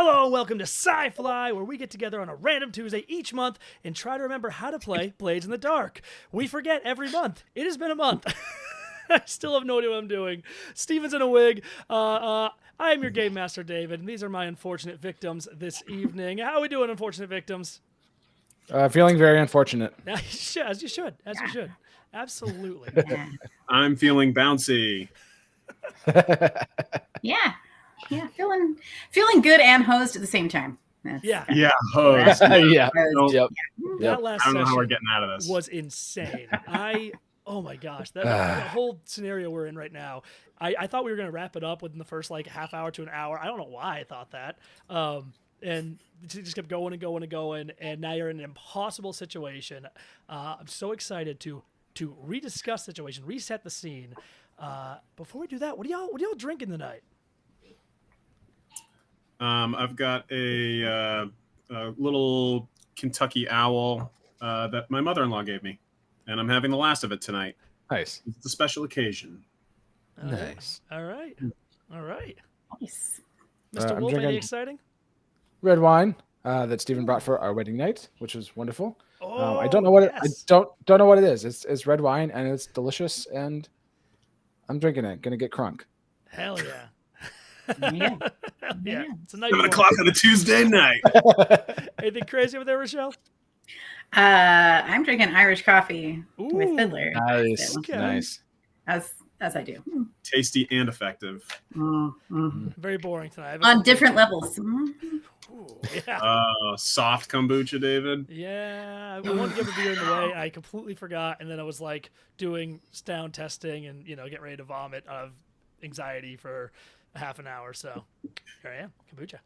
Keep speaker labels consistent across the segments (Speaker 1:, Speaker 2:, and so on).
Speaker 1: Hello and welcome to Sci-Fly, where we get together on a random Tuesday each month and try to remember how to play Blades in the Dark. We forget every month. It has been a month. I still have no idea what I'm doing. Steven's in a wig. I am your game master, David, and these are my unfortunate victims this evening. How are we doing, unfortunate victims?
Speaker 2: Feeling very unfortunate.
Speaker 1: As you should. Absolutely.
Speaker 3: I'm feeling bouncy.
Speaker 4: Yeah, feeling good and hosed at the same time.
Speaker 3: Hosed.
Speaker 2: Yeah.
Speaker 4: Hosed.
Speaker 2: Yep.
Speaker 1: That last
Speaker 3: I don't know how we're
Speaker 1: session
Speaker 3: getting out of this.
Speaker 1: was insane. Oh my gosh, that whole scenario we're in right now. I thought we were going to wrap it up within the first half hour to an hour. I don't know why I thought that. And it just kept going and going and going. And now you're in an impossible situation. I'm so excited to rediscuss the situation, reset the scene. Before we do that, what are y'all drinking tonight?
Speaker 3: I've got a little Kentucky Owl that my mother-in-law gave me, and I'm having the last of it tonight.
Speaker 2: Nice.
Speaker 3: It's a special occasion.
Speaker 2: Nice.
Speaker 1: All right.
Speaker 4: Nice.
Speaker 1: Mr.
Speaker 2: I'm
Speaker 1: Wolf, anything
Speaker 2: drinking
Speaker 1: exciting?
Speaker 2: Red wine that Stephen brought for our wedding night, which was wonderful.
Speaker 1: Oh,
Speaker 2: I don't know what
Speaker 1: yes.
Speaker 2: I don't know what it is. It's red wine and it's delicious, and I'm drinking it. Gonna get crunk.
Speaker 1: Hell yeah.
Speaker 4: Yeah.
Speaker 1: Yeah. It's a nice
Speaker 3: 7 o'clock on a Tuesday night.
Speaker 1: Anything crazy over there, Rochelle?
Speaker 4: I'm drinking Irish coffee
Speaker 1: Ooh,
Speaker 4: with Fiddler.
Speaker 2: Nice.
Speaker 1: Okay.
Speaker 2: Nice.
Speaker 4: As I do.
Speaker 3: Tasty and effective.
Speaker 1: Very boring tonight.
Speaker 4: On different levels.
Speaker 1: Ooh, yeah.
Speaker 3: Soft kombucha, David.
Speaker 1: Yeah. I wanted to give a beer in the way. I completely forgot. And then I was doing sound testing and, getting ready to vomit out of anxiety for a half an hour. So here I am. Kombucha.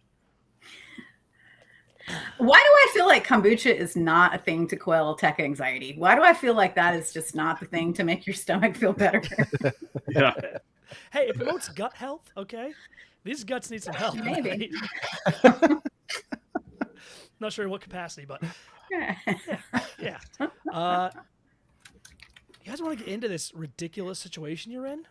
Speaker 4: Why do I feel like kombucha is not a thing to quell tech anxiety? Why do I feel like that is just not the thing to make your stomach feel better?
Speaker 3: Yeah.
Speaker 1: Hey, it promotes gut health, okay? These guts need some help.
Speaker 4: Maybe.
Speaker 1: Not sure in what capacity, but yeah. You guys want to get into this ridiculous situation you're in?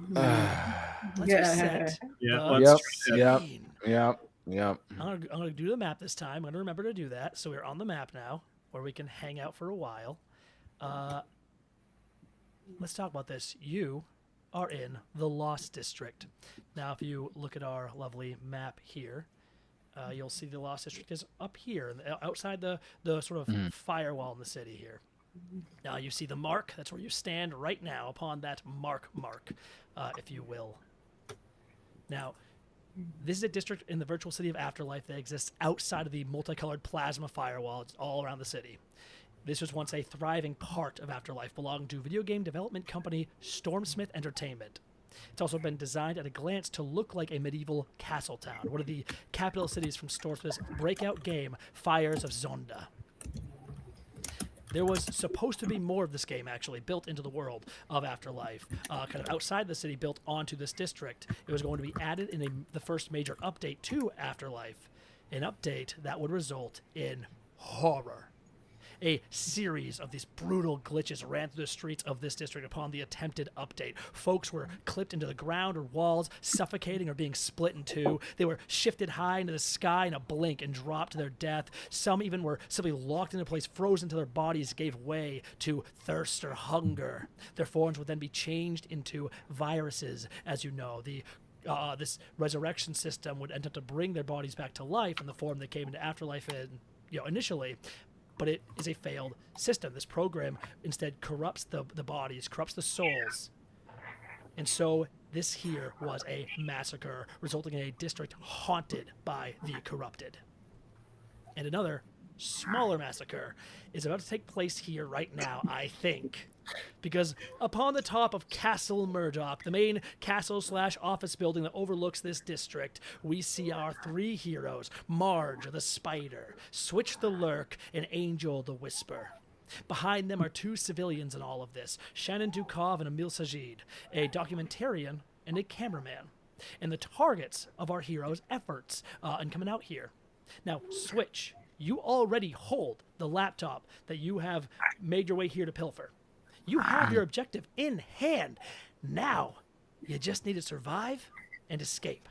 Speaker 1: Let's reset.
Speaker 3: Yeah.
Speaker 1: the
Speaker 2: Yep.
Speaker 1: scene.
Speaker 2: Yep.
Speaker 1: I'm gonna do the map this time. I'm gonna remember to do that. So we're on the map now, where we can hang out for a while. Let's talk about this. You are in the Lost District. Now, if you look at our lovely map here, you'll see the Lost District is up here, outside the sort of firewall in the city here. Now you see the mark. That's where you stand right now, upon that mark, if you will. Now, this is a district in the virtual city of Afterlife that exists outside of the multicolored plasma firewall. It's all around the city. This was once a thriving part of Afterlife, belonging to video game development company Stormsmith Entertainment. It's also been designed at a glance to look like a medieval castle town, one of the capital cities from Stormsmith's breakout game, Fires of Zonda. There was supposed to be more of this game, actually, built into the world of Afterlife, kind of outside the city, built onto this district. It was going to be added in the first major update to Afterlife, an update that would result in horror. A series of these brutal glitches ran through the streets of this district upon the attempted update. Folks were clipped into the ground or walls, suffocating or being split in two. They were shifted high into the sky in a blink and dropped to their death. Some even were simply locked into place, frozen until their bodies gave way to thirst or hunger. Their forms would then be changed into viruses, as you know. This resurrection system would end up to bring their bodies back to life in the form they came into Afterlife in, initially. But it is a failed system. This program instead corrupts the bodies, corrupts the souls. And so this here was a massacre, resulting in a district haunted by the corrupted. And another smaller massacre is about to take place here right now, I think. Because upon the top of Castle Murdoch, the main castle/office building that overlooks this district, we see our three heroes, Marge the Spider, Switch the Lurk, and Angel the Whisper. Behind them are two civilians in all of this, Shannon Dukov and Emil Sajid, a documentarian and a cameraman, and the targets of our heroes' efforts in coming out here. Now, Switch, you already hold the laptop that you have made your way here to pilfer. You have your objective in hand. Now, you just need to survive and escape.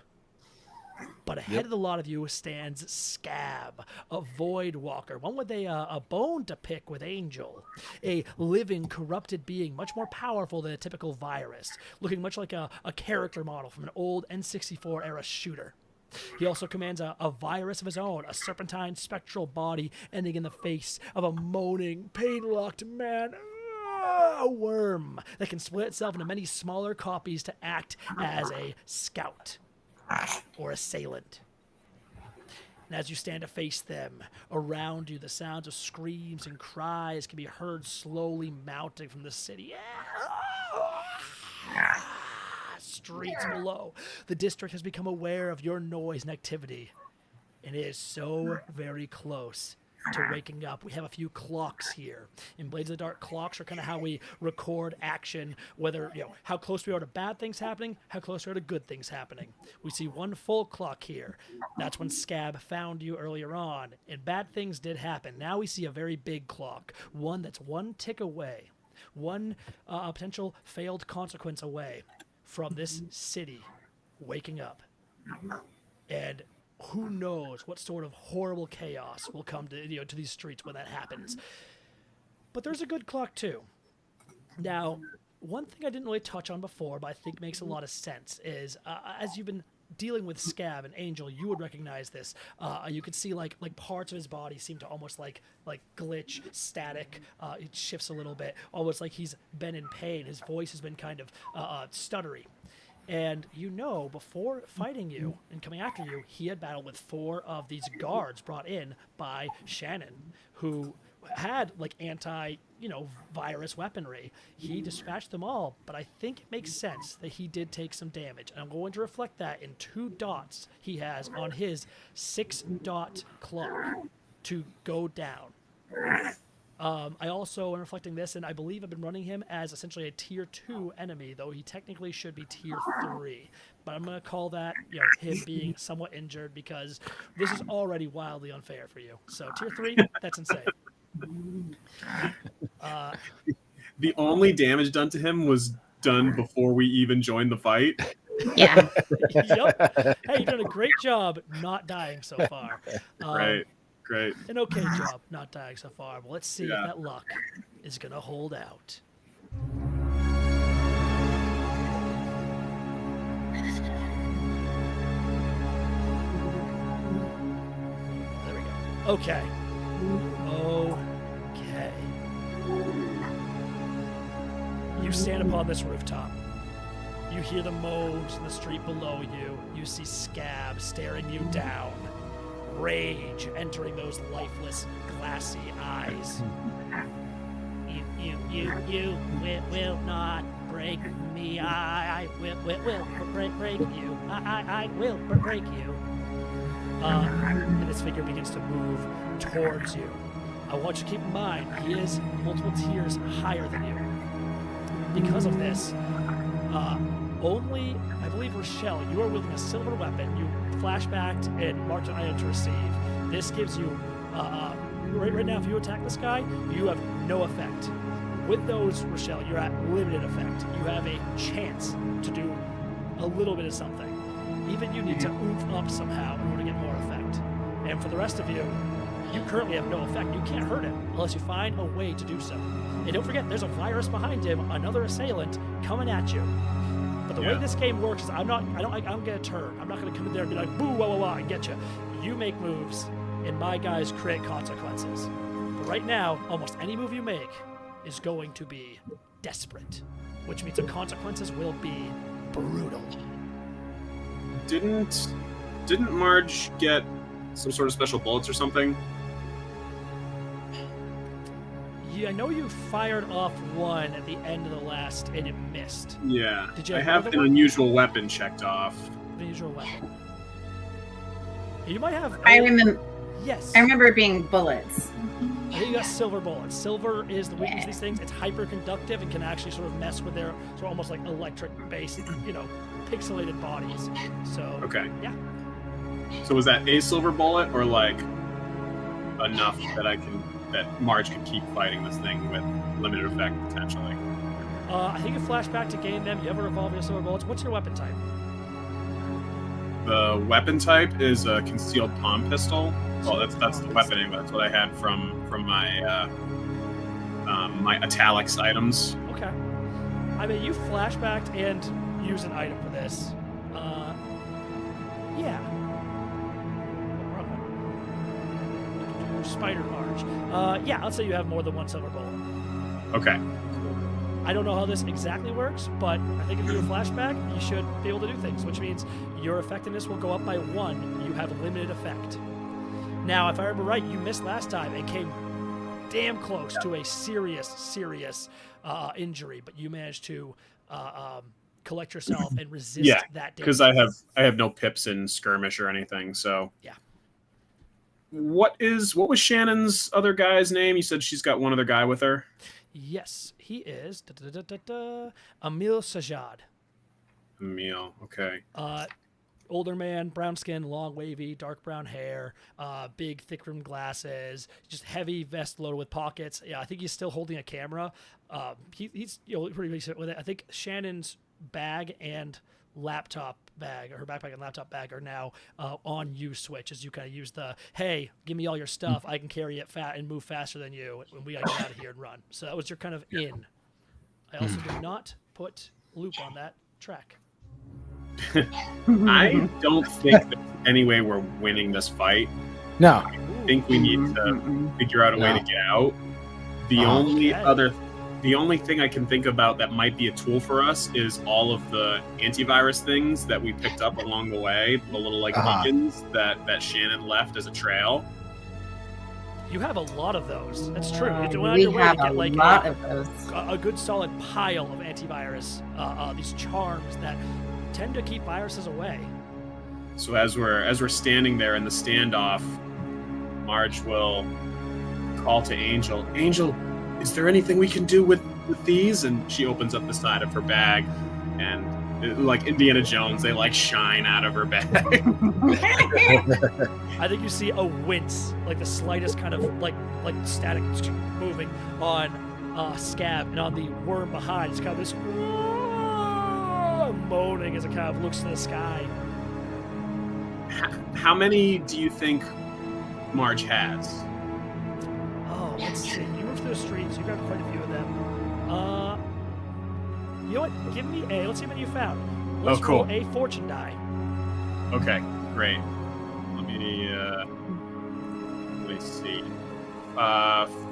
Speaker 1: But ahead of the lot of you stands Scab, a void walker, one with a bone to pick with Angel, a living, corrupted being, much more powerful than a typical virus, looking much like a character model from an old N64 era shooter. He also commands a virus of his own, a serpentine spectral body ending in the face of a moaning, pain-locked man. A worm that can split itself into many smaller copies to act as a scout or assailant. And as you stand to face them, around you the sounds of screams and cries can be heard slowly mounting from the city. Streets below. The district has become aware of your noise and activity, and it is so very close to waking up. We have a few clocks here. In Blades of the Dark, clocks are kind of how we record action, whether, how close we are to bad things happening, how close we are to good things happening. We see one full clock here. That's when Scab found you earlier on, and bad things did happen. Now we see a very big clock, one that's one tick away, one potential failed consequence away from this city waking up. And who knows what sort of horrible chaos will come to to these streets when that happens. But there's a good clock too. Now, one thing I didn't really touch on before, but I think makes a lot of sense, is as you've been dealing with Scab and Angel, you would recognize this. You could see like parts of his body seem to almost like glitch, static. It shifts a little bit, almost like he's been in pain. His voice has been kind of stuttery. And before fighting you and coming after you, he had battled with 4 of these guards brought in by Shannon, who had virus weaponry. He dispatched them all, but I think it makes sense that he did take some damage. And I'm going to reflect that in 2 dots he has on his 6-dot clock to go down. I also am reflecting this, and I believe I've been running him as essentially a tier 2 enemy, though he technically should be tier 3. But I'm going to call that, him being somewhat injured, because this is already wildly unfair for you. So tier 3, that's insane.
Speaker 3: The only damage done to him was done before we even joined the fight.
Speaker 4: Yeah.
Speaker 1: Yep. Hey, you've done a great job not dying so far.
Speaker 3: Great.
Speaker 1: An okay job not dying so far, but let's see if that luck is going to hold out. There we go. Okay. You stand upon this rooftop. You hear the moans in the street below you. You see Scab staring you down. Rage entering those lifeless, glassy eyes. You will not break me. I will break you. I will break you. And this figure begins to move towards you. I want you to keep in mind, he is multiple tiers higher than you. Because of this, only, I believe, Rochelle, you are wielding a silver weapon. You flashbacked and marked an item to receive. This gives you, right now, if you attack this guy, you have no effect. With those, Rochelle, you're at limited effect. You have a chance to do a little bit of something. Even you need to oomph up somehow in order to get more effect. And for the rest of you, you currently have no effect. You can't hurt him unless you find a way to do so. And don't forget, there's a virus behind him, another assailant coming at you. But the way this game works is I'm gonna turn. I'm not gonna come in there and be like, boo, wah, wah, wah, and get you. You make moves, and my guys create consequences. But right now, almost any move you make is going to be desperate, which means the consequences will be brutal.
Speaker 3: Didn't Marge get some sort of special bullets or something?
Speaker 1: Yeah, I know you fired off one at the end of the last, and it missed.
Speaker 3: Yeah.
Speaker 1: Did you
Speaker 3: I have an unusual weapon checked off.
Speaker 1: Unusual weapon. You might have.
Speaker 4: I remember.
Speaker 1: Yes.
Speaker 4: I remember it being bullets.
Speaker 1: I think you got silver bullets. Silver is the weakness of these things. It's hyper-conductive and can actually sort of mess with their sort of almost like electric-based, pixelated bodies. So.
Speaker 3: Okay.
Speaker 1: Yeah.
Speaker 3: So was that a silver bullet, or like enough that Marge could keep fighting this thing with limited effect potentially?
Speaker 1: I think you flash back to game them. You have a revolver, your silver bullets. What's your weapon type?
Speaker 3: The weapon type is a concealed palm pistol. Well, that's the weapon anyway. That's what I had from my my italics items.
Speaker 1: Okay. I mean, you flashbacked and use an item for this. Yeah. Wrong one. Spider March. Yeah, I'll say you have more than one silver bullet.
Speaker 3: Okay.
Speaker 1: I don't know how this exactly works, but I think if you do a flashback, you should be able to do things, which means your effectiveness will go up by 1. You have a limited effect. Now, if I remember right, you missed last time and came damn close to a serious injury, but you managed to collect yourself and resist that damage.
Speaker 3: Because I have no pips in skirmish or anything, so
Speaker 1: yeah.
Speaker 3: What was Shannon's other guy's name? You said she's got one other guy with her.
Speaker 1: Yes, he is Emil Sajad.
Speaker 3: Emil, okay.
Speaker 1: Older man, brown skin, long wavy, dark brown hair, big thick rimmed glasses, just heavy vest loaded with pockets. Yeah, I think he's still holding a camera. He's pretty recent with it. I think Shannon's bag and laptop bag, or her backpack and laptop bag, are now on you switch as you kind of use the, hey, give me all your stuff, I can carry it and move faster than you, and we gotta get out of here and run. So that was your kind of in. I also did not put loop on that track.
Speaker 3: I don't think there's any way we're winning this fight.
Speaker 2: No.
Speaker 3: I think we need to figure out a way to get out. The only thing I can think about that might be a tool for us is all of the antivirus things that we picked up along the way, the little beacons that Shannon left as a trail.
Speaker 1: You have a lot of those. That's true. You're on
Speaker 4: We
Speaker 1: your way to
Speaker 4: have
Speaker 1: get
Speaker 4: a
Speaker 1: like
Speaker 4: lot of those.
Speaker 1: a good solid pile of antivirus, these charms that tend to keep viruses away.
Speaker 3: So as we're standing there in the standoff, Marge will call to Angel. Angel, is there anything we can do with these? And she opens up the side of her bag, and like Indiana Jones, they like shine out of her bag.
Speaker 1: I think you see a wince, like the slightest kind of like static moving on Scab, and on the worm behind, it's kind of this moaning as it kind of looks to the sky.
Speaker 3: How many do you think Marge has?
Speaker 1: Oh, let's see. You move through the streets. You got quite a few of them. You know what? Give me a. Let's see what you found. Let's
Speaker 3: cool.
Speaker 1: roll a fortune die.
Speaker 3: Okay, great. Let me see.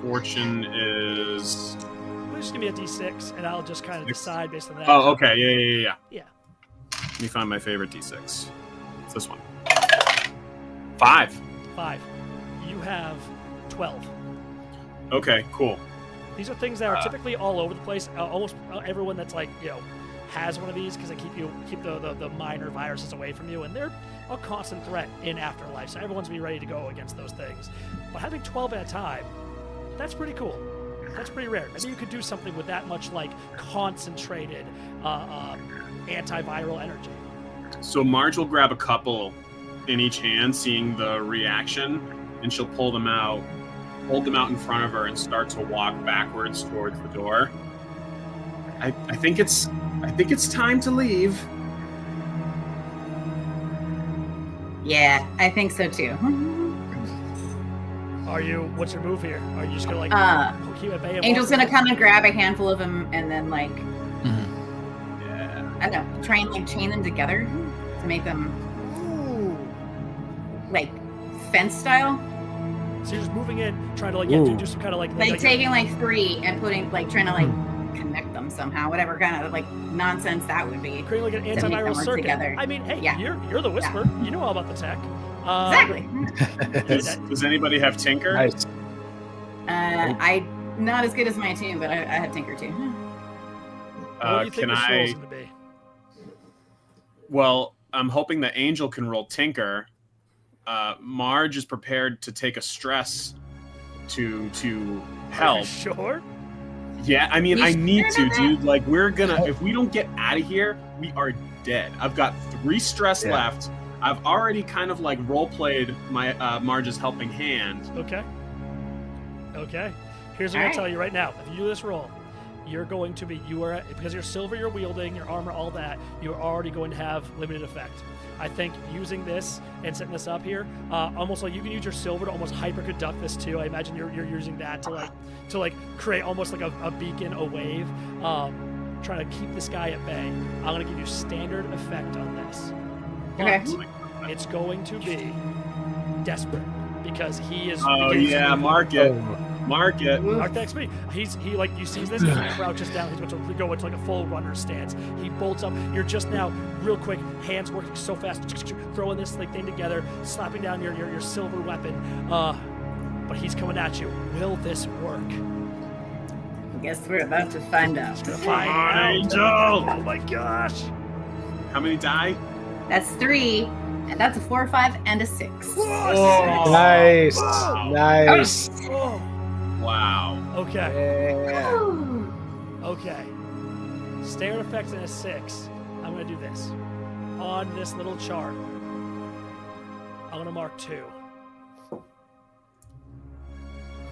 Speaker 3: Fortune is.
Speaker 1: Just give me a d6, and I'll just kind of decide based on that.
Speaker 3: Oh, okay. Yeah.
Speaker 1: Yeah.
Speaker 3: Let me find my favorite d6. It's this one. 5.
Speaker 1: 5. You have 12.
Speaker 3: Okay, cool.
Speaker 1: These are things that are typically all over the place. Almost everyone that's has one of these because they keep the minor viruses away from you, and they're a constant threat in Afterlife. So everyone's be ready to go against those things. But having 12 at a time, that's pretty cool. That's pretty rare. I think you could do something with that much concentrated antiviral energy.
Speaker 3: So Marge will grab a couple in each hand, seeing the reaction, and she'll hold them out in front of her and start to walk backwards towards the door. I think it's time to leave.
Speaker 4: Yeah, I think so too.
Speaker 1: What's your move here? Are you just gonna keep at bay?
Speaker 4: Angel's gonna come and grab a handful of them and then I don't know, try and chain them together to make them fence style.
Speaker 1: So you're just moving in, trying to do some kind of
Speaker 4: taking 3 and putting trying to connect them somehow, whatever kind of nonsense that would be.
Speaker 1: Creating an antiviral circuit.
Speaker 4: Together.
Speaker 1: I mean, hey, you're the Whisper. Yeah. You know all about the tech.
Speaker 4: Exactly.
Speaker 3: Does anybody have Tinker?
Speaker 2: Nice.
Speaker 4: I not as good as my team, but I have Tinker too.
Speaker 1: What do you think this roll's gonna be?
Speaker 3: Well, I'm hoping that Angel can roll Tinker. Marge is prepared to take a stress to help.
Speaker 1: Are you sure?
Speaker 3: Yeah, I mean, I need to, dude. We're gonna, if we don't get out of here, we are dead. I've got 3 stress left. I've already kind of role-played my Marge's helping hand.
Speaker 1: Okay. Here's what I'm going to tell you right now. If you do this roll, you're going to be, because you're silver, you're wielding, your armor, all that, you're already going to have limited effect. I think using this and setting this up here, almost like you can use your silver to almost hyper conduct this too. I imagine you're using that to create almost like a beacon, a wave, trying to keep this guy at bay. I'm going to give you standard effect on this.
Speaker 4: Okay.
Speaker 1: But it's going to be desperate because he is.
Speaker 3: Oh yeah, mark it. Mark it.
Speaker 1: Mark the XP. He like, you see this, he crouches down, he's about to go into like a full runner stance. He bolts up. You're just now real quick, hands working so fast, throwing this like thing together, slapping down your silver weapon. But he's coming at you. Will this work?
Speaker 4: I guess we're about to find out.
Speaker 1: Find out.
Speaker 3: Angel!
Speaker 1: Oh my gosh.
Speaker 3: How many die?
Speaker 4: That's 3, and that's a 4, 5, and a 6.
Speaker 1: Oh,
Speaker 2: Nice.
Speaker 3: Wow.
Speaker 2: Nice.
Speaker 1: oh.
Speaker 3: Wow.
Speaker 1: Okay.
Speaker 2: Yeah.
Speaker 4: Ooh.
Speaker 1: Okay. Standard effects in a 6. I'm going to do this. On this little chart, I'm going to mark 2.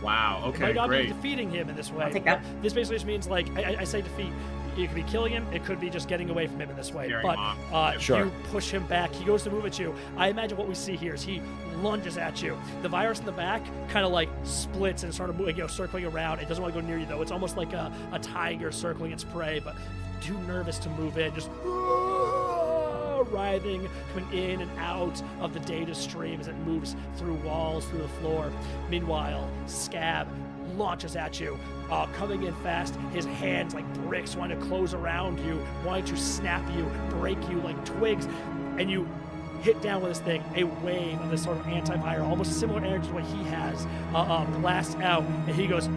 Speaker 3: Wow.
Speaker 1: It
Speaker 3: Okay,
Speaker 1: might not
Speaker 3: great.
Speaker 1: be defeating him in this way.
Speaker 4: I'll take that.
Speaker 1: This basically just means, like, I say defeat. It could be killing him. It could be just getting away from him in this way.
Speaker 3: Scaring
Speaker 1: But
Speaker 3: him off.
Speaker 2: Sure.
Speaker 1: you push him back. He goes to move at you. I imagine what we see here is he lunges at you. The virus in the back kind of like splits and sort of moving, circling around. It doesn't want to go near you though. It's almost like a tiger circling its prey, but too nervous to move in. Just writhing, coming in and out of the data stream as it moves through walls, through the floor. Meanwhile, Scab launches at you, coming in fast, his hands like bricks, wanting to close around you, wanting to snap you, break you like twigs, and you hit down with this thing, a wave of this sort of anti-viral, almost similar energy to what he has, blasts out, and he goes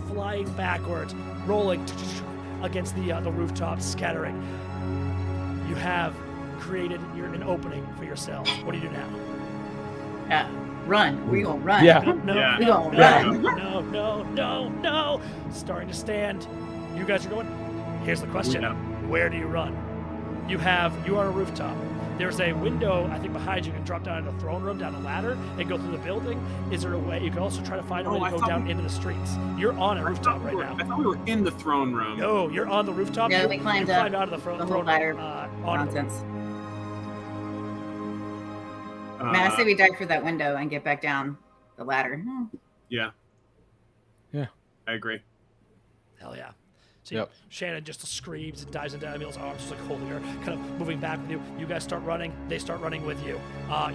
Speaker 1: flying backwards, rolling against the rooftop, scattering. You have created an opening for yourself. What do you do now?
Speaker 4: Run. We gonna run.
Speaker 2: Yeah.
Speaker 1: No,
Speaker 3: Yeah.
Speaker 4: We gonna run.
Speaker 1: no. Starting to stand. You guys are going. Here's the question.
Speaker 3: Yeah.
Speaker 1: Where do you run? You are on a rooftop. There's a window, I think, behind you. You can drop down into the throne room, down a ladder, and go through the building. Is there a way? You can also try to find a way
Speaker 3: I
Speaker 1: to go
Speaker 3: thought
Speaker 1: down into the streets. You're on a rooftop right now.
Speaker 3: I thought we were in the throne room.
Speaker 1: No, you're on the rooftop.
Speaker 4: No,
Speaker 1: You-
Speaker 4: we climbed
Speaker 1: you
Speaker 4: up
Speaker 1: climbed out of the
Speaker 4: the whole
Speaker 1: throne
Speaker 4: ladder
Speaker 1: room. On
Speaker 4: Nonsense. Man, I say we dive for that window and get back down the ladder.
Speaker 3: Yeah.
Speaker 2: Yeah.
Speaker 3: I agree.
Speaker 1: Hell yeah. So
Speaker 2: Yep.
Speaker 1: Shannon just screams and dives into Emil's arms, just like holding her, kind of moving back with you. You guys start running. They start running with you.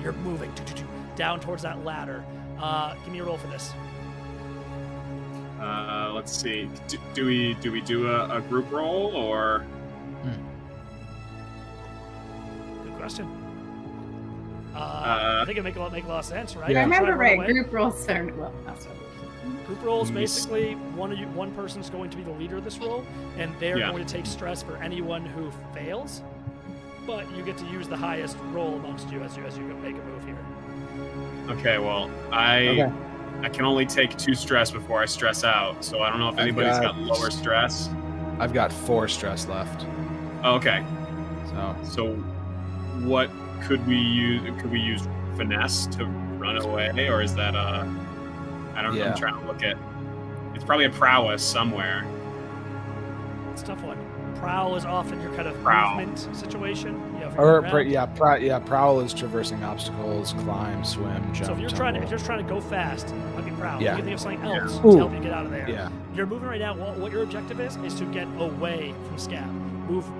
Speaker 1: You're moving down towards that ladder. Give me a roll for this.
Speaker 3: Let's see. Do we do a group roll or?
Speaker 1: Good question. I think it make a lot of sense, right?
Speaker 2: Yeah.
Speaker 4: I
Speaker 1: You try to
Speaker 4: remember
Speaker 1: run
Speaker 4: right.
Speaker 1: away.
Speaker 4: Group rolls are that's what.
Speaker 1: Group rolls
Speaker 2: Yes.
Speaker 1: basically one person's going to be the leader of this roll, and they're
Speaker 3: Yeah.
Speaker 1: going to take stress for anyone who fails. But you get to use the highest roll amongst you as you make a move here.
Speaker 3: Okay. Well, I can only take 2 stress before I stress out. So I don't know if
Speaker 2: I've
Speaker 3: anybody's
Speaker 2: got-
Speaker 3: got lower stress.
Speaker 2: I've got 4 stress left.
Speaker 3: Oh, okay.
Speaker 2: So
Speaker 3: So what could we use? Could we use finesse to run away, or is that I don't know.
Speaker 2: Yeah.
Speaker 3: I'm trying to look at. It's probably a prowess somewhere.
Speaker 1: It's a tough one. Prowl is often your kind of
Speaker 3: Prowl.
Speaker 1: movement situation.
Speaker 2: prowl is traversing obstacles, climb, swim, jump.
Speaker 1: So if you're trying to go fast, might be prowl.
Speaker 2: Yeah.
Speaker 1: You can think of something else
Speaker 2: Ooh.
Speaker 1: to help you get out of there.
Speaker 2: Yeah.
Speaker 1: You're moving right now. What your objective is to get away from Scab.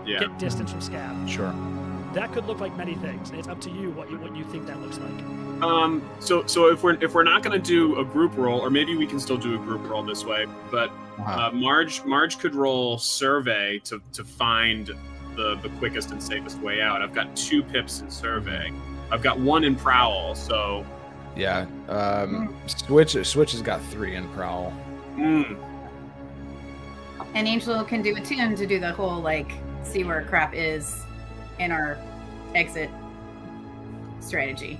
Speaker 1: Get distance from Scab.
Speaker 2: Sure.
Speaker 1: That could look like many things. And it's up to you what you think that looks like.
Speaker 3: So if we're not going to do a group roll, or maybe we can still do a group roll this way, but Marge could roll survey to find the quickest and safest way out. I've got 2 pips in survey. I've got 1 in prowl. So
Speaker 2: Yeah. Switch has got 3 in prowl.
Speaker 4: And Angel can do it too, and to do the whole like see where crap is in our exit strategy.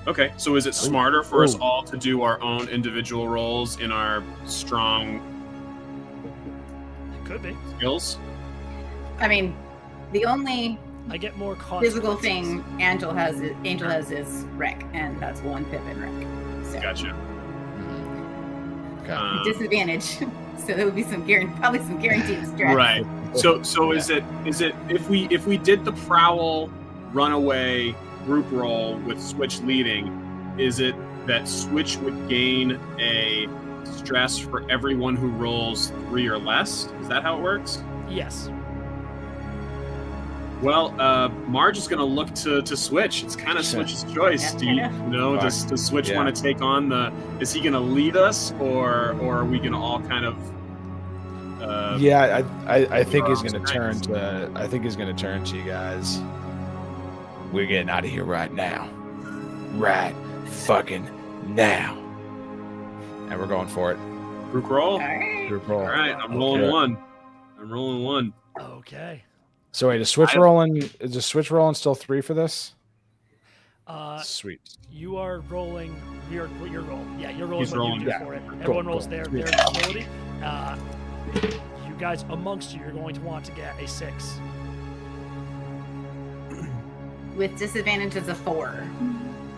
Speaker 3: Okay, so is it smarter for us
Speaker 2: Ooh.
Speaker 3: all to do our own individual roles in our strong
Speaker 1: It could be.
Speaker 3: skills?
Speaker 4: I mean, the only
Speaker 1: I get more
Speaker 4: physical
Speaker 1: consequences.
Speaker 4: thing Angel has is wreck, and that's 1 pip in wreck. So
Speaker 3: Gotcha.
Speaker 2: Okay.
Speaker 4: disadvantage. So there would be probably some guaranteed stress.
Speaker 3: Right. So is it if we did the prowl runaway group roll with Switch leading, is it that Switch would gain a stress for everyone who rolls 3 or less? Is that how it works?
Speaker 1: Yes.
Speaker 3: Well, Marge is going to look to Switch. It's kind of Switch's choice. Does Switch want to take on the? Is he going to lead us, or are we going to all kind of?
Speaker 2: I think he's going to turn to. I think he's going to turn to you guys. We're getting out of here right now. Right fucking now. And we're going for it.
Speaker 3: Group roll.
Speaker 4: All right.
Speaker 2: Group roll.
Speaker 3: All right, I'm rolling one.
Speaker 1: Okay.
Speaker 2: So wait, is Switch rolling still 3 for this? Sweet.
Speaker 1: You are rolling your roll. Yeah, you're rolling
Speaker 3: He's
Speaker 1: what
Speaker 3: rolling,
Speaker 1: you do
Speaker 2: yeah.
Speaker 1: for it.
Speaker 2: Cool,
Speaker 1: Everyone rolls
Speaker 2: cool.
Speaker 1: their
Speaker 2: Sweet.
Speaker 1: ability. You guys amongst you are going to want to get a 6.
Speaker 4: With disadvantage as a 4.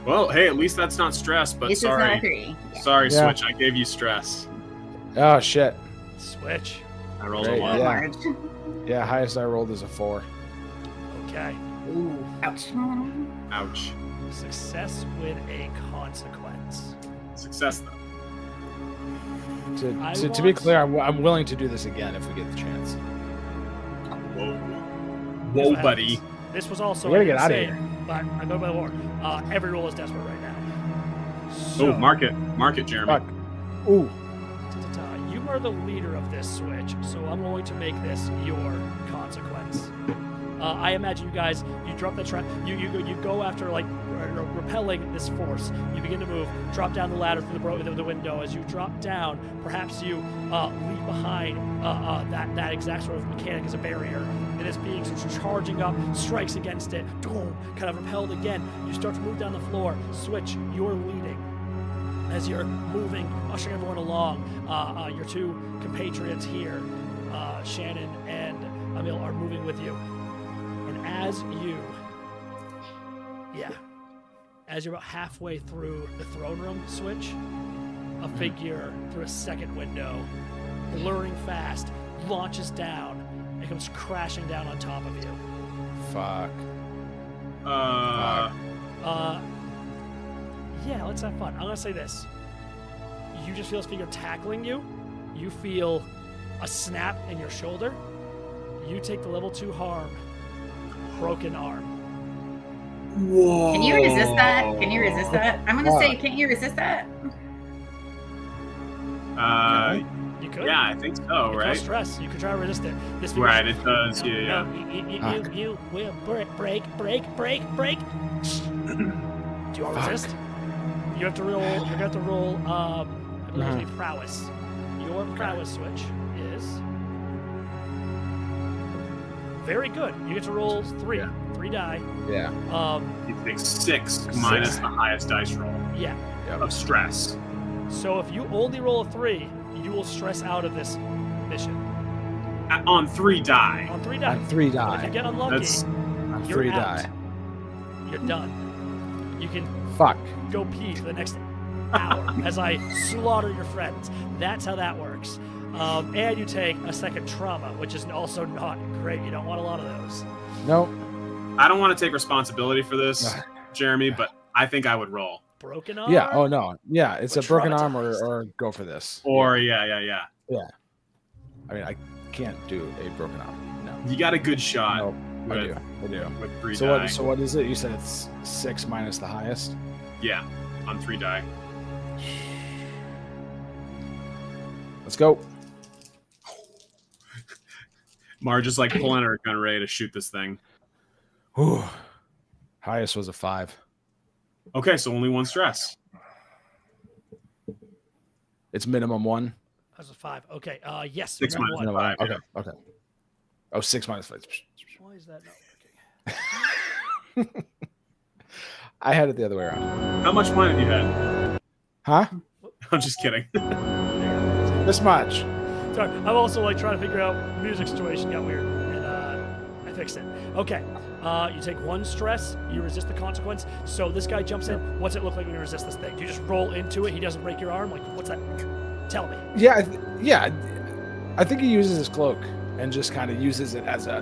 Speaker 3: Well, hey, at least that's not stress. But
Speaker 4: This is not a
Speaker 3: sorry,
Speaker 4: 3. Yeah.
Speaker 3: sorry,
Speaker 2: Yeah.
Speaker 3: Switch, I gave you stress.
Speaker 2: Oh shit.
Speaker 1: Switch.
Speaker 3: I rolled
Speaker 2: Great,
Speaker 3: a 1.
Speaker 2: yeah.
Speaker 4: Marge.
Speaker 2: Yeah, highest I rolled is a 4.
Speaker 1: Okay.
Speaker 4: Ooh, ouch.
Speaker 3: Ouch.
Speaker 1: Success with a consequence.
Speaker 3: Success though.
Speaker 2: To be clear, I'm willing to do this again if we get the chance.
Speaker 3: Whoa,
Speaker 1: Here's what
Speaker 3: buddy.
Speaker 1: happens. This was also
Speaker 2: We gotta get outta
Speaker 1: insane, but I go by the lore. Every roll is desperate right now.
Speaker 3: Oh, mark it, Jeremy.
Speaker 2: Fuck. Ooh.
Speaker 1: You are the leader of this Switch, so I'm going to make this your consequence. I imagine you guys, you drop the trap, you go after like repelling this force. You begin to move, drop down the ladder through the window. As you drop down, perhaps you leave behind that exact sort of mechanic as a barrier. And as being charging up, strikes against it, boom, kind of repelled again. You start to move down the floor. Switch, you're leading. As you're moving, ushering everyone along, your 2 compatriots here, Shannon and Emil, are moving with you. And as you're about halfway through the throne room, Switch, a figure through a second window, blurring fast, launches down and comes crashing down on top of you.
Speaker 2: Fuck.
Speaker 1: Yeah, let's have fun. I'm gonna say this. You just feel this figure tackling you. You feel a snap in your shoulder. You take the level 2 harm. Broken arm.
Speaker 3: Whoa.
Speaker 4: Can you resist that? I'm gonna say, can't you resist that?
Speaker 1: You could.
Speaker 3: Yeah, I think so.
Speaker 1: No
Speaker 3: Right.
Speaker 1: stress. You could try to resist it. This figure-
Speaker 3: Right. It does. Yeah.
Speaker 1: You will break. Do you want to resist? You have to roll. You're gonna have to roll. I believe it's a prowess. Your prowess switch is very good. You get to roll 3 die.
Speaker 2: Yeah.
Speaker 3: You take 6 minus the highest dice roll
Speaker 1: Yeah.
Speaker 3: of stress.
Speaker 1: So if you only roll a 3, you will stress out of this mission
Speaker 3: On 3 die.
Speaker 1: on 3 die.
Speaker 2: On 3
Speaker 1: But if
Speaker 2: die.
Speaker 1: you get unlucky,
Speaker 3: That's
Speaker 2: On
Speaker 1: you're
Speaker 2: 3
Speaker 1: out.
Speaker 2: die.
Speaker 1: You're done. You can
Speaker 2: Fuck.
Speaker 1: go pee for the next hour as I slaughter your friends. That's how that works. And you take a second trauma, which is also not great. You don't want a lot of those.
Speaker 2: Nope.
Speaker 3: I don't want to take responsibility for this, Jeremy, but I think I would roll.
Speaker 1: Broken arm?
Speaker 2: Yeah. Oh no. Yeah. It's
Speaker 1: Or
Speaker 2: a broken arm
Speaker 1: traumatized.
Speaker 2: or go for this.
Speaker 3: Or
Speaker 2: Yeah. I mean, I can't do a broken arm. No.
Speaker 3: You got a good shot
Speaker 2: Nope. I
Speaker 3: with,
Speaker 2: do.
Speaker 3: with 3
Speaker 2: So
Speaker 3: die.
Speaker 2: what is it? You said it's 6 minus the highest.
Speaker 3: Yeah, on 3 die.
Speaker 2: Let's go.
Speaker 3: Marge is like pulling her gun ready to shoot this thing.
Speaker 2: Whew. Highest was a 5.
Speaker 3: Okay, so only 1 stress.
Speaker 2: It's minimum 1.
Speaker 1: That was a 5. Okay. Yes.
Speaker 3: 6
Speaker 1: minimum
Speaker 3: minus
Speaker 1: one.
Speaker 3: 5.
Speaker 2: Okay. Okay. Oh, 6 minus 5.
Speaker 1: Why is that not working?
Speaker 2: I had it the other way around.
Speaker 3: How much wine have you had?
Speaker 2: Huh?
Speaker 3: I'm just kidding.
Speaker 2: This much.
Speaker 1: Sorry. I'm also like trying to figure out music situation got weird, and I fixed it. Okay. You take 1 stress. You resist the consequence. So this guy jumps in. What's it look like when you resist this thing? Do you just roll into it? He doesn't break your arm. Like what's that? Tell me.
Speaker 2: Yeah. Yeah. I think he uses his cloak and just kind of uses it as a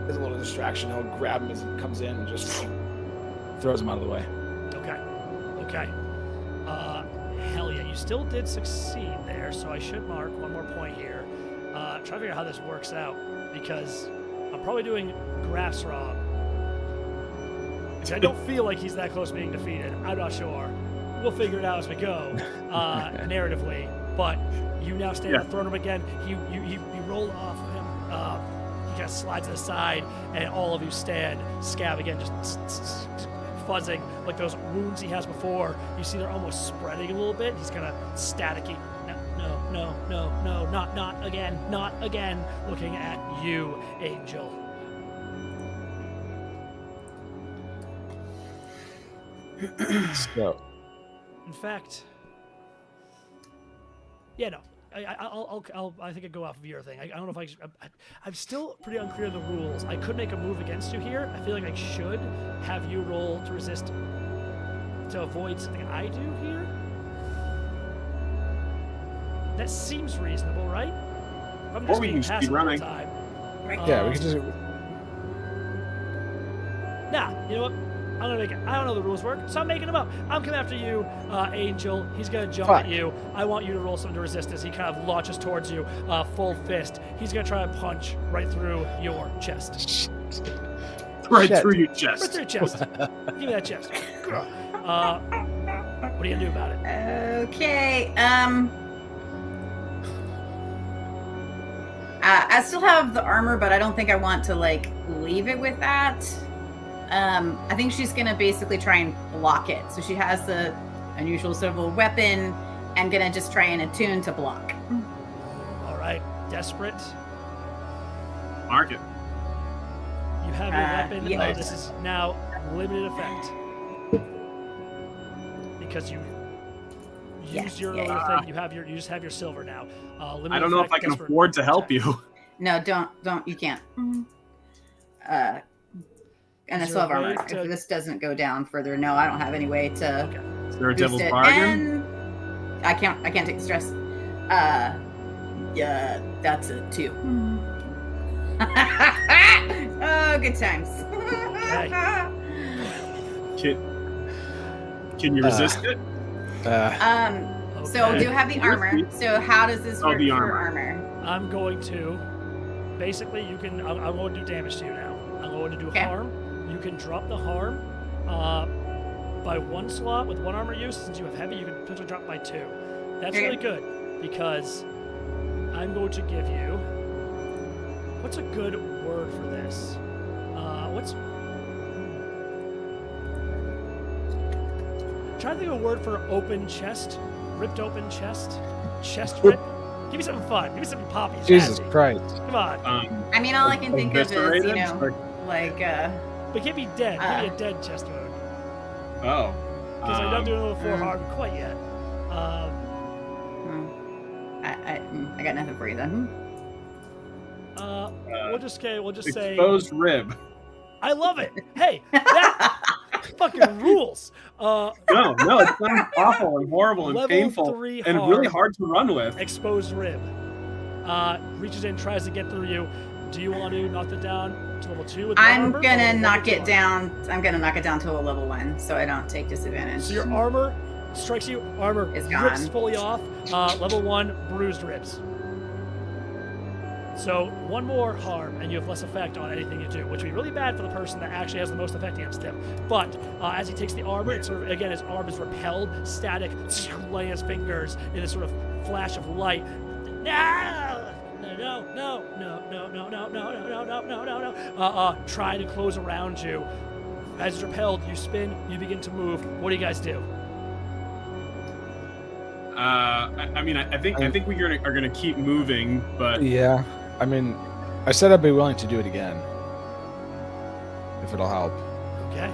Speaker 2: little distraction. He'll grab him as he comes in and just throws him out of the way.
Speaker 1: Okay. Hell yeah, you still did succeed there, so I should mark one more point here. Try to figure out how this works out, because I'm probably doing graphs wrong. I don't feel like he's that close to being defeated. I'm not sure. We'll figure it out as we go, narratively. But you now stand on the throne room again. You roll off of him. He kind of slides to the side, and all of you stand. Scab again, just fuzzing like those wounds he has before. You see they're almost spreading a little bit. He's kind of staticky. No, not again. Looking at you, Angel.
Speaker 2: So,
Speaker 1: in fact, yeah, no. I think I go off of your thing. I don't know if I'm still pretty unclear of the rules. I could make a move against you here. I feel like I should have you roll to resist, to avoid something I do here. That seems reasonable, right? If I'm
Speaker 3: Or
Speaker 1: just
Speaker 3: we
Speaker 1: being
Speaker 3: can
Speaker 1: passive
Speaker 3: speed
Speaker 1: all the
Speaker 3: running.
Speaker 1: time.
Speaker 2: yeah, we can just.
Speaker 1: Nah, you know what? I'm gonna make it. I don't know the rules work, so I'm making them up. I'm coming after you, Angel. He's gonna jump
Speaker 2: Fuck.
Speaker 1: at you. I want you to roll something to resist as he kind of launches towards you, full fist. He's gonna try and punch right through your chest.
Speaker 3: Right
Speaker 2: Shit.
Speaker 3: through your
Speaker 1: Right
Speaker 3: chest.
Speaker 1: through your chest. Give me that chest. What are you gonna do about it?
Speaker 4: Okay. I still have the armor, but I don't think I want to like leave it with that. I think she's gonna basically try and block it. So she has the unusual silver weapon and gonna just try and attune to block.
Speaker 1: All right, desperate.
Speaker 3: Mark it.
Speaker 1: You have your weapon.
Speaker 4: yes.
Speaker 1: This is now limited effect because you used your other thing. You just have your silver now. Limited
Speaker 3: I don't know if I
Speaker 1: effect,
Speaker 3: can
Speaker 1: desperate
Speaker 3: afford to help
Speaker 1: attack.
Speaker 3: you.
Speaker 4: No, don't. You can't. And I
Speaker 1: Is
Speaker 4: still have
Speaker 1: there a
Speaker 4: armor.
Speaker 1: way to-
Speaker 4: If this doesn't go down further, no, I don't have any way to
Speaker 1: Okay.
Speaker 3: Is there a
Speaker 4: boost
Speaker 3: devil's
Speaker 4: it.
Speaker 3: bargain?
Speaker 4: And I can't take the stress. Yeah, that's a 2. Oh, good times.
Speaker 3: Can you resist it?
Speaker 4: So
Speaker 1: Okay.
Speaker 4: do have the armor. So how does this
Speaker 3: Oh,
Speaker 4: work
Speaker 3: the
Speaker 4: for
Speaker 3: armor.
Speaker 1: I'm going to basically I'm going to do damage to you now. I'm going to do
Speaker 4: Okay.
Speaker 1: harm. You can drop the harm by 1 slot with 1 armor use. Since you have heavy, you can potentially drop by 2. That's
Speaker 4: Okay.
Speaker 1: really good because I'm going to give you. What's a good word for this? Try to think of a word for open chest, ripped open chest, chest rip. Give me something fun. Give me something poppy.
Speaker 2: Jesus
Speaker 1: jazzy.
Speaker 2: Christ.
Speaker 1: Come on.
Speaker 4: I mean, all I can think of is,
Speaker 3: eviscerated?
Speaker 4: like,
Speaker 1: But give me dead. Give me a dead chest wound.
Speaker 3: Oh.
Speaker 1: Because I'm not doing a level 4
Speaker 4: mm.
Speaker 1: harm quite yet.
Speaker 4: I got nothing for you then.
Speaker 1: We'll just say
Speaker 3: Exposed rib.
Speaker 1: I love it. Hey, that fucking rules.
Speaker 3: No, it sounds awful and horrible and
Speaker 1: Level
Speaker 3: painful
Speaker 1: 3
Speaker 3: and
Speaker 1: harm.
Speaker 3: really hard to run with.
Speaker 1: Exposed rib. Reaches in, tries to get through you. Do you want to knock it down to level 2 with
Speaker 4: I'm
Speaker 1: armor, or
Speaker 4: gonna
Speaker 1: level
Speaker 4: knock
Speaker 1: 2
Speaker 4: it
Speaker 1: armor?
Speaker 4: down. I'm gonna knock it down to a level 1, so I don't take disadvantage.
Speaker 1: So your armor strikes you. Armor
Speaker 4: It's
Speaker 1: rips
Speaker 4: gone.
Speaker 1: fully off. Level 1 bruised ribs. So 1 more harm, and you have less effect on anything you do, which would be really bad for the person that actually has the most effect against him. But as he takes the armor, it's sort of, again, his arm is repelled, static, laying his fingers in this sort of flash of light. No. Trying to close around you. As it's repelled, you spin, you begin to move. What do you guys do?
Speaker 3: I think we are gonna keep moving, but
Speaker 2: Yeah. I mean, I said I'd be willing to do it again. If it'll help.
Speaker 1: Okay.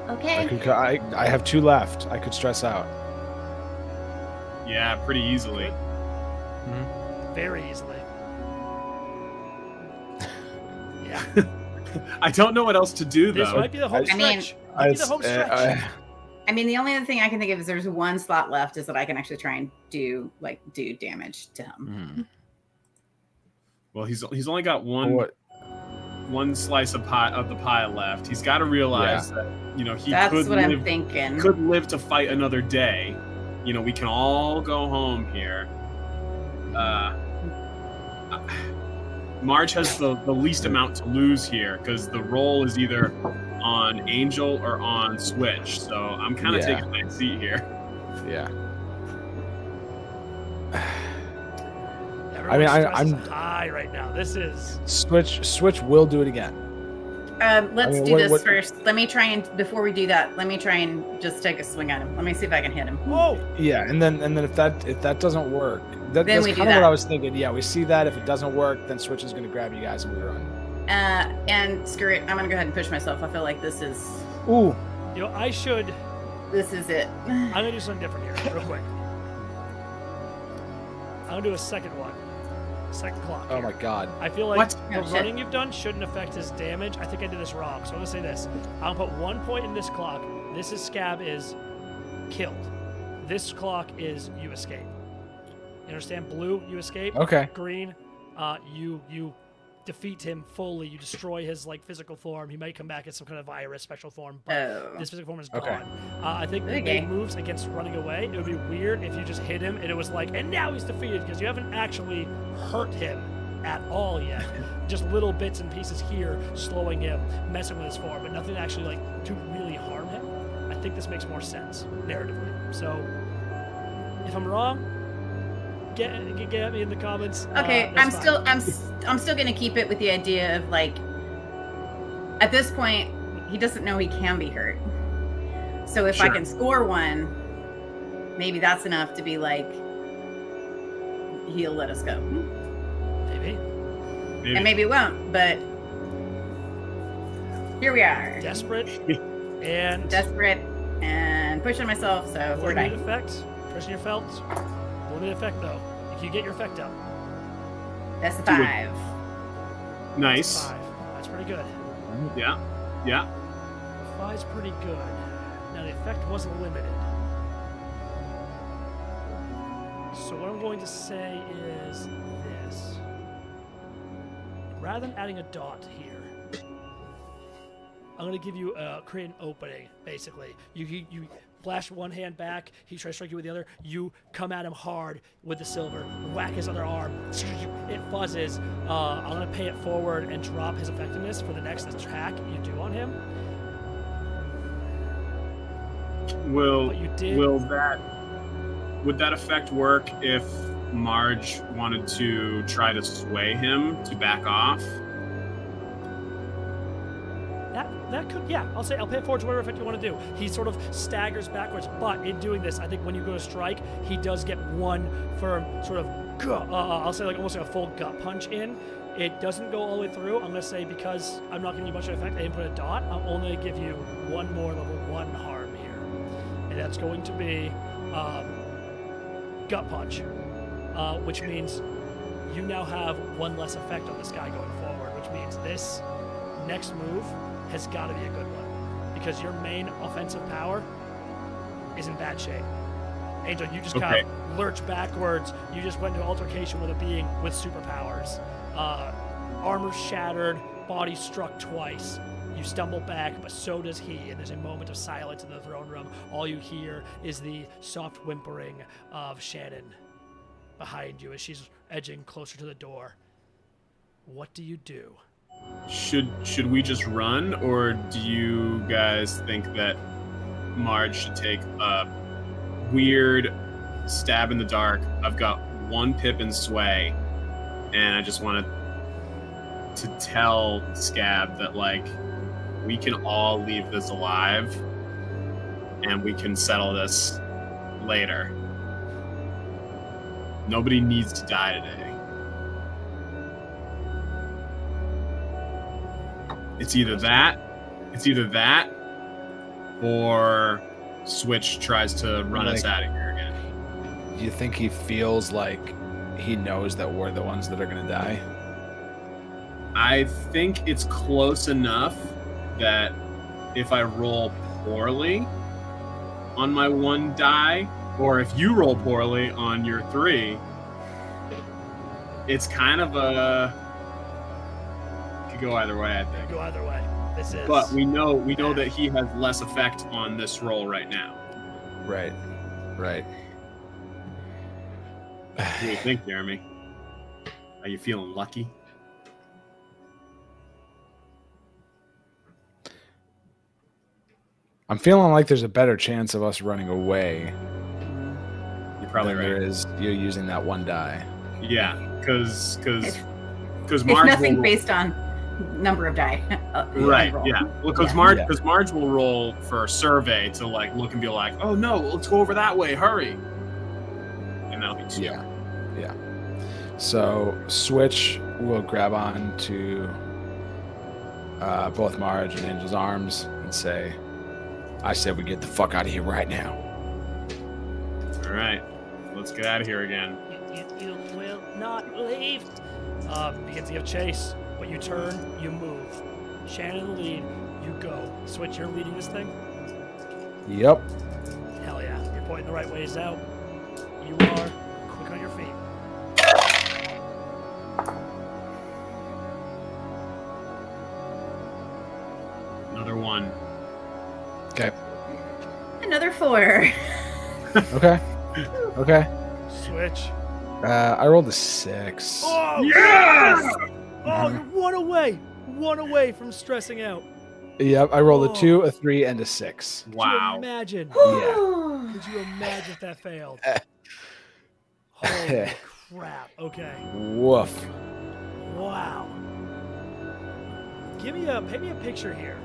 Speaker 4: Okay.
Speaker 2: I have 2 left. I could stress out.
Speaker 3: yeah, pretty easily.
Speaker 1: Very easily. Yeah.
Speaker 3: I don't know what else to do
Speaker 1: This
Speaker 3: though.
Speaker 1: might be the home
Speaker 4: I mean,
Speaker 1: stretch. Might be the home stretch.
Speaker 4: I mean, the only other thing I can think of is there's one slot left is that I can actually try and do damage to him.
Speaker 3: Well, he's only got one
Speaker 2: What?
Speaker 3: one slice of the pie left. He's got to realize that he
Speaker 4: That's
Speaker 3: could
Speaker 4: what
Speaker 3: live,
Speaker 4: I'm thinking.
Speaker 3: could live to fight another day. We can all go home here. Marge has the least amount to lose here because the roll is either on Angel or on Switch. So I'm kind of taking my seat here.
Speaker 2: Yeah.
Speaker 1: I'm die right now. This is
Speaker 2: Switch will do it again.
Speaker 4: Let's do this first. Let me try and before we do that, let me try and just take a swing at him. Let me see if I can hit him.
Speaker 1: Whoa!
Speaker 2: Yeah, and then if that doesn't work, that's
Speaker 4: we do
Speaker 2: kind of
Speaker 4: that.
Speaker 2: what I was thinking. Yeah, we see that if it doesn't work, then Switch is going to grab you guys and we run.
Speaker 4: And screw it. I'm gonna go ahead and push myself. I feel like this is.
Speaker 2: Ooh.
Speaker 1: I should.
Speaker 4: This is it.
Speaker 1: I'm gonna do something different here, real quick. I'm gonna do a second one. Second clock.
Speaker 2: Oh my god.
Speaker 1: I feel like
Speaker 3: What?
Speaker 1: the
Speaker 4: Oh,
Speaker 1: running you've done shouldn't affect his damage. I think I did this wrong. So I'm gonna say this. I'll put 1 point in this clock. This is Scab is killed. This clock is you escape. You understand? Blue, you escape.
Speaker 2: Okay.
Speaker 1: Green, you defeat him fully. You destroy his physical form. He might come back as some kind of virus special form, but this physical form is gone.
Speaker 2: Okay.
Speaker 1: I think the big moves against running away. It would be weird if you just hit him and it was and now he's defeated because you haven't actually hurt him at all yet. Just little bits and pieces here, slowing him, messing with his form, but nothing actually to really harm him. I think this makes more sense narratively. So if I'm wrong, get at me in the comments.
Speaker 4: Okay, I'm still gonna keep it with the idea of at this point he doesn't know he can be hurt. So if I can score one, maybe that's enough to be he'll let us go.
Speaker 1: Maybe.
Speaker 4: And maybe it won't, but here we are.
Speaker 1: Desperate
Speaker 4: and pushing myself, so 4 die.
Speaker 1: Limited effect. Pressing your felt. Limited effect though. You get your effect up.
Speaker 4: That's the 5.
Speaker 3: Nice.
Speaker 1: 5. That's pretty good.
Speaker 3: Yeah.
Speaker 1: 5's pretty good. Now the effect wasn't limited. So what I'm going to say is this. Rather than adding a dot here, I'm going to give you create an opening, basically. You flash one hand back, he tries to strike you with the other, you come at him hard with the silver, whack his other arm, it fuzzes. I'm going to pay it forward and drop his effectiveness for the next attack you do on him.
Speaker 3: Would that effect work if Marge wanted to try to sway him to back off?
Speaker 1: That could, yeah. I'll pay it forward to whatever effect you want to do. He sort of staggers backwards, but in doing this, I think when you go to strike, he does get one firm sort of, I'll say almost like a full gut punch in. It doesn't go all the way through. I'm going to say because I'm not giving you much of effect, I didn't put a dot. I'm only going to give you one more level 1 harm here. And that's going to be gut punch, which means you now have 1 less effect on this guy going forward, which means this next move has got to be a good one because your main offensive power is in bad shape. Angel, you just kind of lurch backwards. You just went into altercation with a being with superpowers. Armor shattered, body struck twice. You stumble back, but so does he, and there's a moment of silence in the throne room. All you hear is the soft whimpering of Shannon behind you as she's edging closer to the door. What do you do?
Speaker 3: Should we just run, or do you guys think that Marge should take a weird stab in the dark? I've got 1 pip in sway, and I just wanted to tell Scab that we can all leave this alive, and we can settle this later. Nobody needs to die today. It's either that, or Switch tries to run us out of here again.
Speaker 2: Do you think he feels like he knows that we're the ones that are going to die?
Speaker 3: I think it's close enough that if I roll poorly, on my 1 die, or if you roll poorly on your 3, it's kind of a could go either way, I think.
Speaker 1: Go either way. This is.
Speaker 3: But we know that he has less effect on this roll right now.
Speaker 2: Right.
Speaker 3: What do you think, Jeremy? Are you feeling lucky?
Speaker 2: I'm feeling like there's a better chance of us running away
Speaker 3: You're probably
Speaker 2: than
Speaker 3: right.
Speaker 2: there is you using that 1 die.
Speaker 3: Yeah, because
Speaker 4: It's
Speaker 3: Marge
Speaker 4: nothing
Speaker 3: will,
Speaker 4: based on number of die.
Speaker 3: right.
Speaker 4: roll.
Speaker 3: Yeah. Well, because
Speaker 4: Yeah.
Speaker 3: Marge will roll for a survey to like look and be like, oh no, let's go over that way. Hurry. And that'll be 2.
Speaker 2: Yeah. So Switch will grab on to both Marge and Angel's arms and say, I said we get the fuck out of here right now.
Speaker 3: All right. Let's get out of here again.
Speaker 1: You will not leave. Begins to give chase. When you turn, you move. Shannon in the lead, you go. Switch, you're leading this thing?
Speaker 2: Yep.
Speaker 1: Hell yeah. You're pointing the right ways out. You are quick on your feet.
Speaker 3: Another 1.
Speaker 2: Okay.
Speaker 4: Another 4.
Speaker 2: Okay.
Speaker 1: Switch.
Speaker 2: I rolled a 6.
Speaker 1: Oh,
Speaker 3: Yes!
Speaker 1: Oh, you're one away from stressing out.
Speaker 2: Yep, I rolled
Speaker 1: Oh.
Speaker 2: a 2, a 3, and a 6.
Speaker 1: Could
Speaker 3: Wow.
Speaker 1: you imagine?
Speaker 2: Yeah.
Speaker 1: Could you imagine if that failed? Holy crap. Okay.
Speaker 2: Woof.
Speaker 1: Wow. Paint me a picture here.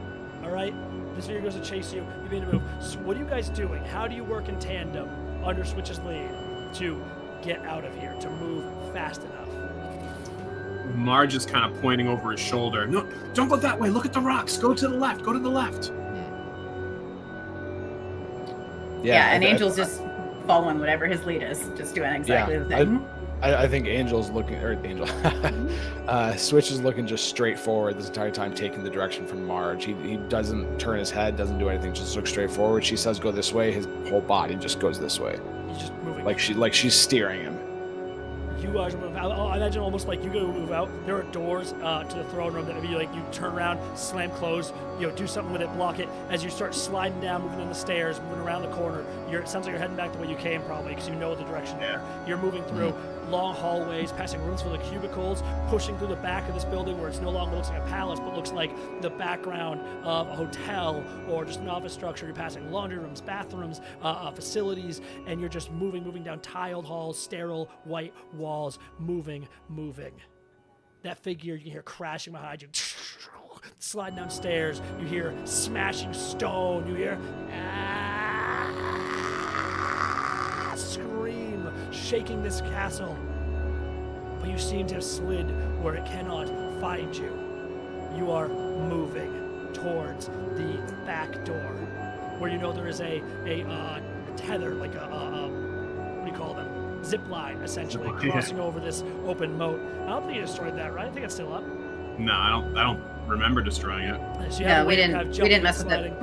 Speaker 1: All right? This figure goes to chase you. You made a move. So what are you guys doing? How do you work in tandem under Switch's lead to get out of here, to move fast enough?
Speaker 3: Marge is kind of pointing over his shoulder. No, don't go that way. Look at the rocks. Go to the left. Go to the left.
Speaker 4: Yeah, and Angel's just following whatever his lead is, just doing exactly the thing.
Speaker 2: I think Angel's looking, or Angel, Switch is looking just straight forward this entire time, taking the direction from Marge. He doesn't turn his head, doesn't do anything, just looks straight forward. She says go this way, his whole body just goes this way,
Speaker 1: He's just moving.
Speaker 2: like she's steering him.
Speaker 1: You guys move out. I imagine almost like you go move out. There are doors to the throne room that maybe like you turn around, slam close, do something with it, block it. As you start sliding down, moving down the stairs, moving around the corner, it sounds like you're heading back the way you came probably because you know the direction there. You're moving through long hallways, passing rooms full of cubicles, pushing through the back of this building where it's no longer looks like a palace, but looks like the background of a hotel or just an office structure. You're passing laundry rooms, bathrooms, facilities, and you're just moving down tiled halls, sterile white walls, moving. That figure you can hear crashing behind you, sliding down stairs. You hear smashing stone. You hear scream, shaking this castle. But you seem to have slid where it cannot find you. You are moving towards the back door, where you know there is a tether, like what do you call them? Zip line, essentially, crossing over this open moat. I don't think you destroyed that, right? I think it's still up.
Speaker 3: No, I don't remember destroying it.
Speaker 1: So
Speaker 4: No, we didn't mess with it.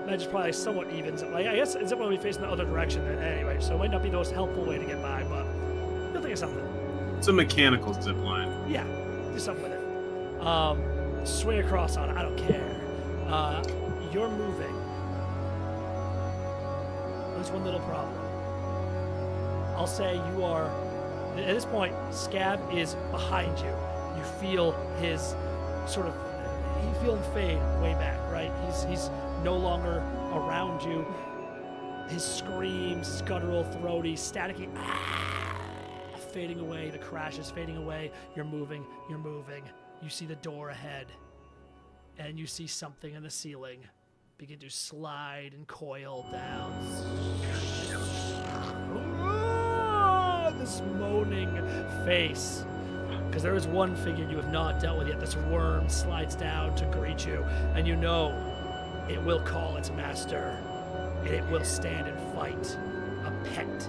Speaker 1: That just probably somewhat evens it. I guess it's when we face in the other direction anyway, so it might not be the most helpful way to get by, but you'll think of something.
Speaker 3: It's a mechanical zip line.
Speaker 1: Yeah, do something with it. Swing across on it, I don't care. You're moving. There's one little problem. I'll say you are, at this point, Scab is behind you. You feel his you feel him fade way back, right? He's no longer around you. His screams, guttural, throaty, staticky, fading away. The crash is fading away. You're moving. You see the door ahead, and you see something in the ceiling begin to slide and coil down. This moaning face. Because there is one figure you have not dealt with yet. This worm slides down to greet you, and you know it will call its master, and it will stand and fight a pet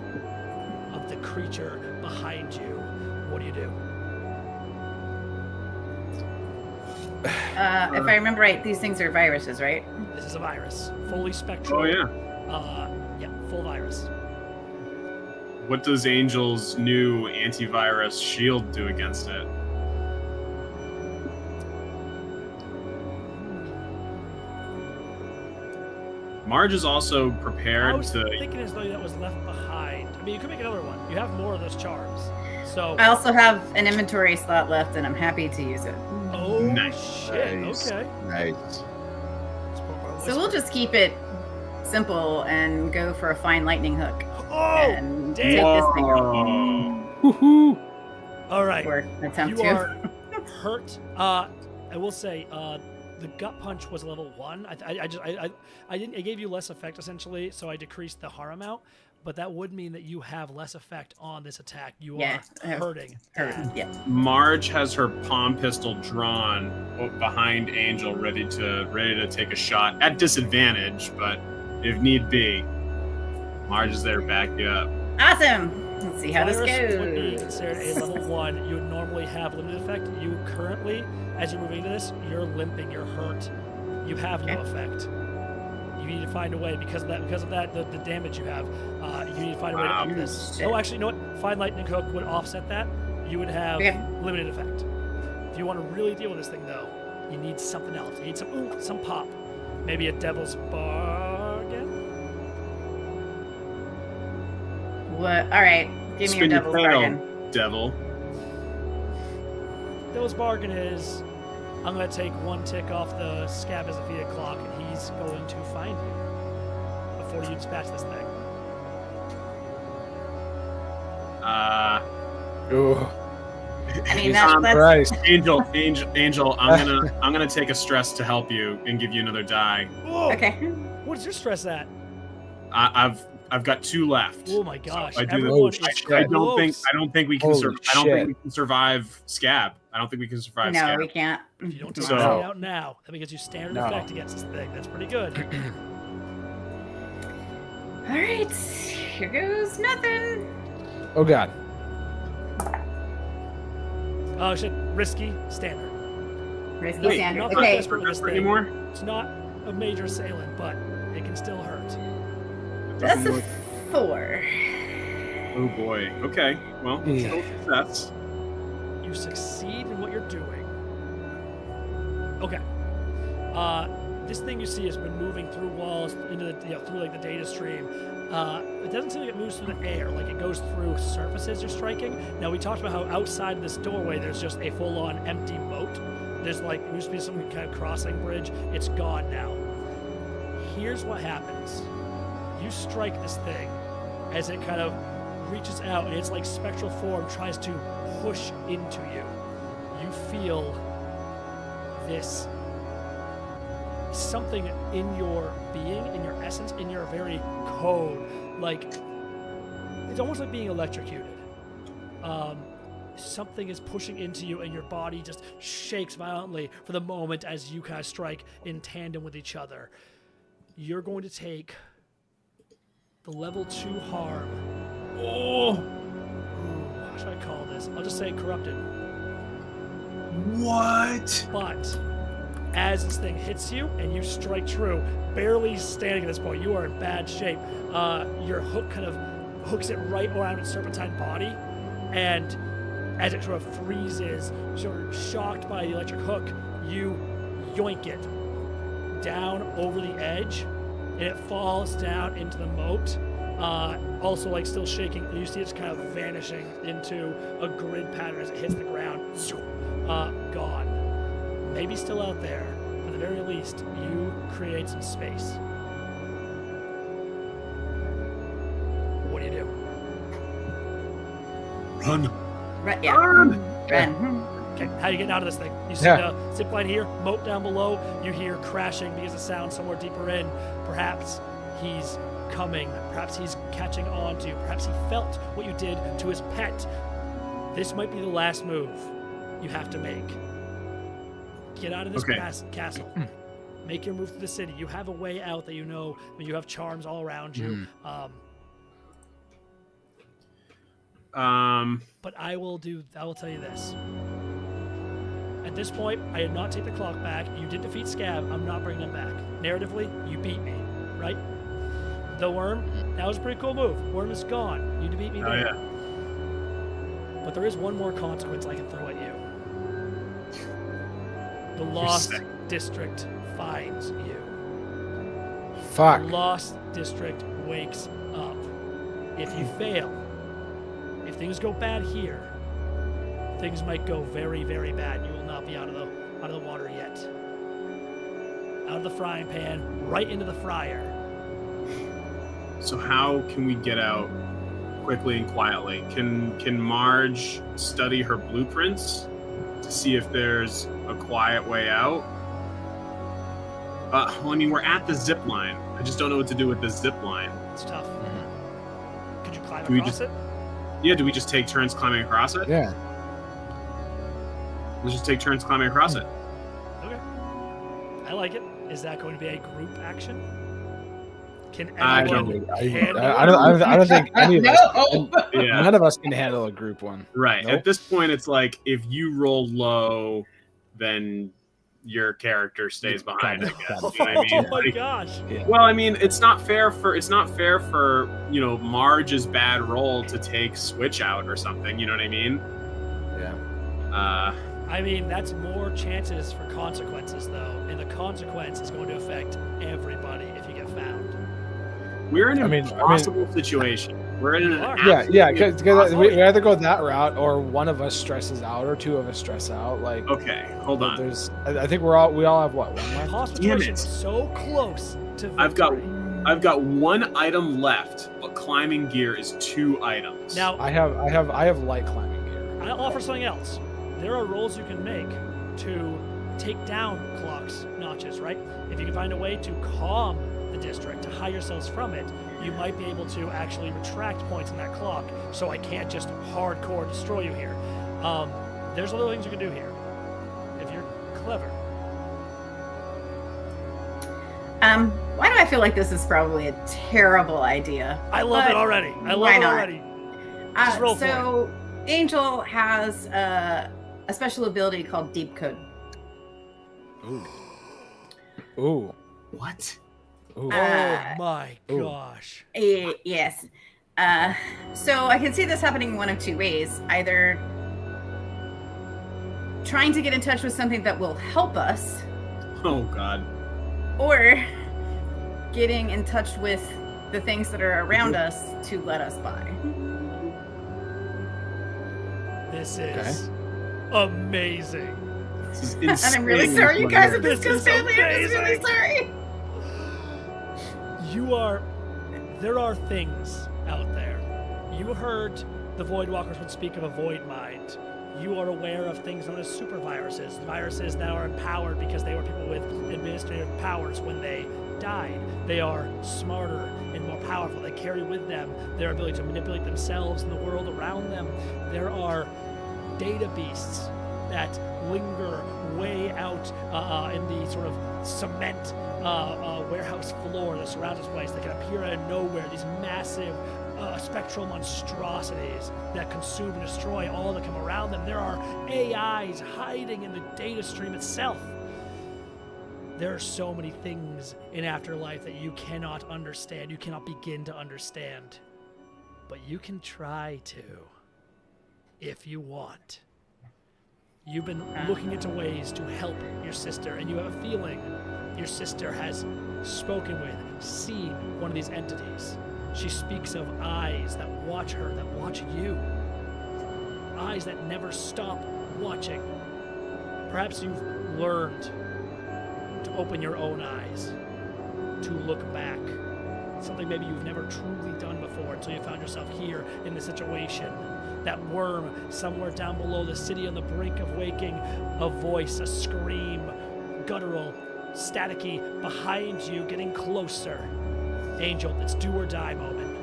Speaker 1: of the creature behind you. What do you do?
Speaker 4: If I remember right, these things are viruses, right?
Speaker 1: This is a virus, fully spectral.
Speaker 3: Oh yeah.
Speaker 1: Yeah, full virus.
Speaker 3: What does Angel's new antivirus shield do against it? Marge is also prepared
Speaker 1: I was
Speaker 3: to.
Speaker 1: thinking as though that was left behind. I mean, you could make another one. You have more of those charms. So.
Speaker 4: I also have an inventory slot left, and I'm happy to use it.
Speaker 1: Oh
Speaker 3: Nice.
Speaker 1: shit!
Speaker 2: Nice.
Speaker 1: Okay.
Speaker 2: Nice.
Speaker 4: So we'll just keep it simple and go for a fine lightning hook
Speaker 1: Oh,
Speaker 4: and
Speaker 1: damn.
Speaker 4: take this thing out.
Speaker 3: Whoa.
Speaker 2: Woohoo!
Speaker 1: all right.
Speaker 4: Or attempt
Speaker 1: You
Speaker 4: to.
Speaker 1: are hurt. I will say, the gut punch was level 1. I gave you less effect essentially, so I decreased the harm amount. But that would mean that you have less effect on this attack. You
Speaker 4: Yeah,
Speaker 1: are hurting. bad.
Speaker 4: Yeah.
Speaker 3: Marge has her palm pistol drawn behind Angel, ready to take a shot at disadvantage, but if need be, Marge is there to back you up.
Speaker 4: Awesome. Let's see how this
Speaker 1: Virus would be
Speaker 4: goes.
Speaker 1: considered a level 1. You would normally have limited effect. You currently, as you're moving into this, you're limping, you're hurt. You have no effect. You need to find a way because of that the damage you have. You need to find a way to up this.
Speaker 4: Shit.
Speaker 1: Oh, actually, you know what? Fine lightning hook would offset that. You would have
Speaker 4: Okay.
Speaker 1: limited effect. If you want to really deal with this thing, though, you need something else. You need some pop. Maybe a devil's bargain.
Speaker 4: What? All right. Give me your
Speaker 3: Spin your
Speaker 4: devil's
Speaker 3: tail,
Speaker 4: bargain.
Speaker 3: devil.
Speaker 1: Devil's bargain is, I'm going to take 1 tick off the scab as a Via clock, and he's going to find you before you dispatch this thing.
Speaker 2: Ooh.
Speaker 4: I mean,
Speaker 2: Jesus
Speaker 4: that's
Speaker 2: Christ.
Speaker 3: Angel, I'm gonna take a stress to help you and give you another die.
Speaker 1: Whoa!
Speaker 4: okay.
Speaker 1: What is your stress at?
Speaker 3: I've got 2 left.
Speaker 1: Oh my gosh!
Speaker 3: I do.
Speaker 1: Everyone
Speaker 2: Oh,
Speaker 1: is
Speaker 2: shit.
Speaker 3: I don't think we can.
Speaker 2: Holy
Speaker 3: I don't think
Speaker 2: shit.
Speaker 3: we can survive scab. I don't think we can survive
Speaker 4: No,
Speaker 3: scab.
Speaker 4: we can't.
Speaker 1: If you don't take
Speaker 3: So-
Speaker 1: it out now, that gives you standard
Speaker 2: No.
Speaker 1: effect against this thing. That's pretty good.
Speaker 4: All right. Here goes nothing.
Speaker 2: Oh god.
Speaker 1: Oh shit! Risky standard.
Speaker 4: Risky
Speaker 3: Wait,
Speaker 4: standard.
Speaker 1: not
Speaker 4: Okay.
Speaker 1: desperate.
Speaker 3: Not desperate anymore.
Speaker 1: It's not a major assailant, but it can still hurt.
Speaker 4: That's a 4.
Speaker 3: Oh boy. Okay. Well,
Speaker 2: Yeah.
Speaker 3: still success.
Speaker 1: You succeed in what you're doing. Okay. This thing you see has been moving through walls into the through like the data stream. It doesn't seem like it moves through the air, like it goes through surfaces you're striking. Now we talked about how outside of this doorway there's just a full-on empty moat. There's like there used to be some kind of crossing bridge. It's gone now. Here's what happens. You strike this thing as it kind of reaches out and its like spectral form tries to push into you. You feel this something in your being, in your essence, in your very code, like it's almost like being electrocuted. Something is pushing into you and your body just shakes violently for the moment as you kind of strike in tandem with each other. You're going to take the level 2 harm.
Speaker 3: Oh.
Speaker 1: Ooh, how should I call this? I'll just say corrupted.
Speaker 3: What?
Speaker 1: But as this thing hits you and you strike true, barely standing at this point, you are in bad shape. Your hook kind of hooks it right around its serpentine body, and as it sort of freezes, sort of shocked by the electric hook, you yoink it down over the edge, and it falls down into the moat. Also, like still shaking, and you see it's kind of vanishing into a grid pattern as it hits the ground. Gone. Maybe still out there, but at the very least, you create some space. What do you do?
Speaker 3: Run.
Speaker 4: Right, yeah.
Speaker 3: Run.
Speaker 4: Run.
Speaker 1: Okay, how are you getting out of this thing? You see
Speaker 2: Yeah.
Speaker 1: the zip line here, moat down below. You hear crashing because of sound somewhere deeper in. Perhaps he's coming. Perhaps he's catching on to you. Perhaps he felt what you did to his pet. This might be the last move you have to make. Get out of this
Speaker 3: Okay.
Speaker 1: castle. Make your move to the city. You have a way out that you know. I mean, you have charms all around you. But I will tell you this. At this point, I did not take the clock back. You did defeat Scab. I'm not bringing them back. Narratively, you beat me, right? The worm, that was a pretty cool move. Worm is gone. You beat me there.
Speaker 3: yeah.
Speaker 1: But there is one more consequence I can throw at you. The Lost District finds you.
Speaker 2: Fuck.
Speaker 1: The Lost District wakes up. If you fail, if things go bad here, things might go very, very bad. You will not be out of the water yet. Out of the frying pan, right into the fryer.
Speaker 3: So how can we get out quickly and quietly? Can Marge study her blueprints to see if there's a quiet way out? Well, I mean, we're at the zip line. I just don't know what to do with the zip line.
Speaker 1: It's tough. Could you climb
Speaker 3: Do we
Speaker 1: across it?
Speaker 3: Yeah, do we just take turns climbing across it?
Speaker 2: Yeah.
Speaker 3: Let's just take turns climbing across it.
Speaker 1: Okay. I like it. Is that going to be a group action? Can
Speaker 3: I
Speaker 1: anyone
Speaker 3: don't-
Speaker 1: handle
Speaker 2: I don't think any of us.
Speaker 4: No.
Speaker 3: Yeah,
Speaker 2: None of us can handle a group one.
Speaker 3: right.
Speaker 2: Nope.
Speaker 3: At this point, it's like if you roll low, then your character stays behind. I guess. You know what I mean?
Speaker 1: Oh my
Speaker 3: Like,
Speaker 1: gosh.
Speaker 3: well, I mean, it's not fair for Marge's bad roll to take Switch out or something. You know what I mean?
Speaker 2: Yeah.
Speaker 1: I mean, that's more chances for consequences, though, and the consequence is going to affect everybody if you get found.
Speaker 3: We're in an
Speaker 2: I mean-
Speaker 3: impossible situation. We're in an
Speaker 1: You are.
Speaker 2: Yeah,
Speaker 3: absolutely
Speaker 2: because
Speaker 3: impossible-
Speaker 2: we either go that route or one of us stresses out or two of us stress out. Like,
Speaker 3: Okay, hold on.
Speaker 2: there's. I think we all have what, one left?
Speaker 1: Possible
Speaker 3: Damn
Speaker 1: situation
Speaker 3: it.
Speaker 1: so close to victory.
Speaker 3: I've got one item left, but climbing gear is 2 items.
Speaker 1: Now,
Speaker 2: I have light climbing gear.
Speaker 1: I'll offer something else. There are rolls you can make to take down clocks notches, right? If you can find a way to calm the district, to hide yourselves from it, you might be able to actually retract points in that clock, so I can't just hardcore destroy you here. There's other things you can do here, if you're clever.
Speaker 4: Why do I feel like this is probably a terrible idea?
Speaker 1: I love
Speaker 4: But
Speaker 1: it already. I love
Speaker 4: why
Speaker 1: it
Speaker 4: not?
Speaker 1: already. Just roll for
Speaker 4: So Angel has a special ability called Deep Code.
Speaker 2: Ooh.
Speaker 3: What?
Speaker 2: Ooh.
Speaker 1: Oh my
Speaker 2: Ooh.
Speaker 1: gosh.
Speaker 4: Yes. So I can see this happening one of two ways. Either trying to get in touch with something that will help us,
Speaker 3: Oh God.
Speaker 4: or getting in touch with the things that are around us to let us by.
Speaker 1: This is amazing.
Speaker 3: This is
Speaker 4: And I'm really
Speaker 3: insane
Speaker 4: sorry, you
Speaker 3: what
Speaker 4: guys,
Speaker 3: it
Speaker 4: if this
Speaker 1: This
Speaker 4: goes
Speaker 1: is
Speaker 4: badly. I'm just really
Speaker 1: amazing.
Speaker 4: sorry.
Speaker 1: There are things out there. You heard the Voidwalkers would speak of a void mind. You are aware of things known as super viruses. Viruses that are empowered because they were people with administrative powers when they died. They are smarter and more powerful. They carry with them their ability to manipulate themselves and the world around them. There are data beasts that linger way out in the sort of cement warehouse floor that surrounds this place. They can appear out of nowhere. These massive spectral monstrosities that consume and destroy all that come around them. There are AIs hiding in the data stream itself. There are so many things in Afterlife that you cannot understand. You cannot begin to understand. But you can try to, if you want. You've been looking into ways to help your sister, and you have a feeling your sister has spoken with, seen one of these entities. She speaks of eyes that watch her, that watch you. Eyes that never stop watching. Perhaps you've learned to open your own eyes, to look back. Something maybe you've never truly done before until you found yourself here in this situation. That worm somewhere down below the city on the brink of waking, a voice, a scream, guttural, staticky, behind you, getting closer. Angel, it's do or die moment.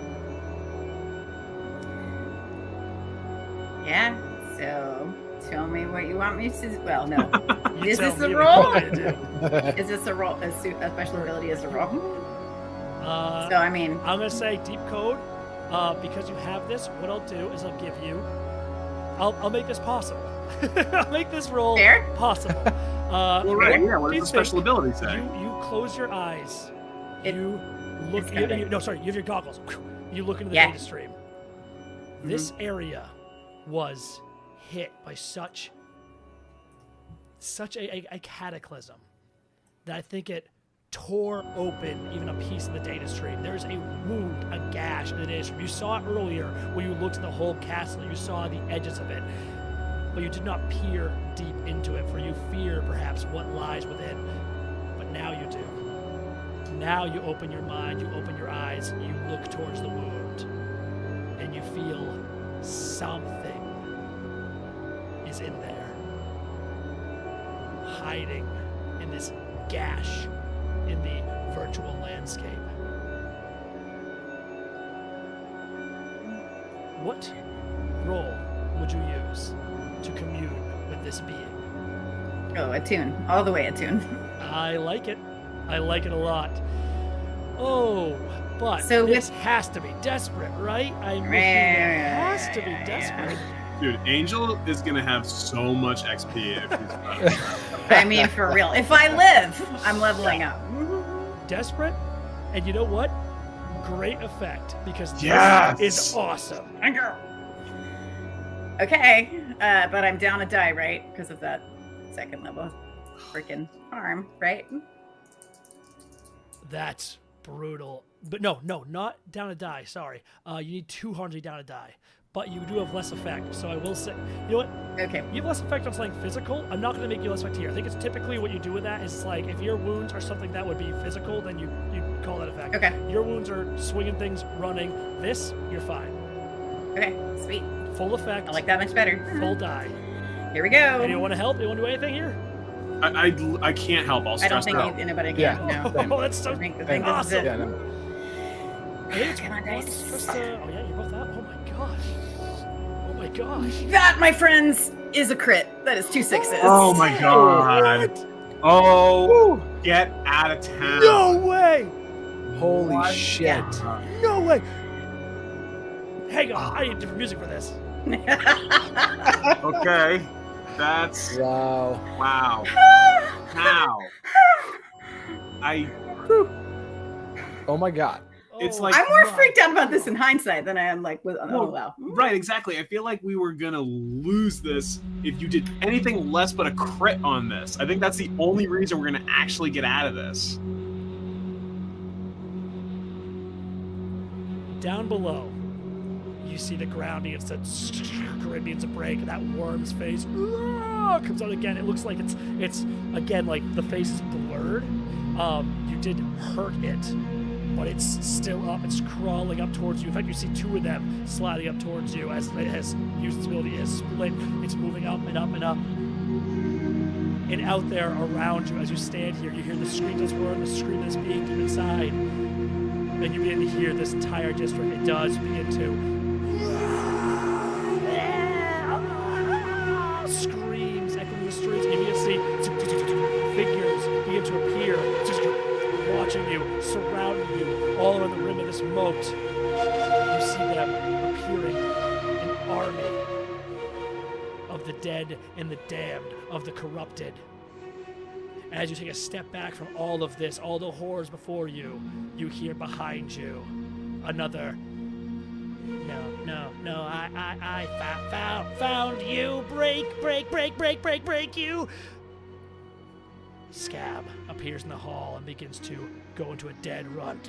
Speaker 4: Yeah. So tell me what you want me to. Well, no.
Speaker 1: You
Speaker 4: Is
Speaker 1: tell
Speaker 4: this a
Speaker 1: me
Speaker 4: roll?
Speaker 1: what you want me to do.
Speaker 4: Is this a roll? A special ability is a roll.
Speaker 1: Uh,
Speaker 4: So I mean,
Speaker 1: I'm gonna say deep code, because you have this. What I'll do is I'll give you. I'll make this possible. I'll make this roll
Speaker 4: Fair.
Speaker 1: possible.
Speaker 3: Well, right. Yeah. What
Speaker 1: do you
Speaker 3: does the special
Speaker 1: think?
Speaker 3: ability say?
Speaker 1: You close your eyes. You look.
Speaker 4: it's gonna be-
Speaker 1: No, sorry. You have your goggles. You look into the
Speaker 4: Yeah.
Speaker 1: data stream. This area was hit by such a cataclysm that I think it tore open even a piece of the data stream. There's a wound, a gash in the data stream. You saw it earlier when you looked at the whole castle. You saw the edges of it, but you did not peer deep into it, for you fear perhaps what lies within. But now you do. Now you open your mind, you open your eyes, you look towards the wound, and you feel something is in there, hiding in this gash in the virtual landscape. What role would you use to commune with this being?
Speaker 4: Oh, attune. All the way attune.
Speaker 1: I like it. I like it a lot. Oh, but
Speaker 4: So
Speaker 1: this has to be desperate, right? I'm looking, it has to be desperate.
Speaker 3: Dude, Angel is gonna have so much XP if he's
Speaker 4: I mean, for real. If I live, I'm leveling up.
Speaker 1: Desperate, and you know what? Great effect, because this
Speaker 3: Yes!
Speaker 1: is awesome.
Speaker 4: Okay, but I'm down a die, right? Because of that second level freaking harm, right?
Speaker 1: That's brutal. But no, not down a die. Sorry. You need 2 harms to be down a die. But you do have less effect. So I will say, you know what?
Speaker 4: Okay.
Speaker 1: You have less effect on something physical. I'm not going to make you less effect here. I think it's typically what you do with that is like if your wounds are something that would be physical, then you call that effect.
Speaker 4: Okay.
Speaker 1: Your wounds are swinging things, running. This, you're fine.
Speaker 4: Okay. Sweet.
Speaker 1: Full effect.
Speaker 4: I like that much better.
Speaker 1: Full die.
Speaker 4: Here we go.
Speaker 1: Anyone want to help? Anyone do anything here?
Speaker 3: I can't help. I'll
Speaker 4: I don't
Speaker 3: stress
Speaker 4: think
Speaker 3: out.
Speaker 4: anybody can.
Speaker 2: Yeah.
Speaker 4: No.
Speaker 1: Oh, that's so
Speaker 4: I think this
Speaker 1: awesome.
Speaker 4: is it.
Speaker 2: Yeah, no.
Speaker 1: I think it's
Speaker 4: Come on,
Speaker 1: one
Speaker 4: guys.
Speaker 1: just, oh yeah, you're both out. Oh my gosh. Oh my gosh.
Speaker 4: That, my friends, is a crit. That is 2 6s.
Speaker 3: Oh my god.
Speaker 1: What?
Speaker 3: Oh, get out of town.
Speaker 1: No way.
Speaker 2: Holy shit.
Speaker 1: No way. Hang on. I need different music for this.
Speaker 3: Okay. That's
Speaker 2: Wow.
Speaker 3: wow. How?
Speaker 2: Oh my god.
Speaker 3: It's
Speaker 1: Oh
Speaker 3: like-
Speaker 4: I'm more
Speaker 1: my-
Speaker 4: freaked out about this in hindsight than I am like with. Oh
Speaker 3: Well,
Speaker 4: wow.
Speaker 3: Right, exactly. I feel like we were gonna lose this if you did anything less but a crit on this. I think that's the only reason we're gonna actually get out of this.
Speaker 1: Down below, you see the ground begins to begins to break, and that worm's face comes out again. It looks like it's again like the face is blurred. You did hurt it, but it's still up. It's crawling up towards you. In fact, you see 2 of them sliding up towards you as it has used its ability. It has split. It's moving up and up and up. And out there around you, as you stand here, you hear the scream that's roaring, the scream that's being from inside. And you begin to hear this entire district. It does begin to screams echoing the streets. And you see figures begin to appear, watching you, surrounding you, all around the rim of this moat. You see them appearing, an army of the dead and the damned, of the corrupted. As you take a step back from all of this, all the horrors before you, you hear behind you another. No, I found you. Break you. Scab appears in the hall and begins to go into a dead run,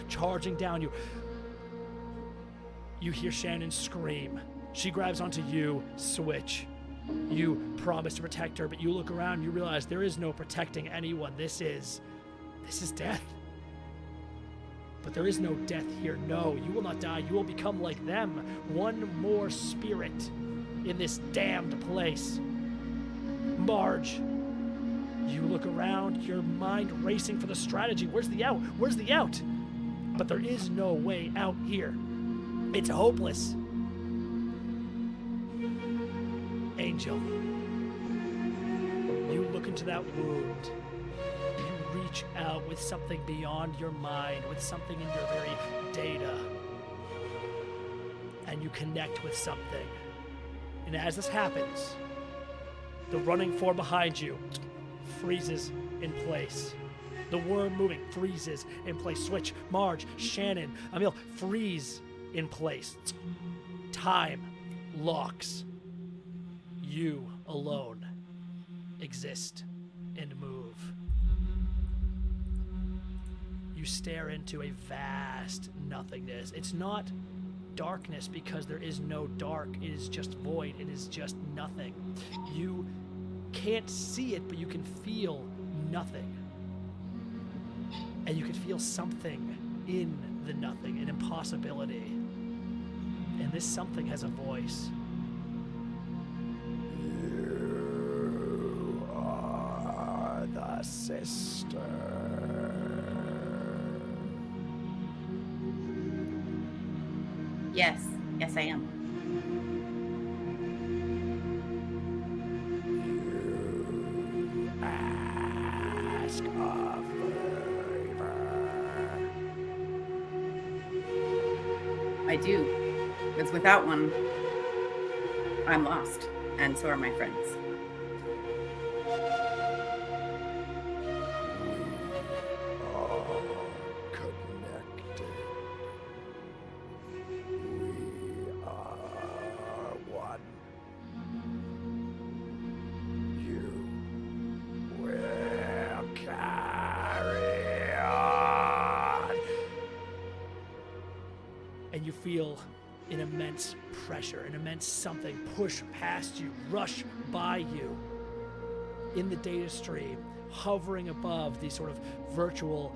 Speaker 1: charging down you. You hear Shannon scream. She grabs onto you, Switch. You promise to protect her, but you look around and you realize there is no protecting anyone. This is death. But there is no death here. No, you will not die. You will become like them. One more spirit in this damned place. Marge, you look around, your mind racing for the strategy. Where's the out? Where's the out? But there is no way out here. It's hopeless. Angel, you look into that wound. You reach out with something beyond your mind, with something in your very data. And you connect with something. And as this happens, the running form behind you freezes in place. The worm moving freezes in place. Switch, Marge, Shannon, Emil, freeze in place. Time locks. You alone exist and move. You stare into a vast nothingness. It's not darkness because there is no dark. It is just void. It is just nothing. You can't see it, but you can feel nothing. And you can feel something in the nothing, an impossibility. And this something has a voice.
Speaker 2: You are the sister.
Speaker 4: Yes, I am.
Speaker 2: Ask a favor.
Speaker 4: I do. Because without one, I'm lost. And so are my friends.
Speaker 2: All connected. We are one. You will carry on.
Speaker 1: And you feel an immense pressure, an immense something push past you, rush by you in the data stream, hovering above the sort of virtual,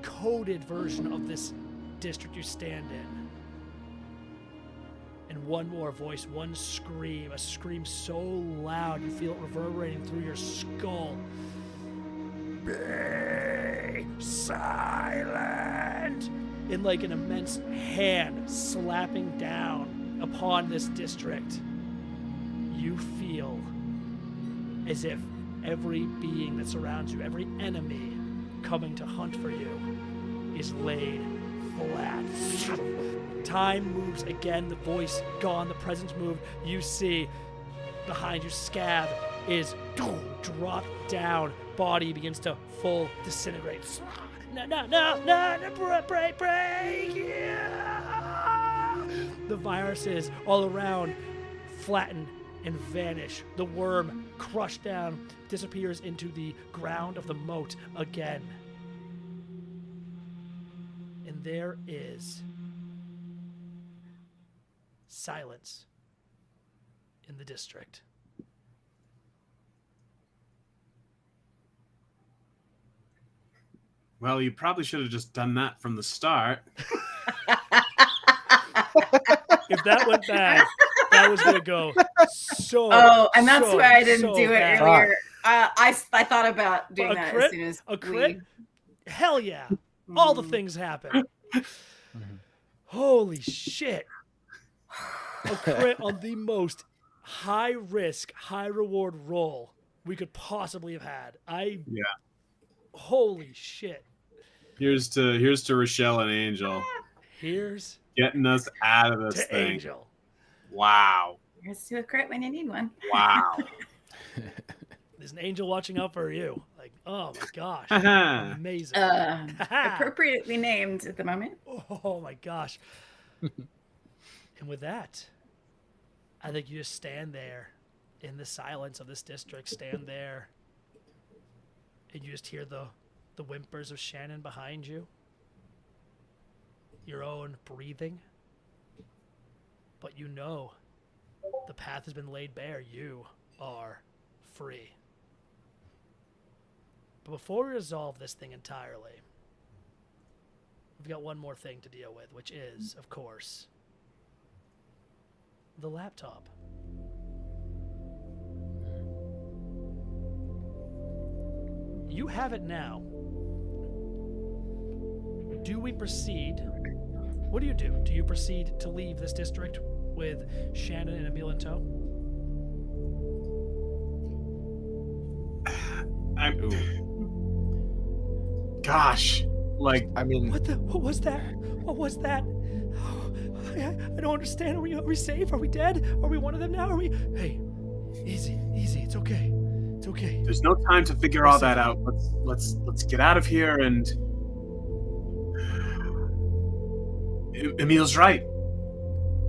Speaker 1: coded version of this district you stand in. And one more voice, one scream, a scream so loud you feel it reverberating through your skull.
Speaker 2: Be silent.
Speaker 1: In like an immense hand slapping down upon this district, you feel as if every being that surrounds you, every enemy coming to hunt for you, is laid flat. Time moves again, the voice gone, the presence moved. You see behind you, Scab is dropped down, body begins to full disintegrate. No, break, yeah. The viruses all around flatten and vanish. The worm, crushed down, disappears into the ground of the moat again. And there is silence in the district.
Speaker 3: Well, you probably should have just done that from the start.
Speaker 1: If that went bad, that was gonna go so.
Speaker 4: Oh, and that's why I didn't do it
Speaker 1: bad.
Speaker 4: earlier. I thought about doing
Speaker 1: A
Speaker 4: that
Speaker 1: crit?
Speaker 4: as soon as
Speaker 1: A crit? Hell yeah! All the things happen. Holy shit! A crit on the most high risk, high reward roll we could possibly have had.
Speaker 3: Yeah.
Speaker 1: Holy shit!
Speaker 3: Here's to Rochelle and Angel
Speaker 1: Here's
Speaker 3: getting us out of this
Speaker 1: to
Speaker 3: thing.
Speaker 1: Angel.
Speaker 3: Wow.
Speaker 4: Here's to a crit when you need one.
Speaker 3: Wow.
Speaker 1: There's an angel watching out for you. Like, oh my gosh,
Speaker 3: Haha.
Speaker 1: amazing.
Speaker 4: Appropriately named at the moment.
Speaker 1: Oh my gosh. And with that, I think you just stand there in the silence of this district, stand there, and you just hear the whimpers of Shannon behind you, your own breathing. But you know the path has been laid bare. You are free. But before we resolve this thing entirely, we've got one more thing to deal with, which is, of course, the laptop. You have it now. Do we proceed? What do you do? Do you proceed to leave this district with Shannon and Emil in tow?
Speaker 3: Gosh, like
Speaker 2: I mean,
Speaker 1: What was that? What was that? Oh, I don't understand. Are we safe? Are we dead? Are we one of them now? Are we? Hey, easy. It's okay. It's okay.
Speaker 3: There's no time to figure all that out. Let's get out of here. And Emil's right.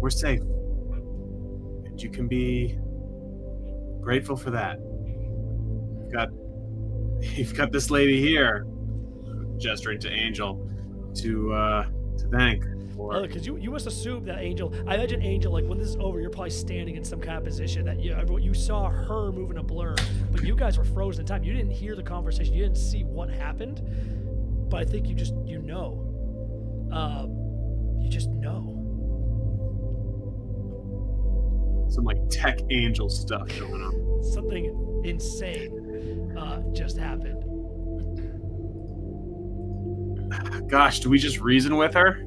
Speaker 3: We're safe, and you can be grateful for that. You've got this lady here, gesturing to Angel, to thank.
Speaker 1: Because you must assume that Angel. I imagine Angel, like when this is over, you're probably standing in some kind of position that you saw her move in a blur, but you guys were frozen in time. You didn't hear the conversation. You didn't see what happened, but I think you just know. You just know.
Speaker 3: Some like tech angel stuff going on.
Speaker 1: Something insane just happened.
Speaker 3: Gosh, do we just reason with her?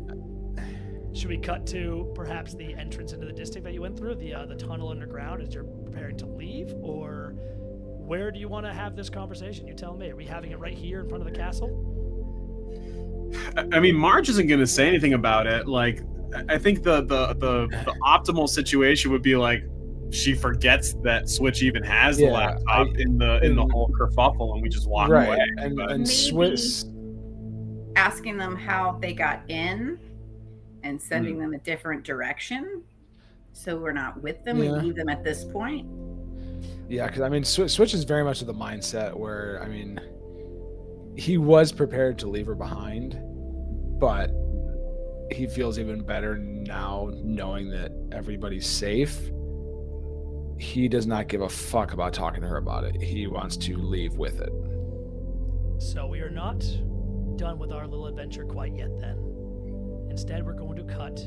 Speaker 1: Should we cut to perhaps the entrance into the district that you went through, the tunnel underground as you're preparing to leave, or where do you want to have this conversation? You tell me. Are we having it right here in front of the castle?
Speaker 3: I mean, Marge isn't going to say anything about it. Like, I think the optimal situation would be like she forgets that Switch even has the laptop in the whole kerfuffle, and we just walk away.
Speaker 2: And Switch
Speaker 4: asking them how they got in and sending them a different direction, so we're not with them. We leave them at this point.
Speaker 2: Yeah, because I mean, Switch is very much of the mindset where, I mean, he was prepared to leave her behind, but he feels even better now knowing that everybody's safe. He does not give a fuck about talking to her about it. He wants to leave with it.
Speaker 1: So we are not done with our little adventure quite yet then. Instead, we're going to cut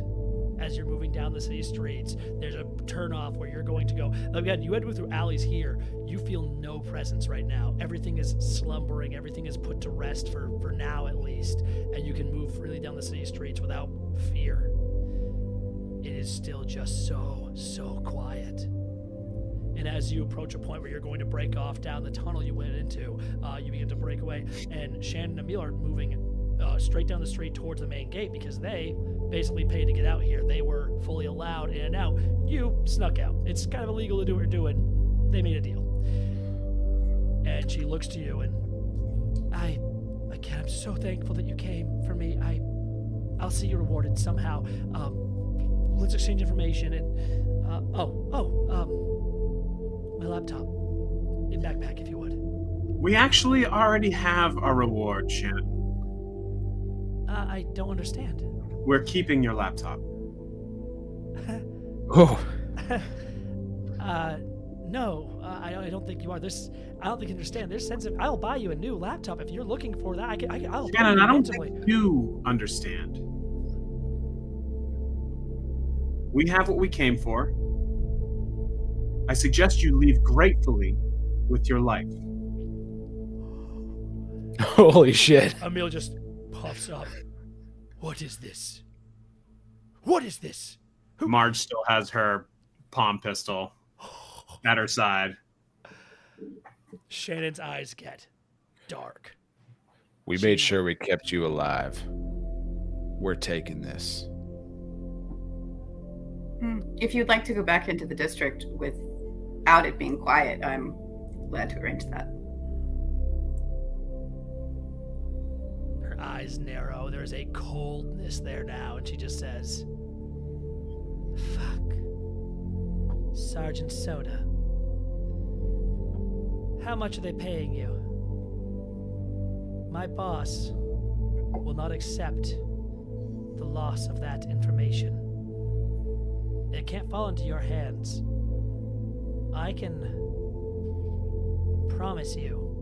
Speaker 1: as you're moving down the city streets. There's a turnoff where you're going to go. Again, you had to move through alleys here. You feel no presence right now. Everything is slumbering. Everything is put to rest for now at least. And you can move freely down the city streets without fear. It is still just so quiet. And as you approach a point where you're going to break off down the tunnel you went into, you begin to break away. And Shannon and Emil are moving straight down the street towards the main gate because they basically paid to get out here. They were fully allowed in and out. You snuck out. It's kind of illegal to do what you're doing. They made a deal. And she looks to you and I'm so thankful that you came for me. I'll see you rewarded somehow. Let's exchange information and my laptop in backpack if you would.
Speaker 3: We actually already have a reward, Shannon.
Speaker 1: I don't understand.
Speaker 3: We're keeping your laptop.
Speaker 2: Oh.
Speaker 1: No, I don't think you are. I don't think you understand. There's sense of I'll buy you a new laptop if you're looking for that. I'll
Speaker 3: Shannon, I don't think you understand. We have what we came for. I suggest you leave gratefully with your life.
Speaker 2: Holy shit.
Speaker 1: Emil just puffs up. What is this? What is this?
Speaker 3: Marge still has her palm pistol at her side.
Speaker 1: Shannon's eyes get dark.
Speaker 2: We made sure we kept you alive. We're taking this.
Speaker 4: If you'd like to go back into the district without it being quiet, I'm glad to arrange that.
Speaker 1: Her eyes narrow. There's a coldness there now, and she just says, "Fuck. Sergeant Soda. How much are they paying you? My boss will not accept the loss of that information. It can't fall into your hands. I can promise you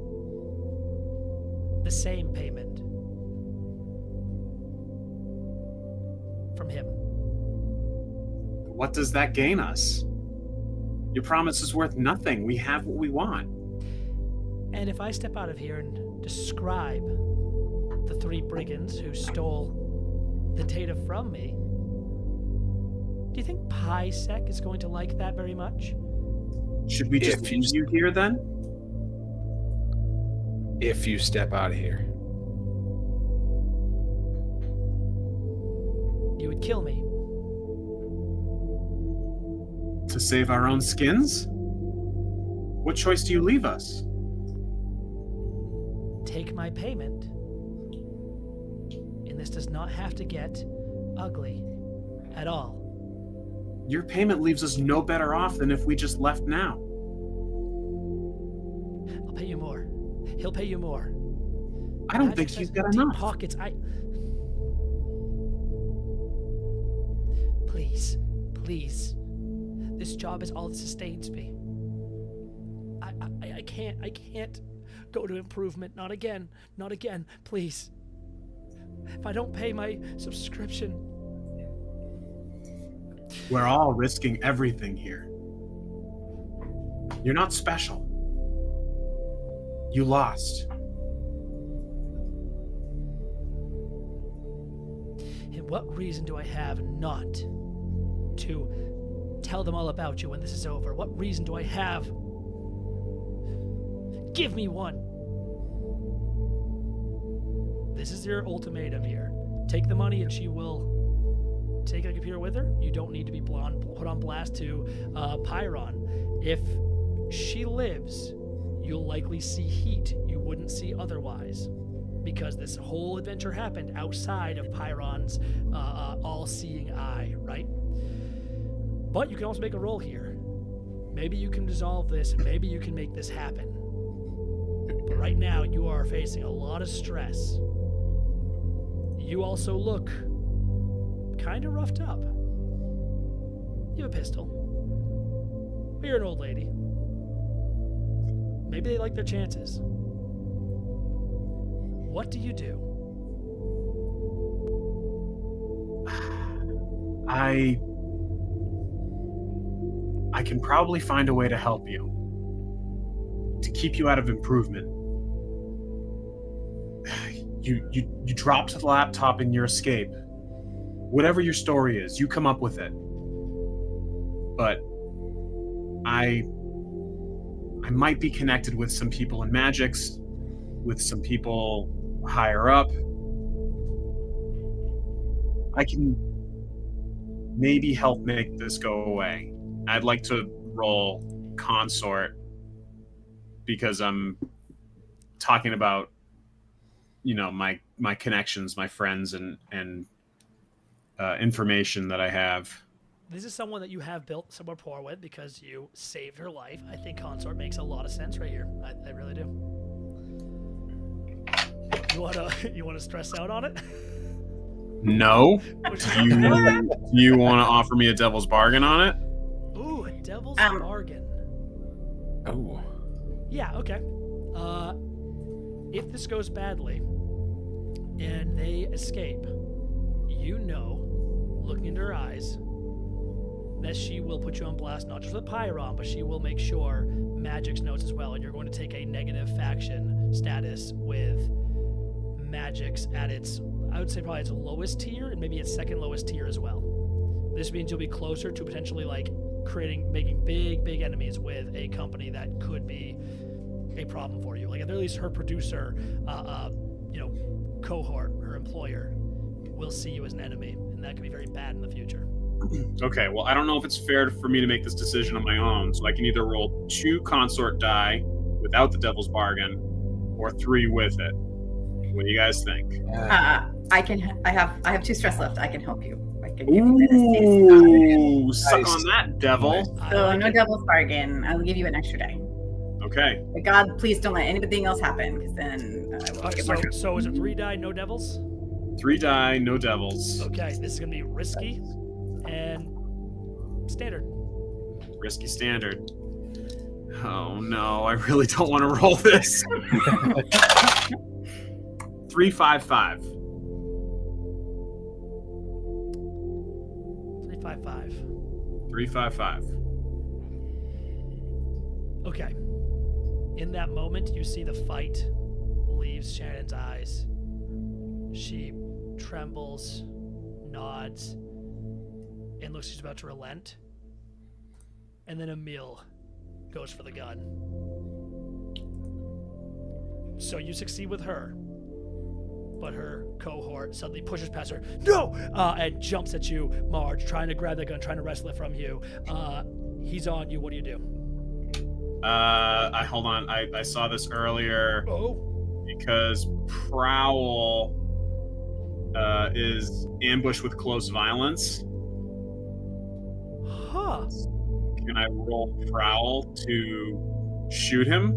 Speaker 1: the same payment from him."
Speaker 3: What does that gain us? Your promise is worth nothing. We have what we want.
Speaker 1: And if I step out of here and describe the 3 brigands who stole the data from me, do you think PiSec is going to like that very much?
Speaker 3: Should we just leave you here then?
Speaker 2: If you step out of here.
Speaker 1: You would kill me.
Speaker 3: To save our own skins? What choice do you leave us?
Speaker 1: Take my payment. And this does not have to get ugly at all.
Speaker 3: Your payment leaves us no better off than if we just left now.
Speaker 1: I'll pay you more. He'll pay you more.
Speaker 3: I don't
Speaker 1: Magic
Speaker 3: think
Speaker 1: says
Speaker 3: he's got
Speaker 1: deep
Speaker 3: enough.
Speaker 1: pockets. Please. This job is all that sustains me. I can't go to improvement. Not again. Please. If I don't pay my subscription.
Speaker 3: We're all risking everything here. You're not special. You lost.
Speaker 1: And what reason do I have not to tell them all about you when this is over? What reason do I have? Give me one. This is your ultimatum here. Take the money and she will take the computer with her. You don't need to be put on blast to PiRon. If she lives, you'll likely see heat you wouldn't see otherwise, because this whole adventure happened outside of PiRon's all-seeing eye, right? But you can also make a roll here. Maybe you can dissolve this. Maybe you can make this happen. But right now, you are facing a lot of stress. You also look kind of roughed up. You have a pistol. But you're an old lady. Maybe they like their chances. What do you do?
Speaker 3: I can probably find a way to help you. To keep you out of improvement. You dropped the laptop in your escape. Whatever your story is, you come up with it. But I might be connected with some people in Magix, with some people higher up. I can maybe help make this go away. I'd like to roll consort because I'm talking about, my connections, my friends, and information that I have.
Speaker 1: This is someone that you have built some rapport with because you saved her life. I think consort makes a lot of sense right here. I really do. You wanna stress out on it?
Speaker 3: No. Do you want to offer me a devil's bargain on it?
Speaker 1: Ooh, a devil's bargain.
Speaker 2: Oh.
Speaker 1: Yeah, okay. If this goes badly and they escape, looking into her eyes, that she will put you on blast, not just with PiRon, but she will make sure Magix knows as well, and you're going to take a negative faction status with Magix at its, I would say probably its lowest tier, and maybe its second lowest tier as well. This means you'll be closer to potentially making big enemies with a company that could be a problem for you. Like at the very least, her producer, cohort, her employer, will see you as an enemy, and that could be very bad in the future.
Speaker 3: Okay, well, I don't know if it's fair for me to make this decision on my own, so I can either roll 2 consort die without the devil's bargain, or 3 with it. What do you guys think?
Speaker 4: I have 2 stress left. I can help you. I can give
Speaker 3: Ooh,
Speaker 4: you
Speaker 3: suck
Speaker 2: Nice.
Speaker 3: on that, devil.
Speaker 4: so no devil's bargain. I'll give you an extra die.
Speaker 3: Okay.
Speaker 4: But God, please don't let anything else happen, because then I will get more.
Speaker 1: So is it 3 die, no devils?
Speaker 3: 3 die, no devils.
Speaker 1: Okay, this is going to be risky and standard.
Speaker 3: Risky standard. Oh no, I really don't want to roll this. 355.
Speaker 1: 355.
Speaker 3: 355.
Speaker 1: Okay. In that moment, you see the fight leaves Shannon's eyes. She trembles, nods, and looks like she's about to relent. And then Emil goes for the gun. So you succeed with her, but her cohort suddenly pushes past her. No! And jumps at you, Marge, trying to grab that gun, trying to wrestle it from you. He's on you. What do you do?
Speaker 3: Hold on. I saw this earlier
Speaker 1: Oh.
Speaker 3: because Prowl is ambush with close violence.
Speaker 1: Huh.
Speaker 3: Can I roll Prowl to shoot him?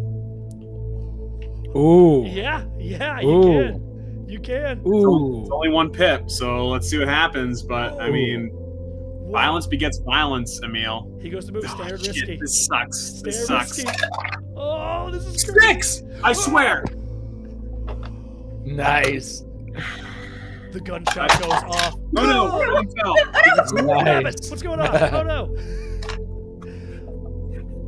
Speaker 2: Ooh.
Speaker 1: Yeah, you
Speaker 2: Ooh.
Speaker 1: can. You can.
Speaker 2: Ooh.
Speaker 3: It's only one pip, so let's see what happens. But I mean, violence begets violence, Emil.
Speaker 1: He goes to move standard
Speaker 3: shit,
Speaker 1: risky.
Speaker 3: This sucks.
Speaker 1: Standard
Speaker 3: This sucks.
Speaker 1: risky. Oh, this is great.
Speaker 3: 6! I swear.
Speaker 2: Nice.
Speaker 1: The gunshot goes off.
Speaker 3: Oh no!
Speaker 1: Damn
Speaker 2: Nice.
Speaker 1: it. What's going on? Oh no.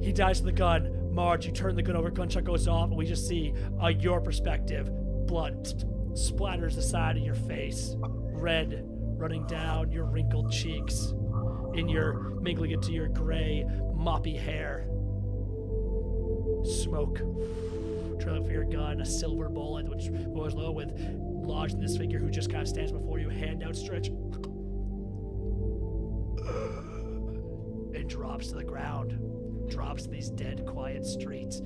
Speaker 1: He dies to the gun. Marge, you turn the gun over, gunshot goes off, and we just see your perspective. Blood splatters the side of your face. Red running down your wrinkled cheeks. Mingling into your gray, moppy hair. Smoke trailing for your gun, a silver bullet, which was low with lodged in this figure who just kind of stands before you, hand outstretched. And drops to the ground. Drops to these dead, quiet streets.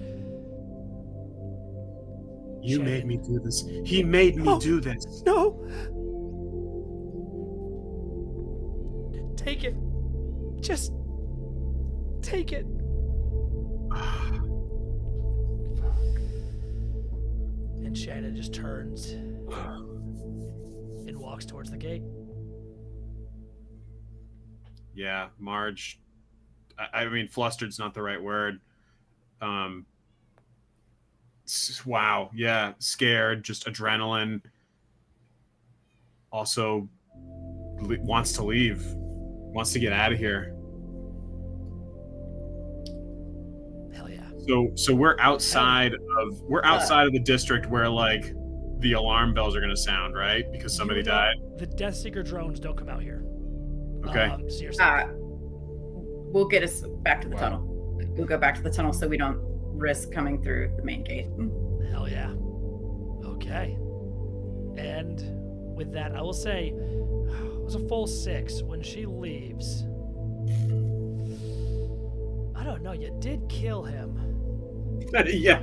Speaker 3: You
Speaker 1: Shannon.
Speaker 3: made me do this. He made me do this.
Speaker 1: No! Take it. Just take it. And Shannon just turns and walks towards the gate.
Speaker 3: Yeah, Marge. I mean, flustered's not the right word. Wow. Yeah, scared, just adrenaline. Also, wants to leave. Wants to get out of here.
Speaker 1: Hell yeah.
Speaker 3: So we're outside of the district where like the alarm bells are gonna sound, right? Because somebody died.
Speaker 1: The Death Seeker drones don't come out here.
Speaker 3: Okay.
Speaker 1: So you're safe.
Speaker 4: We'll get us back to the tunnel. We'll go back to the tunnel so we don't risk coming through the main gate.
Speaker 1: Hell yeah. Okay. And with that, I will say it was a full 6. When she leaves, I don't know, you did kill him.
Speaker 3: Yeah.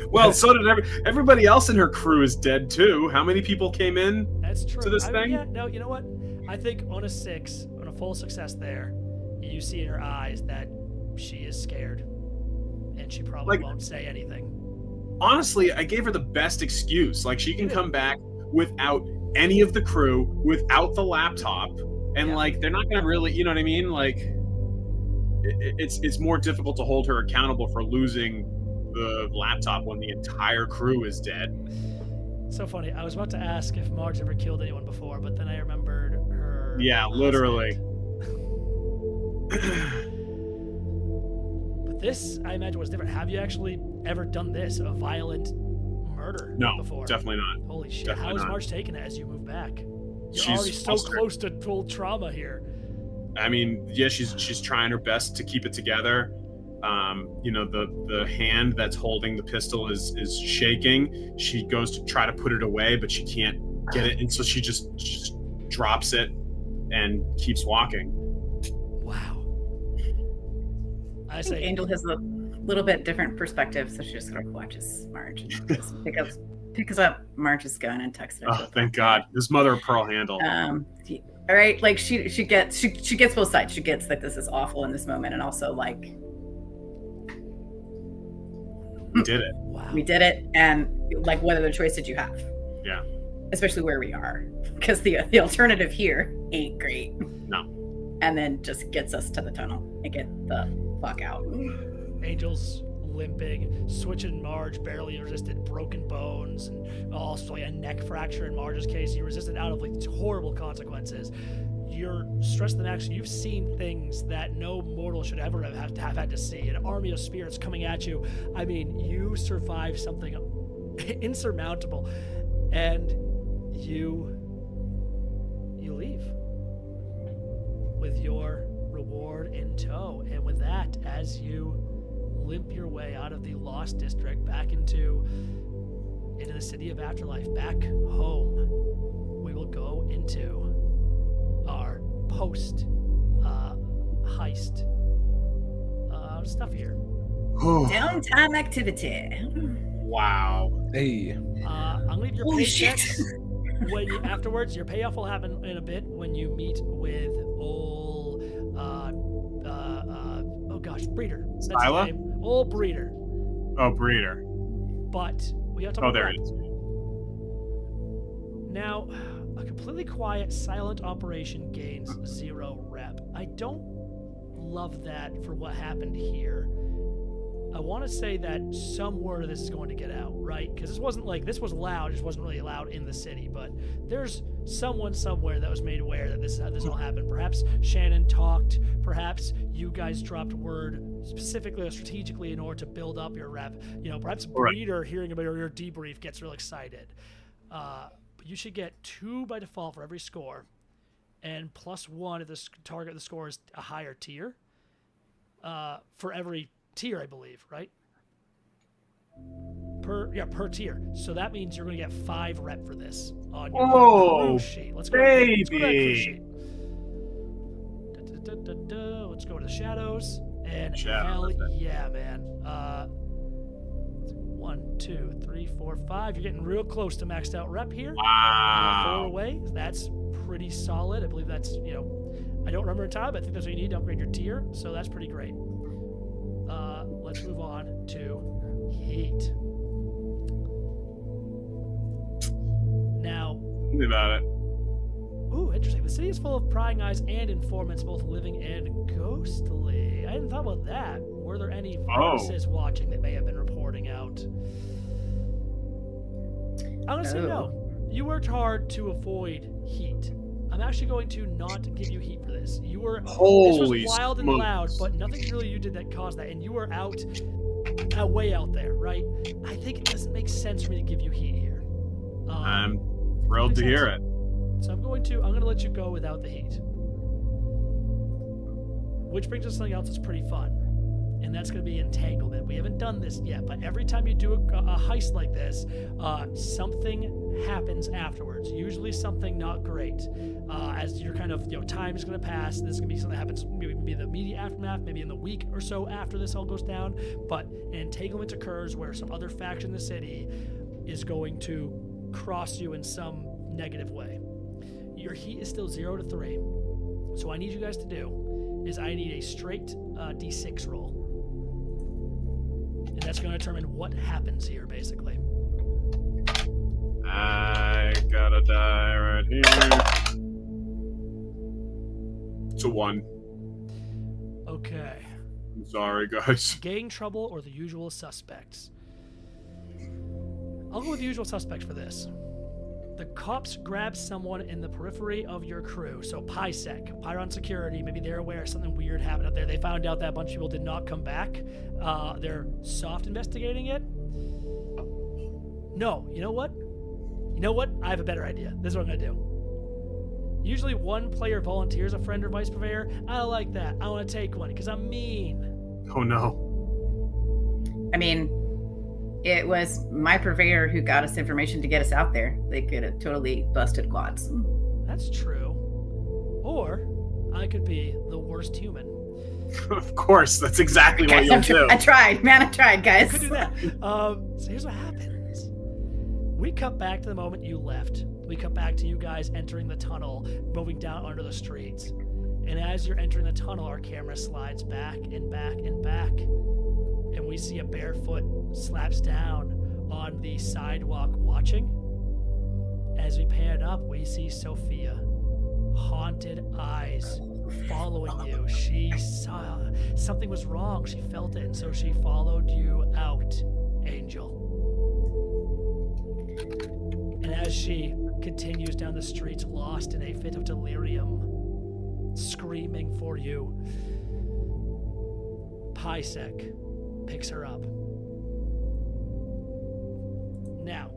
Speaker 3: Well, so did everybody else in her crew is dead too. How many people came in?
Speaker 1: That's true.
Speaker 3: To this thing?
Speaker 1: Yeah, no, you know what? I think on a 6, on a full success there, you see in her eyes that she is scared. And she probably won't say anything.
Speaker 3: Honestly, I gave her the best excuse. Like, she can come back without any of the crew, without the laptop, and like they're not gonna really, you know what I mean? Like, it's more difficult to hold her accountable for losing the laptop when the entire crew is dead.
Speaker 1: So funny. I was about to ask if Marge ever killed anyone before, but then I remembered her.
Speaker 3: Yeah, literally.
Speaker 1: But this, I imagine, was different. Have you actually ever done this, a violent murder before?
Speaker 3: Definitely not.
Speaker 1: Holy shit.
Speaker 3: Definitely
Speaker 1: How is
Speaker 3: not.
Speaker 1: Marge taking it as you move back? You're
Speaker 3: She's
Speaker 1: already so
Speaker 3: flustered.
Speaker 1: close to full trauma here.
Speaker 3: I mean, yeah, she's trying her best to keep it together. You know, the hand that's holding the pistol is shaking. She goes to try to put it away, but she can't get it, and so she just drops it and keeps walking.
Speaker 1: Wow.
Speaker 4: I think Angel has a little bit different perspective, so she just sort of watches Marge and just picks up Marge's gun and tucks it.
Speaker 3: Oh, thank God! This mother of pearl handle.
Speaker 4: All right, like she gets both sides. She gets that this is awful in this moment, and also like
Speaker 3: We did it.
Speaker 1: Wow.
Speaker 4: We did it, and like, what other choice did you have?
Speaker 3: Yeah.
Speaker 4: Especially where we are, because the alternative here ain't great.
Speaker 3: No.
Speaker 4: And then just gets us to the tunnel and get the fuck out.
Speaker 1: Angel's limping, switching Marge, barely resisted, broken bones, and also like a neck fracture in Marge's case. You resisted out of like horrible consequences. You're stressed to the max. You've seen things that no mortal should ever have had to see. An army of spirits coming at you. I mean, you survived something insurmountable, and you leave with your reward in tow. And with that, as you limp your way out of the Lost District back into the city of Afterlife, back home, we will go into our post heist lot of stuff here.
Speaker 4: Downtime activity.
Speaker 3: Wow.
Speaker 2: Hey.
Speaker 1: I'm gonna leave your
Speaker 4: Holy
Speaker 1: paychecks
Speaker 4: shit.
Speaker 1: when you, afterwards. Your payoff will happen in a bit when you meet with old oh gosh, Breeder. That's his
Speaker 3: Sila?
Speaker 1: name. Old Breeder.
Speaker 3: Oh, Breeder.
Speaker 1: But we have to talk
Speaker 3: Oh,
Speaker 1: about
Speaker 3: there
Speaker 1: rep.
Speaker 3: it is.
Speaker 1: Now, a completely quiet, silent operation gains 0 rep. I don't love that for what happened here. I want to say that some word of this is going to get out, right? Because this wasn't like, this was loud, it just wasn't really loud in the city, but there's someone somewhere that was made aware that this all happened. Perhaps Shannon talked, perhaps you guys dropped word specifically or strategically in order to build up your rep. You know, perhaps Breeder hearing about your debrief gets real excited. But you should get 2 by default for every score, and +1 if the target of the score is a higher tier. For every tier, I believe, right? Per tier. So that means you're going to get 5 rep for this on your crew sheet. Let's go to that crew sheet. Let's go to the shadows. And hell yeah, man. 1, 2, 3, 4, 5. You're getting real close to maxed out rep here.
Speaker 3: Wow.
Speaker 1: 4 away. That's pretty solid. I believe that's, you know, I don't remember in time, but I think that's what you need to upgrade your tier. So that's pretty great. Let's move on to heat. Now,
Speaker 3: Tell me about it.
Speaker 1: ooh, interesting. The city is full of prying eyes and informants, both living and ghostly. I hadn't thought about that. Were there any viruses watching that may have been reporting out? I'm going to say no. You worked hard to avoid heat. I'm actually going to not give you heat for this. You were this was wild and loud, but nothing really you did that caused that, and you were way out there, right? I think it doesn't make sense for me to give you heat here.
Speaker 3: I'm thrilled to hear it.
Speaker 1: So I'm going to let you go without the heat. Which brings us to something else that's pretty fun, and that's going to be entanglement. We haven't done this yet, but every time you do a heist like this, something happens afterwards. Usually something not great. As you're kind of, time is going to pass. This is going to be something that happens maybe in the immediate aftermath, maybe in the week or so after this all goes down. But an entanglement occurs where some other faction in the city is going to cross you in some negative way. Your heat is still 0 to 3. So what I need you guys to do is I need a straight D6 roll. And that's going to determine what happens here, basically.
Speaker 3: I gotta die right here. It's a 1.
Speaker 1: Okay.
Speaker 3: I'm sorry, guys.
Speaker 1: Gang trouble or the usual suspects? I'll go with the usual suspects for this. The cops grab someone in the periphery of your crew. So PiRon security, maybe they're aware something weird happened out there. They found out that a bunch of people did not come back. They're soft investigating it. No, you know what? I have a better idea. This is what I'm going to do. Usually one player volunteers a friend or vice purveyor. I don't like that. I want to take one because I'm mean.
Speaker 3: Oh, no.
Speaker 4: I mean, it was my purveyor who got us information to get us out there. They could have totally busted quads.
Speaker 1: That's true. Or I could be the worst human.
Speaker 3: Of course, that's exactly what you'll do.
Speaker 4: I tried, guys.
Speaker 1: I could do that. So here's what happens. We cut back to the moment you left. We cut back to you guys entering the tunnel, moving down under the streets. And as you're entering the tunnel, our camera slides back and back and back. And we see a barefoot slaps down on the sidewalk watching. As we pan up, we see Sophia. Haunted eyes following you. She saw something was wrong. She felt it, and so she followed you out, Angel. And as she continues down the streets, lost in a fit of delirium, screaming for you, Pisek picks her up. Now,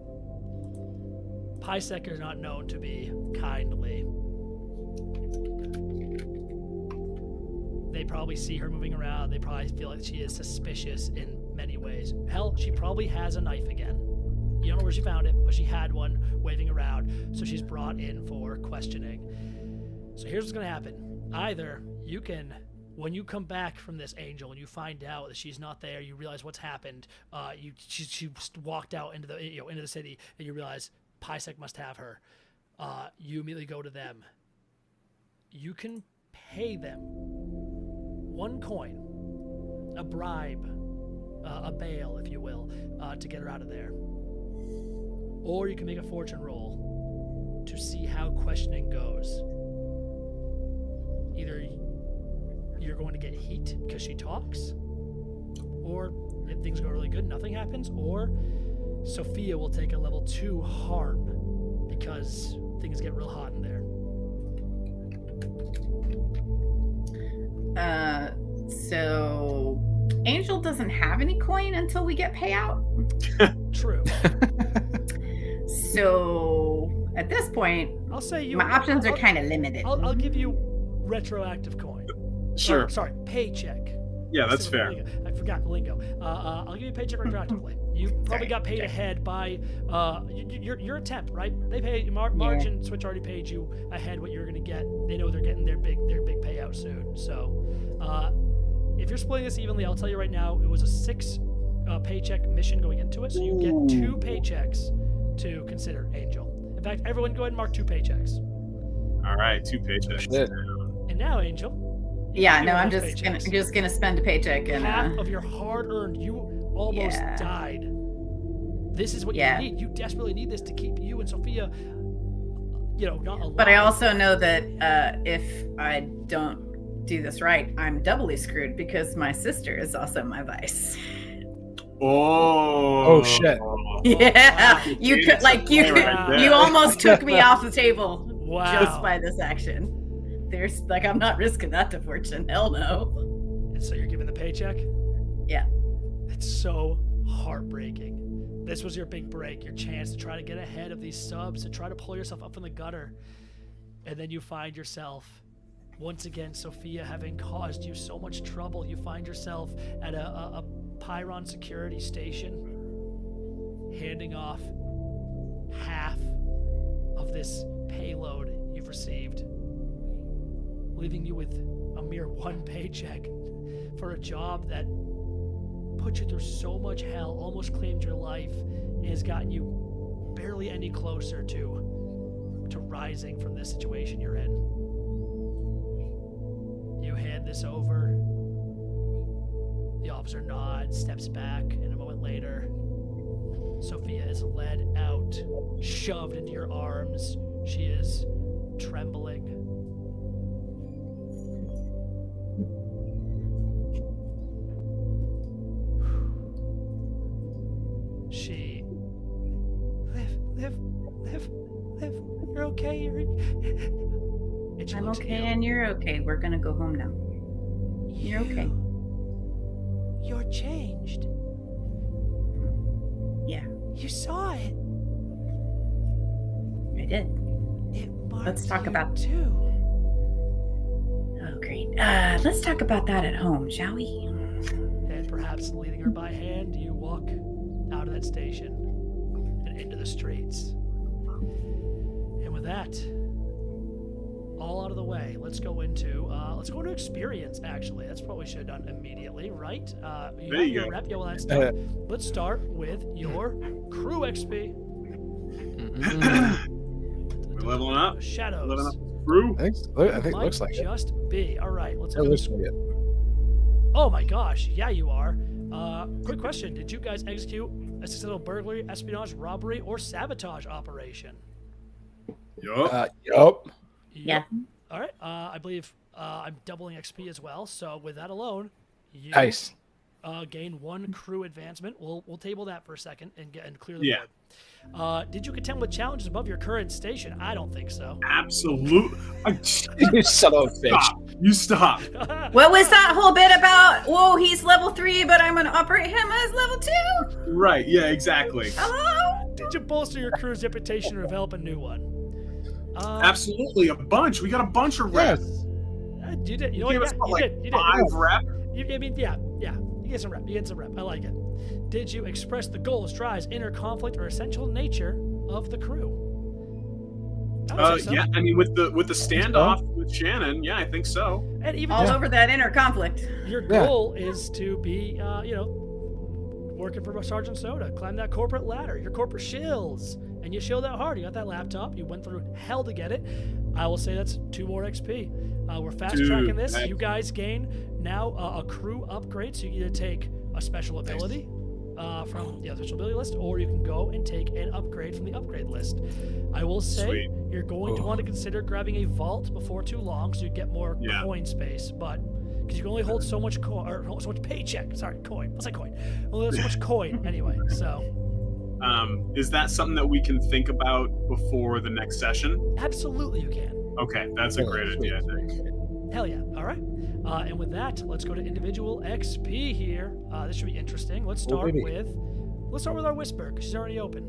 Speaker 1: Pisek is not known to be kindly. They probably see her moving around. They probably feel like she is suspicious in many ways. Hell, she probably has a knife again. You don't know where she found it, but she had one waving around, so she's brought in for questioning. So here's what's going to happen. Either you can When you come back from this, Angel, and you find out that she's not there, you realize what's happened. She walked out into the city, and you realize PiSec must have her. You immediately go to them. You can pay them 1 coin, a bribe, a bail, if you will, to get her out of there. Or you can make a fortune roll to see how questioning goes. Either you're going to get heat because she talks, or if things go really good, nothing happens, or Sophia will take a level 2 harm because things get real hot in there.
Speaker 4: So Angel doesn't have any coin until we get payout.
Speaker 1: True.
Speaker 4: So at this point,
Speaker 1: I'll say
Speaker 4: my options are kind of limited.
Speaker 1: I'll give you retroactive coin.
Speaker 3: Sure.
Speaker 1: Sorry, paycheck.
Speaker 3: Yeah, that's fair.
Speaker 1: I forgot the lingo. I'll give you a paycheck retroactively. You probably got paid ahead by you're a temp, right? They pay March and Switch already paid you ahead what you're gonna get. They know they're getting their big payout soon. So if you're splitting this evenly, I'll tell you right now, it was a 6 paycheck mission going into it, so you get 2 paychecks to consider, Angel. In fact, everyone go ahead and mark 2 paychecks.
Speaker 3: All right, 2 paychecks.
Speaker 2: Shit.
Speaker 1: And now, Angel.
Speaker 4: Yeah, no, I'm just gonna spend a paycheck and
Speaker 1: half of your hard-earned. You almost died. This is what you need. You desperately need this to keep you and Sophia, not alive.
Speaker 4: But I also know that if I don't do this right, I'm doubly screwed because my sister is also my vice.
Speaker 3: Oh
Speaker 2: shit.
Speaker 4: Yeah, you almost took me off the table just by this action. There's I'm not risking that to fortune. Hell no.
Speaker 1: And so you're giving the paycheck?
Speaker 4: Yeah.
Speaker 1: It's so heartbreaking. This was your big break, your chance to try to get ahead of these subs, to try to pull yourself up from the gutter. And then you find yourself, once again, Sophia having caused you so much trouble, you find yourself at a PiRon security station, handing off half of this payload you've received, leaving you with a mere 1 paycheck for a job that put you through so much hell, almost claimed your life, and has gotten you barely any closer to rising from this situation you're in. You hand this over. The officer nods, steps back, and a moment later, Sophia is led out, shoved into your arms. She is trembling. She... Liv, you're okay.
Speaker 4: I'm okay and you're okay. We're gonna go home now. You're okay.
Speaker 1: You're changed.
Speaker 4: Yeah.
Speaker 1: You saw it.
Speaker 4: I did.
Speaker 1: It marked
Speaker 4: Let's talk
Speaker 1: you
Speaker 4: about
Speaker 1: too.
Speaker 4: Oh, great. Let's talk about that at home, shall we?
Speaker 1: And perhaps leading her by hand, you walk out of that station and into the streets. And with that, all out of the way, let's go into experience. Actually, that's what we should have done immedially, right? You have your rep. Yeah, well, that's done. Let's start with your crew XP.
Speaker 3: We're leveling up.
Speaker 1: Shadows.
Speaker 3: Leveling up crew.
Speaker 2: I think it looks like it.
Speaker 1: Just be all right. Let's
Speaker 2: It
Speaker 1: go.
Speaker 2: looks like it.
Speaker 1: Oh my gosh, yeah, you are. Quick question: did you guys execute a successful burglary, espionage, robbery, or sabotage operation?
Speaker 3: Yup.
Speaker 2: Yup.
Speaker 4: Yeah.
Speaker 1: All right. I believe I'm doubling XP as well. So with that alone, you
Speaker 2: Nice.
Speaker 1: gain 1 crew advancement. We'll table that for a second and clear the board. Did you contend with challenges above your current station? I don't think so.
Speaker 3: Absolutely.
Speaker 2: You son of a bitch.
Speaker 3: Stop. You stop.
Speaker 4: What was that whole bit about? Whoa, he's level 3, but I'm gonna operate him as level 2.
Speaker 3: Right. Yeah. Exactly.
Speaker 4: Hello.
Speaker 1: Did you bolster your crew's reputation or develop a new one?
Speaker 3: Absolutely. A bunch. We got a bunch of reps.
Speaker 1: You did. You know
Speaker 3: Gave
Speaker 1: what?
Speaker 3: us,
Speaker 1: You
Speaker 3: like,
Speaker 1: did.
Speaker 3: 5 reps.
Speaker 1: Yeah. You get some rep. I like it. Did you express the goals, drives, inner conflict, or essential nature of the crew? I would say so.
Speaker 3: Yeah. I mean, with the standoff with Shannon, yeah, I think so.
Speaker 1: And even
Speaker 4: all
Speaker 1: just
Speaker 4: over that inner conflict.
Speaker 1: your goal is to be, working for Sergeant Soda, climb that corporate ladder, your corporate shills, and you shilled out hard. You got that laptop. You went through hell to get it. I will say that's 2 more XP. We're fast tracking this.
Speaker 3: Nice.
Speaker 1: You guys gain now a crew upgrade, so you either take a special ability from the special ability list, or you can go and take an upgrade from the upgrade list. I will say
Speaker 3: Sweet.
Speaker 1: you're going to want to consider grabbing a vault before too long, so you get more coin space, but because you can only hold so much coin, or so much paycheck. Sorry, coin. What's that coin? Only hold so much coin anyway. So,
Speaker 3: is that something that we can think about before the next session?
Speaker 1: absolutely, you can.
Speaker 3: Okay, that's a great idea, I think.
Speaker 1: Hell yeah. All right. And with that, let's go to individual XP here. This should be interesting. Let's start with our Whisper, because she's already open.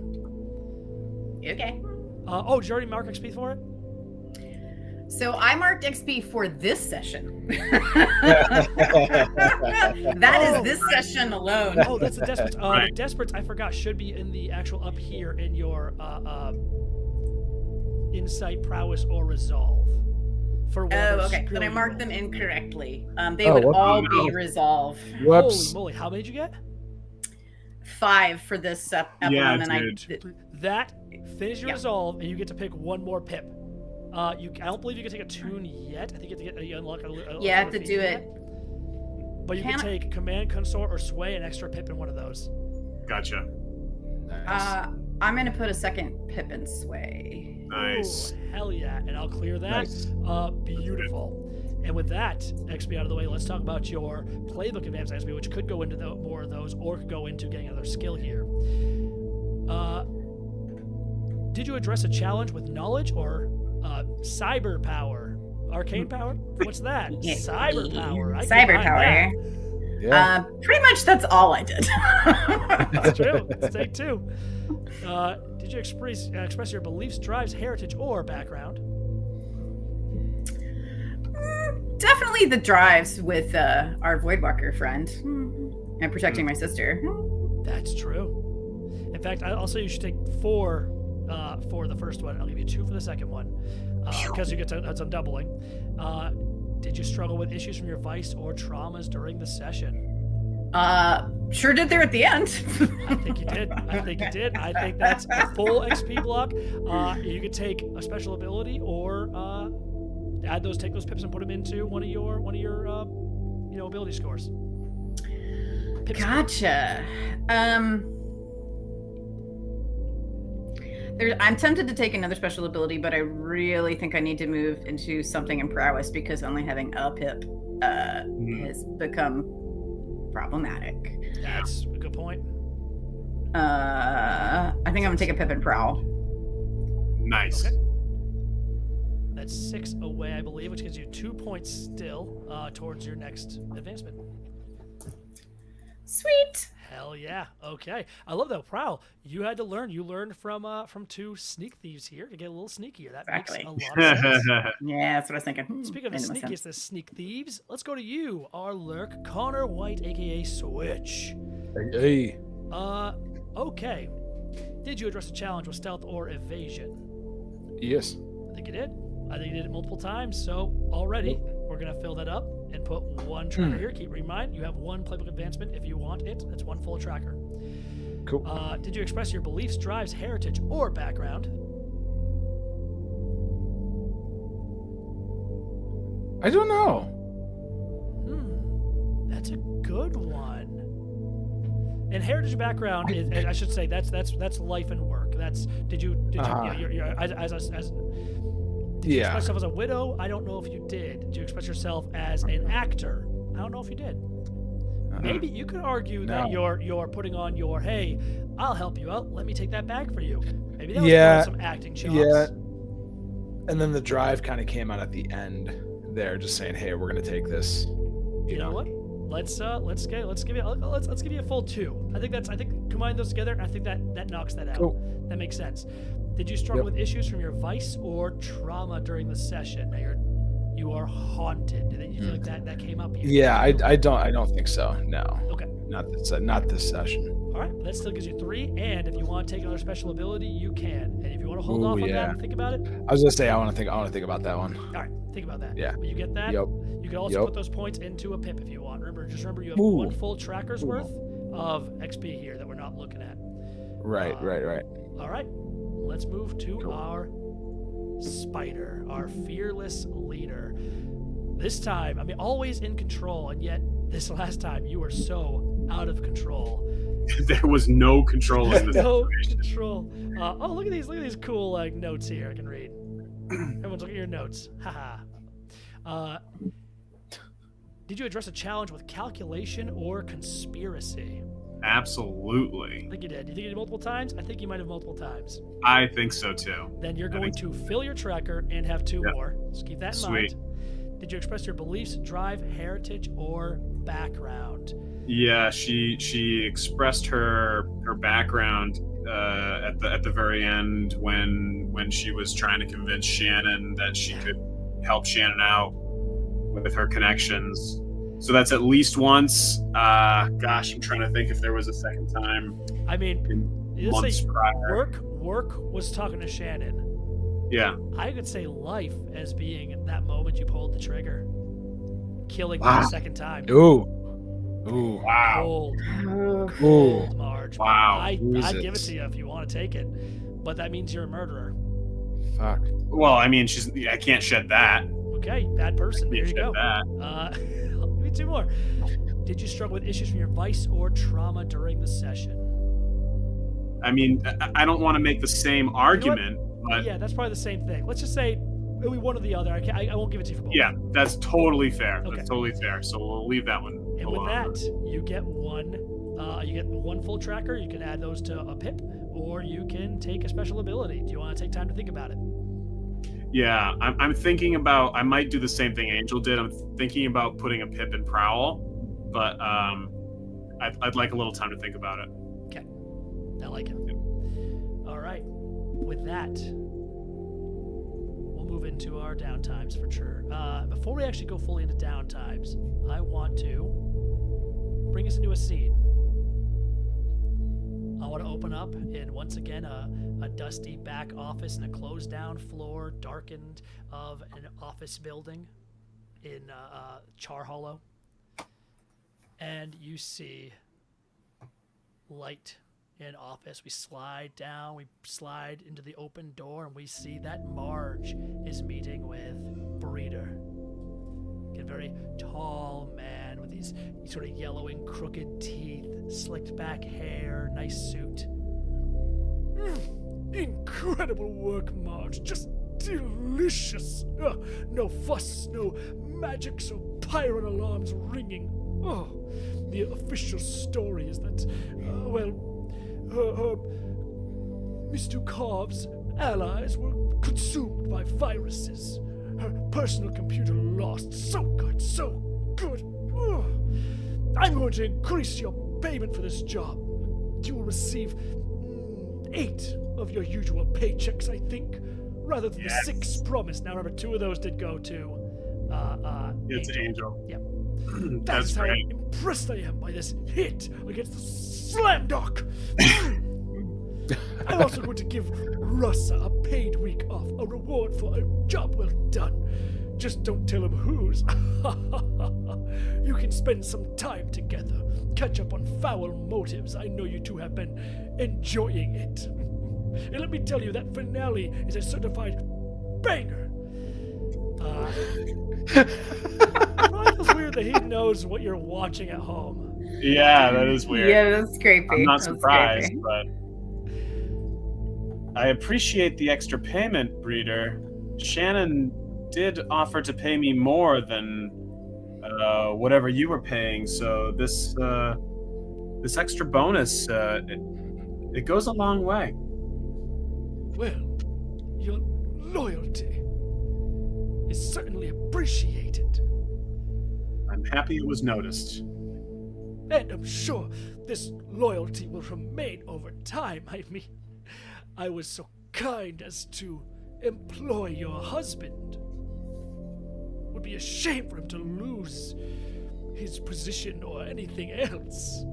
Speaker 4: Okay.
Speaker 1: Did you already mark XP for it?
Speaker 4: So I marked XP for this session. That is this session alone.
Speaker 1: Oh, that's the Desperates.
Speaker 3: Right.
Speaker 1: The Desperates, I forgot, should be in the actual up here in your Insight, Prowess, or Resolve. For
Speaker 4: Oh, okay. Then I marked them incorrectly. They would all be resolve.
Speaker 2: Whoops.
Speaker 1: Holy moly, how many did you get?
Speaker 4: 5 for this epilogue,
Speaker 3: Yeah,
Speaker 4: and
Speaker 3: dude.
Speaker 1: That finish your resolve, and you get to pick 1 more pip. I don't believe you can take a tune yet. I think you have to unlock a
Speaker 4: you have to do it.
Speaker 1: But you can take command, consort, or sway an extra pip in one of those.
Speaker 3: Gotcha.
Speaker 2: Nice.
Speaker 4: I'm gonna put a second pip in sway.
Speaker 3: Nice.
Speaker 1: Ooh, hell yeah, and I'll clear that.
Speaker 2: Nice.
Speaker 1: Beautiful. And with that XP out of the way, let's talk about your playbook advanced XP, which could go into more of those, or could go into getting another skill here. Did you address a challenge with knowledge or cyber power? Arcane power? What's that? Cyber power. I
Speaker 4: Cyber
Speaker 1: get
Speaker 4: power.
Speaker 1: that.
Speaker 2: Yeah.
Speaker 4: Pretty much that's all I did.
Speaker 1: That's true. Let's take 2. Did you express your beliefs, drives, heritage, or background?
Speaker 4: Definitely the drives with our Voidwalker friend and protecting my sister.
Speaker 1: That's true. In fact, I'll say you should take 4 for the first one. I'll give you 2 for the second one because you get some doubling. Did you struggle with issues from your vice or traumas during the session?
Speaker 4: Sure did there at the end.
Speaker 1: I think you did. I think that's a full XP block. You could take a special ability or take those pips and put them into one of your ability scores.
Speaker 4: Gotcha. I'm tempted to take another special ability, but I really think I need to move into something in prowess because only having a pip has become problematic.
Speaker 1: That's a good point.
Speaker 4: I think I'm gonna take a pip and prowl.
Speaker 3: Nice.
Speaker 1: Okay. That's 6 away, I believe, which gives you 2 points still towards your next advancement.
Speaker 4: Sweet.
Speaker 1: Hell yeah. Okay. I love that. Prowl. You had to learn. You learned from 2 sneak thieves here to get a little sneakier. That makes a lot of sense.
Speaker 4: Yeah, that's what I was thinking.
Speaker 1: Speaking of the sneakiest, the sneak thieves, let's go to you, our lurk, Connor White, aka Switch.
Speaker 2: Hey.
Speaker 1: Okay. Did you address a challenge with stealth or evasion?
Speaker 2: Yes.
Speaker 1: I think you did. I think you did it multiple times. So already, we're gonna fill that up and put 1 tracker here. Keep in mind, you have 1 playbook advancement if you want it. That's 1 full tracker.
Speaker 2: Cool.
Speaker 1: Did you express your beliefs, drives, heritage, or background?
Speaker 2: I don't know.
Speaker 1: That's a good one. And heritage background is, I should say, that's life and work. That's did you did you express yourself as a widow? I don't know if you did. Did you express yourself as an actor? I don't know if you did. Maybe you could argue that you're putting on your, hey, I'll help you out. Let me take that bag for you. Maybe that was some acting chops. Yeah.
Speaker 2: And then the drive kind of came out at the end there, just saying, hey, we're gonna take this.
Speaker 1: You know what? Let's give you a full 2. I think combine those together, and I think that knocks that out.
Speaker 2: Cool.
Speaker 1: That makes sense. Did you struggle with issues from your vice or trauma during the session? Now you are haunted. Did you feel like that came up here?
Speaker 2: Yeah, I don't think so. No.
Speaker 1: Okay.
Speaker 2: Not this session.
Speaker 1: All right, that still gives you 3. And if you want to take another special ability, you can. And if you want to hold off on that and think about it,
Speaker 2: I was gonna say I want to think about that one.
Speaker 1: all right, think about that.
Speaker 2: Yeah.
Speaker 1: But you get that.
Speaker 2: Yep.
Speaker 1: You can also
Speaker 2: Yep.
Speaker 1: put those points into a pip if you want. Remember you have
Speaker 2: Ooh.
Speaker 1: 1 full tracker's worth of XP here that we're not looking at.
Speaker 2: Right.
Speaker 1: All right, let's move to our spider, our fearless leader. This time, I mean, always in control, and yet this last time you were so out of control.
Speaker 3: There was no control in this
Speaker 1: No
Speaker 3: situation.
Speaker 1: control. Oh, look at these cool like notes here I can read. Everyone's looking at your notes. Haha. Did you address a challenge with calculation or conspiracy?
Speaker 3: Absolutely.
Speaker 1: I think you did. You think you did multiple times? I think you might have multiple times.
Speaker 3: I think so too.
Speaker 1: Then you're going to fill your tracker and have 2
Speaker 3: Yep.
Speaker 1: more. So keep that in
Speaker 3: Sweet.
Speaker 1: mind. Did you express your beliefs, drive, heritage, or background?
Speaker 3: Yeah, she expressed her background at the very end when she was trying to convince Shannon that she could help Shannon out with her connections. So that's at least once. Gosh, I'm trying to think if there was a second time
Speaker 1: I mean,
Speaker 3: in
Speaker 1: let's
Speaker 3: months
Speaker 1: say
Speaker 3: prior.
Speaker 1: work was talking to Shannon.
Speaker 3: Yeah.
Speaker 1: I could say life as being that moment you pulled the trigger, killing
Speaker 3: Wow.
Speaker 1: for the second time.
Speaker 2: Ooh.
Speaker 3: Wow.
Speaker 1: Cold,
Speaker 2: Ooh.
Speaker 1: cold, Marge.
Speaker 3: Wow.
Speaker 1: I'd give it
Speaker 2: Jesus.
Speaker 1: to you if you want to take it, but that means you're a murderer.
Speaker 2: Fuck.
Speaker 3: Well, I mean, I can't shed that.
Speaker 1: Okay, bad person. There
Speaker 3: Can't
Speaker 1: you
Speaker 3: shed
Speaker 1: go.
Speaker 3: that.
Speaker 1: Give me 2 more. Did you struggle with issues from your vice or trauma during the session?
Speaker 3: I mean, I don't want to make the same argument, but
Speaker 1: Yeah, that's probably the same thing. Let's just say it'll be one or the other. I won't give it to you for both.
Speaker 3: yeah, that's totally fair.
Speaker 1: Okay.
Speaker 3: That's totally fair. So we'll leave that one
Speaker 1: And with
Speaker 3: alone.
Speaker 1: that, you get one. You get 1 full tracker. You can add those to a pip, or you can take a special ability. Do you want to take time to think about it?
Speaker 3: Yeah, I'm thinking about. I might do the same thing Angel did. I'm thinking about putting a pip in Prowl, but I'd like a little time to think about it.
Speaker 1: I like it. All right. With that, we'll move into our downtimes for sure. Before we actually go fully into downtimes, I want to bring us into a scene. I want to open up in, once again, a dusty back office in a closed down floor, darkened of an office building in Char Hollow. And you see light in office. We slide down, we slide into the open door, and we see that Marge is meeting with Breeder. A very tall man with these sort of yellowing, crooked teeth, slicked back hair, nice suit. Incredible work, Marge. Just delicious. No fuss, no magics or PiRon alarms ringing. The official story is that, Miss Dukov's allies were consumed by viruses. Her personal computer lost. So good, so good. I'm going to increase your payment for this job. You will receive 8 of your usual paychecks, I think, rather than
Speaker 3: Yes.
Speaker 1: the 6 promised. Now, remember, 2 of those did go to
Speaker 3: It's
Speaker 1: Angel.
Speaker 3: Angel.
Speaker 1: Yep.
Speaker 3: That's
Speaker 1: how
Speaker 3: great.
Speaker 1: impressed I am by this hit against the slam dunk. I'm also going to give Russa a paid week off, a reward for a job well done. Just don't tell him whose. You can spend some time together, catch up on foul motives. I know you two have been enjoying it. And let me tell you, that finale is a certified banger. It probably feels weird that he knows what you're watching at home.
Speaker 3: Yeah, that is weird.
Speaker 4: Yeah, that's creepy.
Speaker 3: I'm not
Speaker 4: That's
Speaker 3: surprised,
Speaker 4: creepy.
Speaker 3: but I appreciate the extra payment, Breeder. Shannon did offer to pay me more than whatever you were paying, so this extra bonus it goes a long way.
Speaker 1: Well, your loyalty is certainly appreciated.
Speaker 3: I'm happy it was noticed.
Speaker 1: And I'm sure this loyalty will remain over time. I mean, I was so kind as to employ your husband. Would be a shame for him to lose his position or anything else.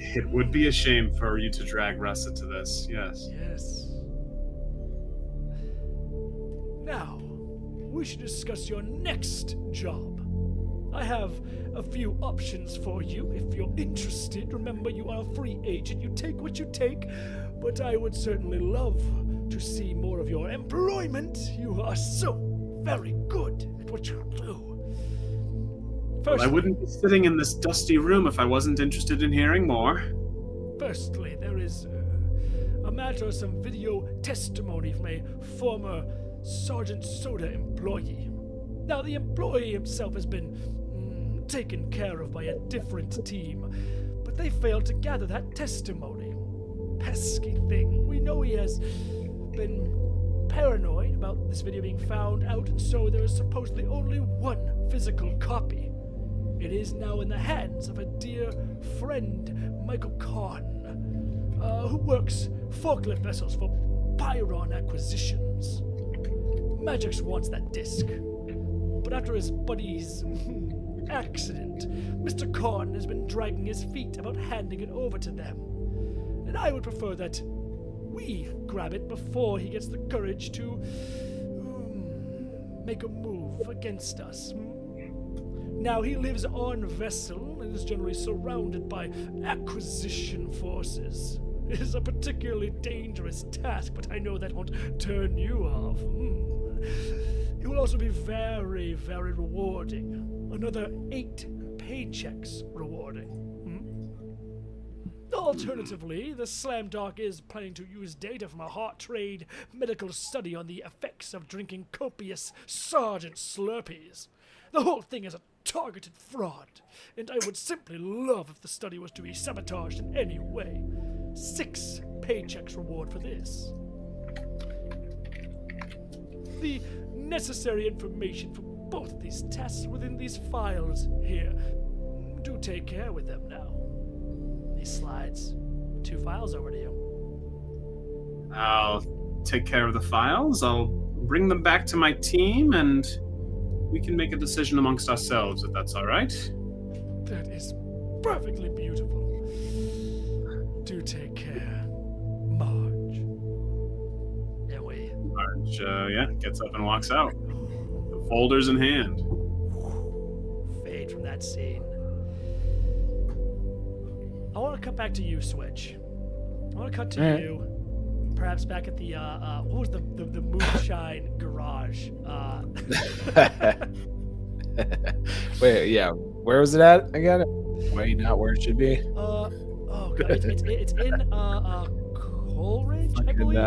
Speaker 3: It would be a shame for you to drag Russ into this, yes.
Speaker 1: Yes. Now, we should discuss your next job. I have a few options for you if you're interested. Remember, you are a free agent. You take what you take, but I would certainly love to see more of your employment. You are so very good at what you do.
Speaker 3: Well, I wouldn't be sitting in this dusty room if I wasn't interested in hearing more.
Speaker 1: Firstly, there is a matter of some video testimony from a former Sergeant Soda employee. Now, the employee himself has been taken care of by a different team, but they failed to gather that testimony. Pesky thing. We know he has been paranoid about this video being found out, and so there is supposedly only one physical copy. It is now in the hands of a dear friend, Michael Kahn, who works forklift vessels for PiRon acquisitions. Magix wants that disc, but after his buddy's accident, Mr. Kahn has been dragging his feet about handing it over to them. And I would prefer that we grab it before he gets the courage to make a move against us. Now, he lives on vessel and is generally surrounded by acquisition forces. It is a particularly dangerous task, but I know that won't turn you off. It will also be very, very rewarding. Another 8 paychecks rewarding. Alternatively, the Slam Dog is planning to use data from a heart trade medical study on the effects of drinking copious Sergeant Slurpees. The whole thing is a targeted fraud, and I would simply love if the study was to be sabotaged in any way. 6 paychecks reward for this. The necessary information for both of these tests within these files here. Do take care with them now. He slides 2 files over to you.
Speaker 3: I'll take care of the files. I'll bring them back to my team, and we can make a decision amongst ourselves, if that's all right.
Speaker 1: That is perfectly beautiful. Do take care, Marge. And we...
Speaker 3: Marge, gets up and walks out. The folders in hand.
Speaker 1: Fade from that scene. I want to cut back to you, Switch. I want to cut to you, perhaps back at the what was the Moonshine Garage?
Speaker 2: Wait, yeah, where was it at again? Wait, not where it should be.
Speaker 1: Oh god, it's in Coleridge, I believe.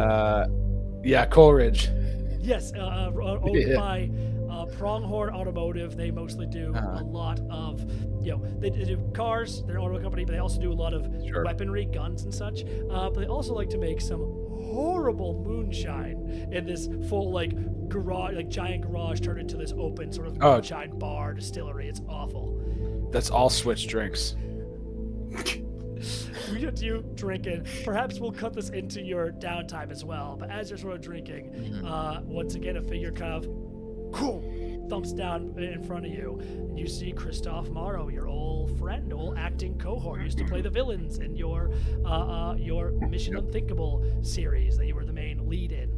Speaker 2: Yeah, Coleridge.
Speaker 1: Yes, owned by Pronghorn Automotive. They mostly do a lot of, they do cars. They're an auto company, but they also do a lot of weaponry, guns and such. But they also like to make some horrible moonshine in this full garage, giant garage turned into this open sort of moonshine bar distillery. It's awful.
Speaker 2: That's all Switch drinks.
Speaker 1: We get you drinking. Perhaps we'll cut this into your downtime as well. But as you're sort of drinking, once again, a figure kind of thumps down in front of you. And you see Christoph Morrow, your old friend, old acting cohort, used to play the villains in your Mission Unthinkable series that you were the main lead in.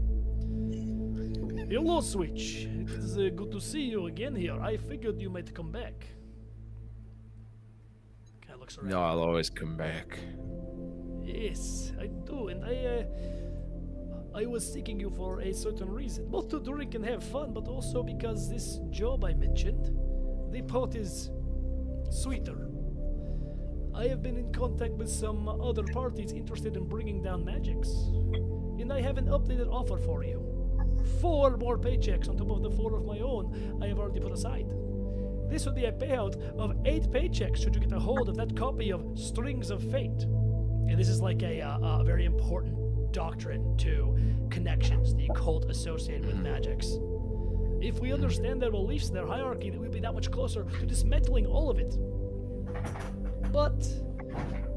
Speaker 1: Hello, Switch. It is good to see you again here. I figured you might come back.
Speaker 2: No, I'll always come back.
Speaker 1: Yes, I do, and I was seeking you for a certain reason, both to drink and have fun, but also because this job I mentioned, the pot is sweeter. I have been in contact with some other parties interested in bringing down Magix, and I have an updated offer for you. 4 more paychecks on top of the 4 of my own I have already put aside. This would be a payout of 8 paychecks should you get a hold of that copy of Strings of Fate. And this is like a very important doctrine to connections, the occult associated with Magix. If we understand their beliefs, their hierarchy, then we'd be that much closer to dismantling all of it. But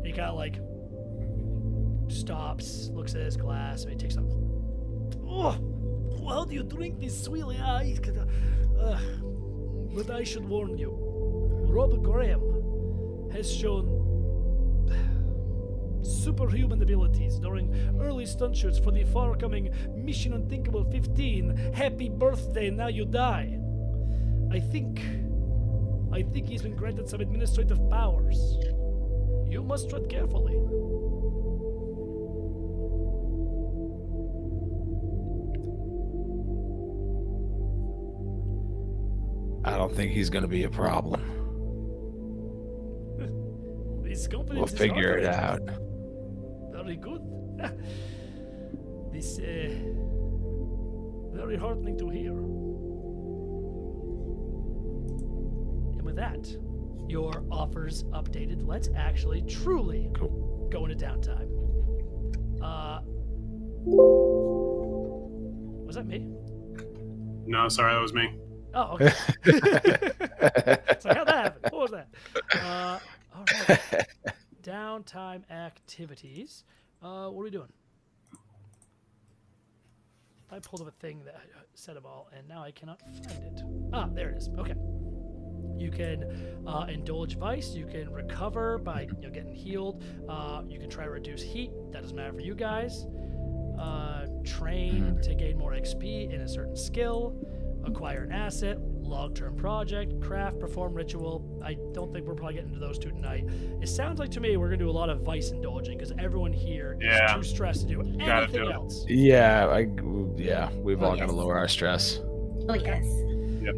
Speaker 1: he kind of stops, looks at his glass, and he takes a... Oh, how do you drink this sweetly? But I should warn you, Rob Graham has shown superhuman abilities during early stunt shoots for the far-coming Mission Unthinkable 15. Happy birthday, now you die. I think he's been granted some administrative powers. You must tread carefully.
Speaker 2: I don't think he's going to be a problem. We'll figure it out.
Speaker 1: Very good. This very heartening to hear. And with that, your offer's updated. Let's actually truly go into downtime. Was that me?
Speaker 3: No, sorry, that was me.
Speaker 1: Oh, okay. It's like, how'd that happen? What was that? All right. Downtime activities. What are we doing? I pulled up a thing that said them all, and now I cannot find it. Ah, there it is. Okay. You can indulge vice. You can recover by getting healed. You can try to reduce heat. That doesn't matter for you guys. Train to gain more XP in a certain skill. Acquire an asset. Long-term project. Craft. Perform ritual. I don't think we're probably getting into those two tonight. It sounds like to me we're going to do a lot of vice indulging because everyone here is too stressed to do anything else.
Speaker 2: Yeah, we've all got to lower our stress.
Speaker 4: Oh, yes.
Speaker 2: Yep.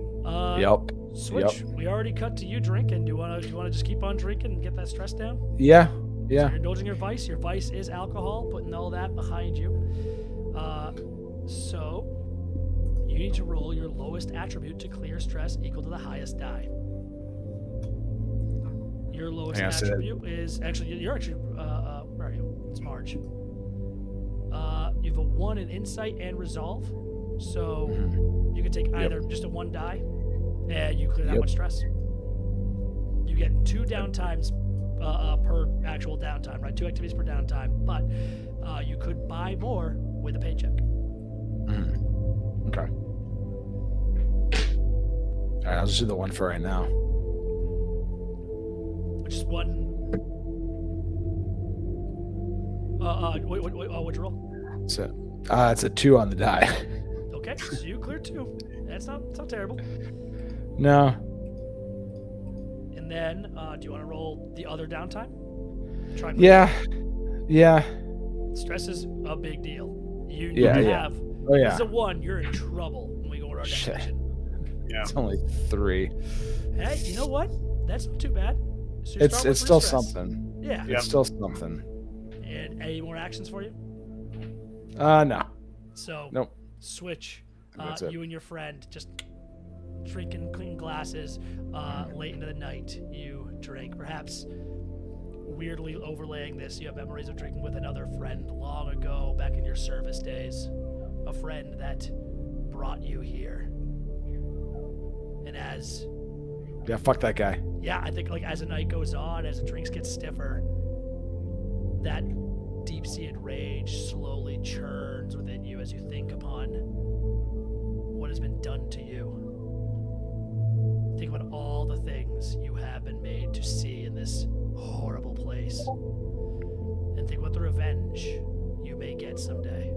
Speaker 1: Switch. We already cut to you drinking. Do you want to just keep on drinking and get that stress down?
Speaker 2: Yeah.
Speaker 1: So you're indulging your vice. Your vice is alcohol. Putting all that behind you. So you need to roll your lowest attribute to clear stress equal to the highest die. Your lowest attribute is actually where are you? It's Marge. You have a 1 in insight and resolve, so you can take either just a 1 die, and you clear that much stress. You get 2 downtimes per actual downtime, right? 2 activities per downtime, but you could buy more with a paycheck.
Speaker 2: Okay. All right, I'll just do the 1 for right now.
Speaker 1: Which is 1. What'd you roll?
Speaker 2: So, it's a 2 on the die.
Speaker 1: Okay, so you clear 2. That's not terrible.
Speaker 2: No.
Speaker 1: And then, do you want to roll the other downtime?
Speaker 2: Yeah.
Speaker 1: Stress is a big deal. You have.
Speaker 2: Oh yeah.
Speaker 1: This is a 1. You're in trouble when we go to our destination.
Speaker 3: Yeah.
Speaker 2: It's only 3.
Speaker 1: Hey, you know what? That's not too bad. So
Speaker 2: It's still something.
Speaker 1: Yeah.
Speaker 2: It's still something.
Speaker 1: And any more actions for you?
Speaker 2: No.
Speaker 1: So
Speaker 2: Nope.
Speaker 1: Switch.
Speaker 2: That's it.
Speaker 1: You and your friend just drinking clean glasses late into the night. You drink. Perhaps weirdly overlaying this, you have memories of drinking with another friend long ago, back in your service days. A friend that brought you here. And as...
Speaker 2: Yeah, fuck that guy.
Speaker 1: Yeah, I think as the night goes on, as the drinks get stiffer, that deep-seated rage slowly churns within you as you think upon what has been done to you. Think about all the things you have been made to see in this horrible place. And think about the revenge you may get someday.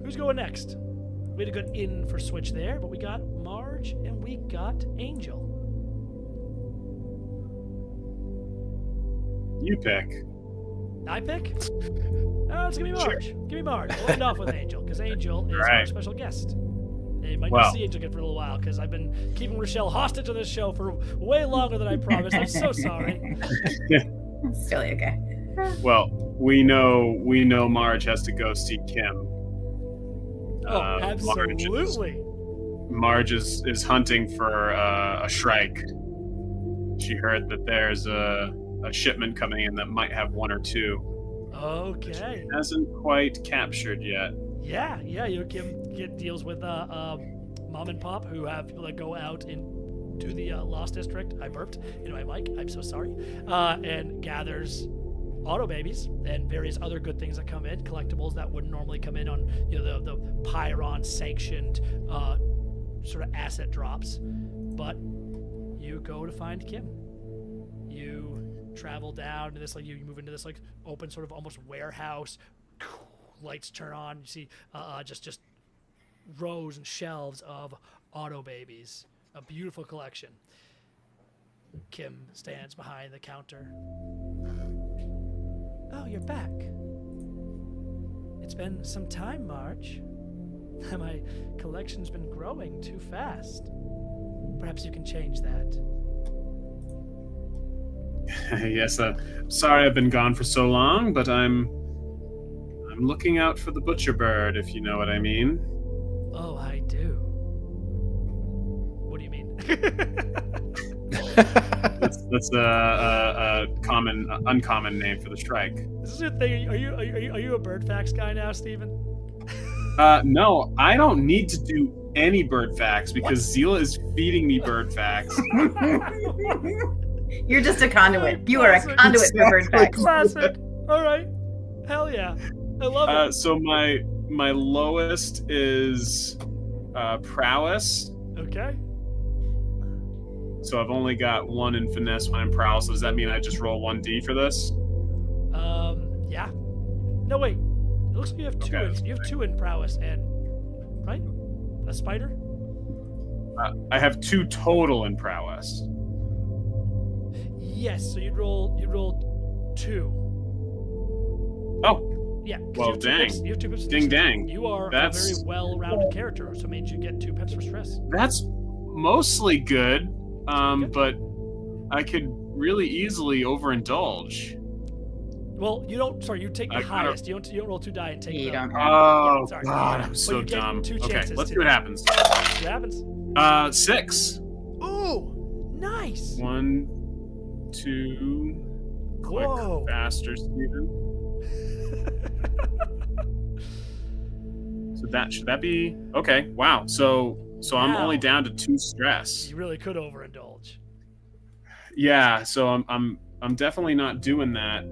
Speaker 1: Who's going next? We had a good in for Switch there, but we got Marge and we got Angel.
Speaker 3: You pick.
Speaker 1: I pick? Oh, it's gonna be Marge.
Speaker 3: Sure.
Speaker 1: Give me Marge. We'll end off with Angel, because Angel is our special guest. And you might not see Angel again for a little while, because I've been keeping Rochelle hostage on this show for way longer than I promised. I'm so sorry.
Speaker 4: It's totally okay.
Speaker 3: Well, we know Marge has to go see Kim.
Speaker 1: Oh, absolutely.
Speaker 3: Marge is hunting for a shrike. She heard that there's a shipment coming in that might have 1 or 2.
Speaker 1: Okay.
Speaker 3: She hasn't quite captured yet.
Speaker 1: Yeah. You can get deals with Mom and Pop, who have people that go out into the Lost District. I burped into my mic. I'm so sorry. And gathers auto babies and various other good things that come in, collectibles that wouldn't normally come in on the PiRon sanctioned sort of asset drops. But you go to find Kim. You travel down to this, like you move into this like open sort of almost warehouse. Lights turn on. You see just rows and shelves of auto babies. A beautiful collection. Kim stands behind the counter. Oh, you're back. It's been some time, Marge. My collection's been growing too fast. Perhaps you can change that.
Speaker 3: Yes, sorry I've been gone for so long, but I'm looking out for the butcher bird, if you know what I mean.
Speaker 1: Oh, I do. What do you mean?
Speaker 3: That's a uncommon name for the strike.
Speaker 1: This is a thing. Are you a bird facts guy now, Steven?
Speaker 3: No, I don't need to do any bird facts because Zila is feeding me bird facts.
Speaker 4: You're just a conduit. You are a conduit for bird facts.
Speaker 1: Classic. All right. Hell yeah. I love it.
Speaker 3: So my lowest is prowess.
Speaker 1: Okay.
Speaker 3: So I've only got 1 in finesse, 1 in prowess. So does that mean I just roll 1d for this?
Speaker 1: Yeah. No, wait. It looks like you have 2.
Speaker 3: Okay.
Speaker 1: You have 2 in prowess and right? A spider?
Speaker 3: I have 2 total in prowess.
Speaker 1: Yes. So you'd roll 2.
Speaker 3: Oh.
Speaker 1: Yeah.
Speaker 3: Well, dang.
Speaker 1: You have 2 pips.
Speaker 3: Ding dang.
Speaker 1: You are
Speaker 3: That's
Speaker 1: a very well-rounded character, so it means you get 2 pips for stress.
Speaker 3: That's mostly good. But I could really easily overindulge.
Speaker 1: Well, you don't. Sorry, you take the highest. You don't roll 2 die and take.
Speaker 4: You don't.
Speaker 3: Oh,
Speaker 1: sorry.
Speaker 3: God, I'm so
Speaker 1: you get
Speaker 3: dumb.
Speaker 1: 2
Speaker 3: Okay,
Speaker 1: chances
Speaker 3: let's
Speaker 1: to-
Speaker 3: see what happens.
Speaker 1: What happens?
Speaker 3: 6.
Speaker 1: Ooh, nice.
Speaker 3: 1, 2. Quick,
Speaker 1: Whoa.
Speaker 3: faster, Steven. So should that be okay? Wow. So I'm
Speaker 1: Wow.
Speaker 3: only down to 2 stress.
Speaker 1: You really could overindulge.
Speaker 3: Yeah. So I'm definitely not doing that.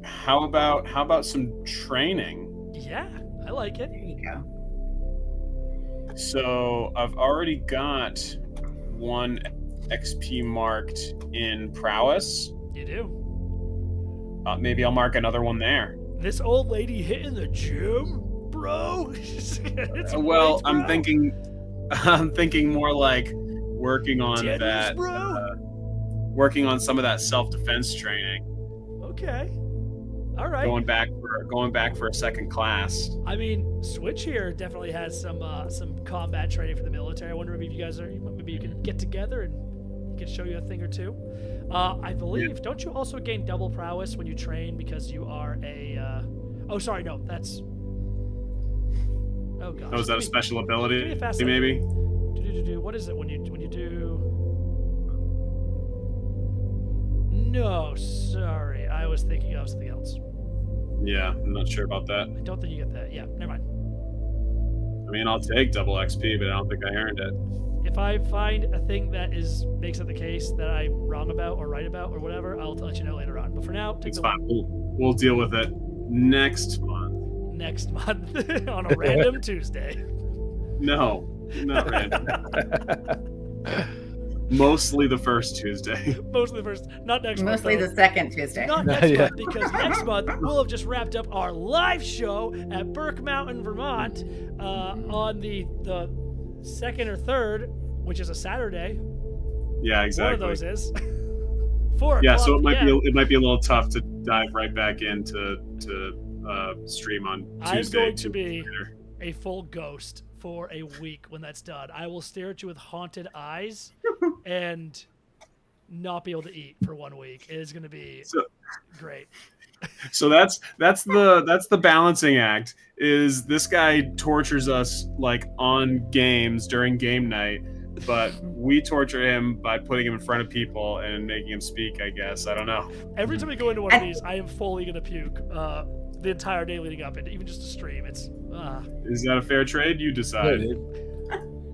Speaker 3: How about some training?
Speaker 1: Yeah, I like it.
Speaker 4: There you go.
Speaker 3: So I've already got 1 XP marked in prowess.
Speaker 1: You do.
Speaker 3: Maybe I'll mark another one there.
Speaker 1: This old lady hitting the gym, bro. It's
Speaker 3: Well,
Speaker 1: weights,
Speaker 3: I'm
Speaker 1: bro.
Speaker 3: thinking more like working on
Speaker 1: Tennis,
Speaker 3: that,
Speaker 1: bro.
Speaker 3: working on some of that self-defense training.
Speaker 1: Okay. All right.
Speaker 3: Going back for a second class.
Speaker 1: I mean, Switch here definitely has some combat training for the military. I wonder if you guys maybe you can get together and he can show you a thing or two. I believe, don't you also gain double prowess when you train because you are a oh sorry, no, that's oh gosh.
Speaker 3: Oh, is that a special ability?
Speaker 1: give me a fast
Speaker 3: Maybe.
Speaker 1: What is it when you do? No, sorry, I was thinking of something else.
Speaker 3: Yeah, I'm not sure about that.
Speaker 1: I don't think you get that. Yeah, never mind.
Speaker 3: I mean, I'll take double XP, but I don't think I earned it.
Speaker 1: If I find a thing that makes it the case that I'm wrong about or right about or whatever, I'll let you know later on. But for now, take
Speaker 3: It's
Speaker 1: the
Speaker 3: fine. We'll deal with it next month.
Speaker 1: next month on a random Tuesday.
Speaker 3: No, not random. Mostly the first Tuesday.
Speaker 1: Mostly the first, not next
Speaker 4: Mostly
Speaker 1: month.
Speaker 4: the second Tuesday.
Speaker 1: Not next
Speaker 2: Yeah.
Speaker 1: month, because next month we'll have just wrapped up our live show at Burke Mountain, Vermont, on the 2nd or 3rd, which is a Saturday.
Speaker 3: Yeah, exactly.
Speaker 1: One of those is 4
Speaker 3: Yeah, so
Speaker 1: o'clock
Speaker 3: it might be a little tough to dive right back into stream on Tuesday.
Speaker 1: I'm going to be
Speaker 3: later.
Speaker 1: a full ghost for a week when that's done. I will stare at you with haunted eyes and not be able to eat for 1 week. It is going to be great.
Speaker 3: So that's the balancing act. Is this guy tortures us like on games during game night, but we torture him by putting him in front of people and making him speak, I guess. I don't know.
Speaker 1: Every time we go into one of these, I am fully going to puke the entire day leading up, and even just to stream. It's
Speaker 3: Is that a fair trade? You
Speaker 2: Yeah,
Speaker 3: decide.
Speaker 2: dude.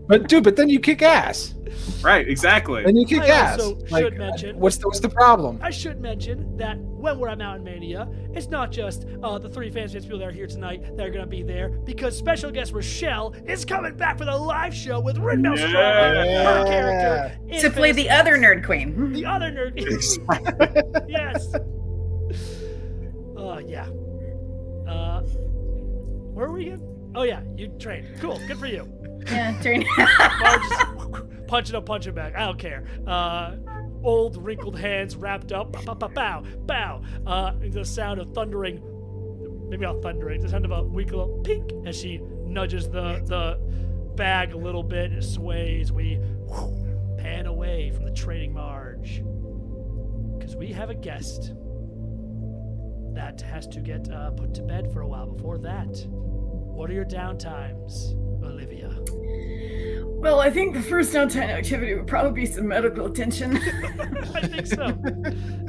Speaker 2: But then you kick ass.
Speaker 3: Right, exactly.
Speaker 2: Then you kick
Speaker 1: I
Speaker 2: ass.
Speaker 1: also
Speaker 2: Like,
Speaker 1: should mention-
Speaker 2: what's the problem?
Speaker 1: I should mention that when we're at Mountain Mania, it's not just the 3 fans people that are here tonight that are going to be there, because special guest Rochelle is coming back for the live show with Rinmel her character. in
Speaker 4: To play the other nerd queen.
Speaker 1: The other nerd. Yes. Yeah. Where were we again? Oh, yeah, you trained. Cool, good for you.
Speaker 4: Yeah, turn.
Speaker 1: Just punch it up, punch it back. I don't care. Old wrinkled hands wrapped up. Bow, bow, bow, bow. The sound of thundering. Maybe not thundering. The sound of a weak little pink as she nudges the bag a little bit. And it sways. We pan away from the trading marge because we have a guest that has to get put to bed for a while. Before that, what are your downtimes, Olivia?
Speaker 4: Well, I think the first downtime activity would probably be some medical attention.
Speaker 1: I think so.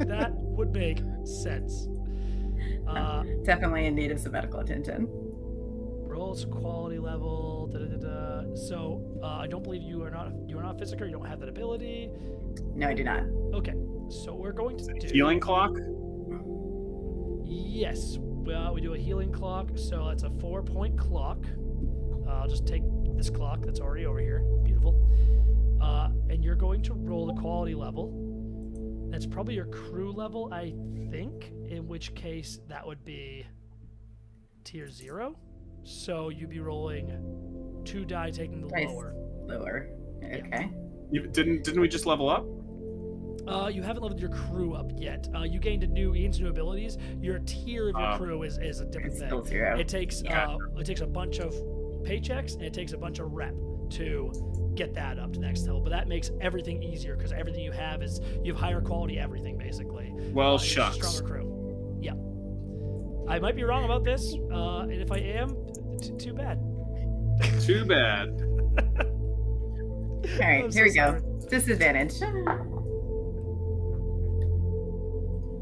Speaker 1: That would make sense.
Speaker 4: Definitely in need of some medical attention.
Speaker 1: Rolls, quality level. So I don't believe you are not physical. You don't have that ability.
Speaker 4: No, I do not.
Speaker 1: Okay, so we're going to do
Speaker 3: Healing clock?
Speaker 1: Yes. Well, we do a healing clock, so it's a 4-point clock. I'll just take this clock that's already over here. Beautiful. And you're going to roll the quality level. That's probably your crew level, I think, in which case that would be tier 0. So you'd be rolling 2 die, taking the
Speaker 4: Nice.
Speaker 1: lower.
Speaker 4: Okay.
Speaker 3: Didn't we just level up?
Speaker 1: You haven't leveled your crew up yet. You gained new abilities. Your tier of your crew is a different
Speaker 4: It's
Speaker 1: thing.
Speaker 4: still 0.
Speaker 1: It takes a bunch of paychecks and it takes a bunch of rep to get that up to the next level. But that makes everything easier because everything you have higher quality everything basically.
Speaker 3: Well,
Speaker 1: You have a
Speaker 3: shucks.
Speaker 1: stronger crew. Yeah. I might be wrong about this, and if I am, too bad.
Speaker 3: Too bad.
Speaker 4: All right,
Speaker 1: I'm
Speaker 4: here we
Speaker 1: so
Speaker 4: go. Disadvantage.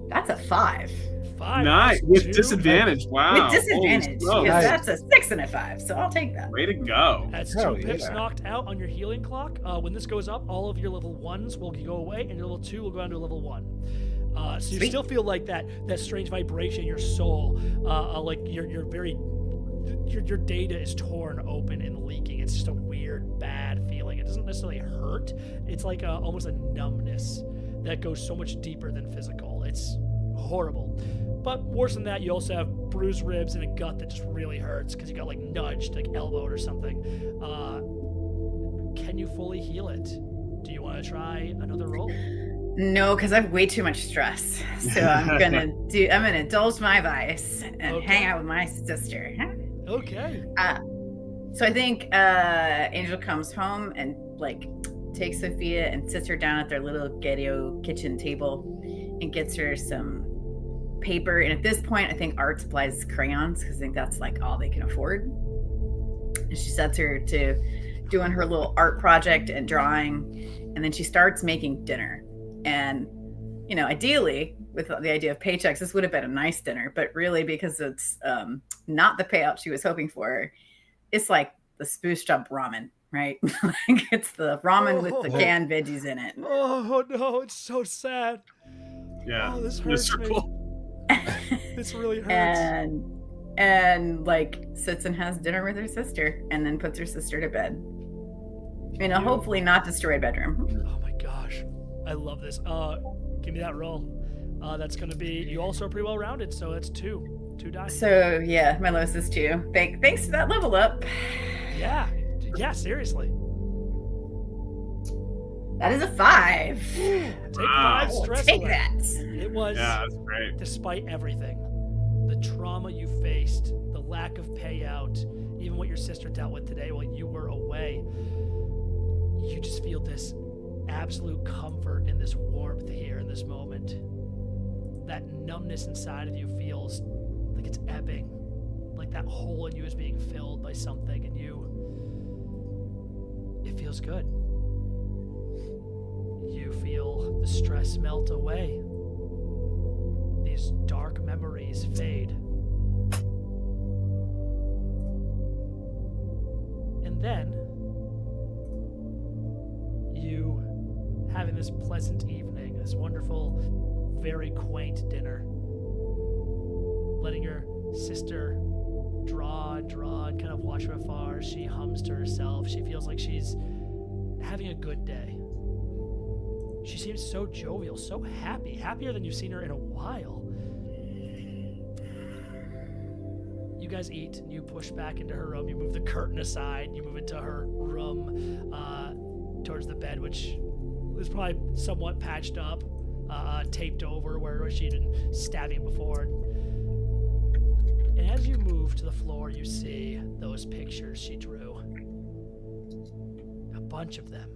Speaker 4: That's a 5.
Speaker 1: 5
Speaker 3: Nice.
Speaker 1: plus
Speaker 3: With
Speaker 1: 2.
Speaker 3: disadvantage. Wow.
Speaker 4: With disadvantage,
Speaker 3: Holy
Speaker 4: because
Speaker 3: smokes.
Speaker 4: that's a 6 and a 5, so I'll take that.
Speaker 3: Way to go.
Speaker 1: That's
Speaker 2: Hell
Speaker 1: 2 pips
Speaker 2: yeah.
Speaker 1: knocked out on your healing clock. When this goes up, all of your level 1s will go away, and your level 2 will go down to a level 1. So you
Speaker 4: Sweet.
Speaker 1: still feel like that strange vibration in your soul, like your data is torn open and leaking. It's just a weird, bad feeling. It doesn't necessarily hurt. It's like almost a numbness that goes so much deeper than physical. It's horrible. But worse than that, you also have bruised ribs and a gut that just really hurts because you got like nudged, like elbowed or something. Can you fully heal it? Do you want to try another roll?
Speaker 4: No, because I have way too much stress. So I'm gonna indulge my vice and
Speaker 1: Okay.
Speaker 4: hang out with my sister.
Speaker 1: Okay.
Speaker 4: So I think Angel comes home and like takes Sophia and sits her down at their little ghetto kitchen table and gets her some paper. And at this point, I think art supplies crayons because I think that's like all they can afford. And she sets her to doing her little art project and drawing, and then she starts making dinner. And ideally, with the idea of paychecks, this would have been a nice dinner, but really because it's not the payout she was hoping for, it's like the spooshed up ramen, right? Like it's the ramen with the canned veggies in it.
Speaker 1: Oh no, it's so sad.
Speaker 3: Yeah.
Speaker 1: Oh, this hurts me.
Speaker 3: Miserable.
Speaker 1: This really hurts.
Speaker 4: and like sits and has dinner with her sister and then puts her sister to bed in a hopefully not destroyed bedroom.
Speaker 1: Oh my gosh, I love this. Give me that roll. That's gonna be. You also are pretty well rounded, so that's 2 dice.
Speaker 4: So yeah, my lowest is 2. Thanks to that level up.
Speaker 1: Yeah, seriously.
Speaker 4: That is a 5.
Speaker 1: Take
Speaker 3: Wow.
Speaker 1: 5 stress
Speaker 4: Take
Speaker 1: away.
Speaker 4: that.
Speaker 1: It was.
Speaker 3: Yeah, that's great.
Speaker 1: Despite everything, the trauma you faced, the lack of payout, even what your sister dealt with today while you were away, you just feel this absolute comfort and this warmth here in this moment. That numbness inside of you feels like it's ebbing, like that hole in you is being filled by something, and it feels good. You feel the stress melt away. These dark memories fade. And then this pleasant evening, this wonderful, very quaint dinner. Letting your sister draw and kind of watch from afar. She hums to herself. She feels like she's having a good day. She seems so jovial, so happy, happier than you've seen her in a while. You guys eat, and you push back into her room. You move the curtain aside. You move into her room towards the bed, which is probably somewhat patched up, taped over where she'd been stabbing before. And as you move to the floor, you see those pictures she drew. A bunch of them.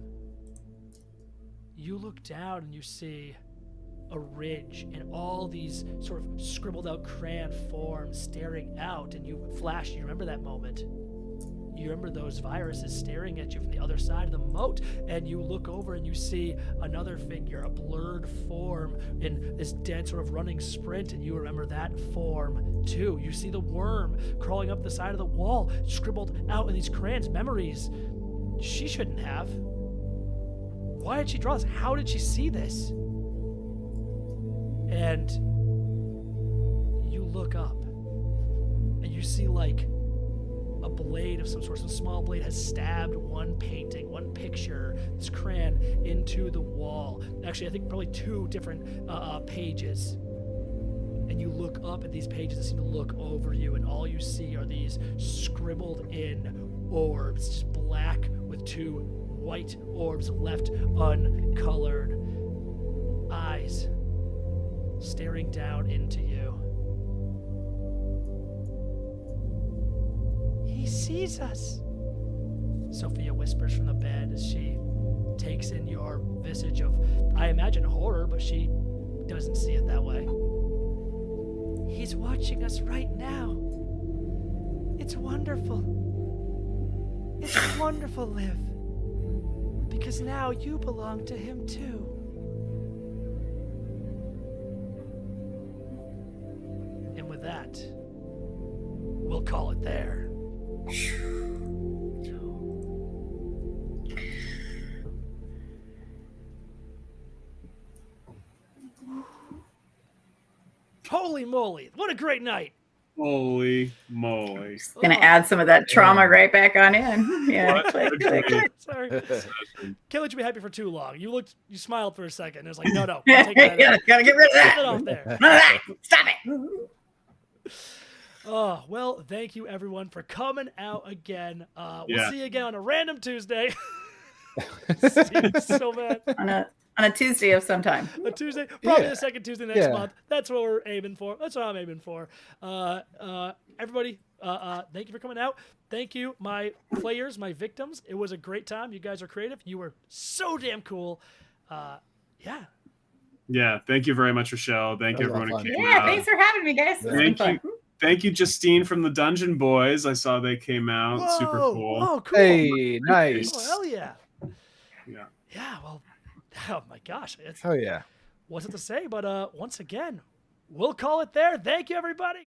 Speaker 1: You look down and you see a ridge and all these sort of scribbled out crayon forms staring out, and you flash. You remember that moment. You remember those viruses staring at you from the other side of the moat, and you look over and you see another figure, a blurred form in this dead sort of running sprint, and you remember that form too. You see the worm crawling up the side of the wall, scribbled out in these crayons, memories she shouldn't have. Why did she draw this? How did she see this? And you look up and you see like a blade of some sort, some small blade has stabbed one painting, one picture, this crayon into the wall. Actually, I think probably two different pages. And you look up at these pages that seem to look over you, and all you see are these scribbled in orbs, just black with two white orbs left uncolored. Eyes staring down into you. He sees us, Sophia whispers from the bed as she takes in your visage of, I imagine, horror, but she doesn't see it that way. He's watching us right now. It's wonderful. It's wonderful, Liv. Because now you belong to him too. And with that, we'll call it there. Holy moly, what a great night.
Speaker 3: Holy moly.
Speaker 4: Gonna add some of that trauma right back on in. Yeah. Click, click, click.
Speaker 1: Sorry. Can't let you be happy for too long. You smiled for a second. It was like, no, take that out.
Speaker 4: Gotta get rid of that.
Speaker 1: Get it off there.
Speaker 4: None of that. Stop it.
Speaker 1: Oh, well, thank you everyone for coming out again. We'll see you again on a random Tuesday. So bad.
Speaker 4: On a Tuesday of some time.
Speaker 1: A Tuesday, probably the second Tuesday next month. That's what we're aiming for. That's what I'm aiming for. Everybody, thank you for coming out. Thank you, my players, my victims. It was a great time. You guys are creative. You were so damn cool.
Speaker 3: Yeah, thank you very much, Rochelle. Thank you, everyone who came out.
Speaker 4: Thanks for having me, guys.
Speaker 3: Thank you, Justine from the Dungeon Boys. I saw they came out.
Speaker 1: Whoa,
Speaker 3: super cool.
Speaker 1: Oh, cool.
Speaker 2: Hey, nice.
Speaker 1: Oh, hell yeah.
Speaker 3: Yeah,
Speaker 1: well, oh my gosh.
Speaker 2: Oh yeah.
Speaker 1: Wasn't to say, but once again, we'll call it there. Thank you, everybody.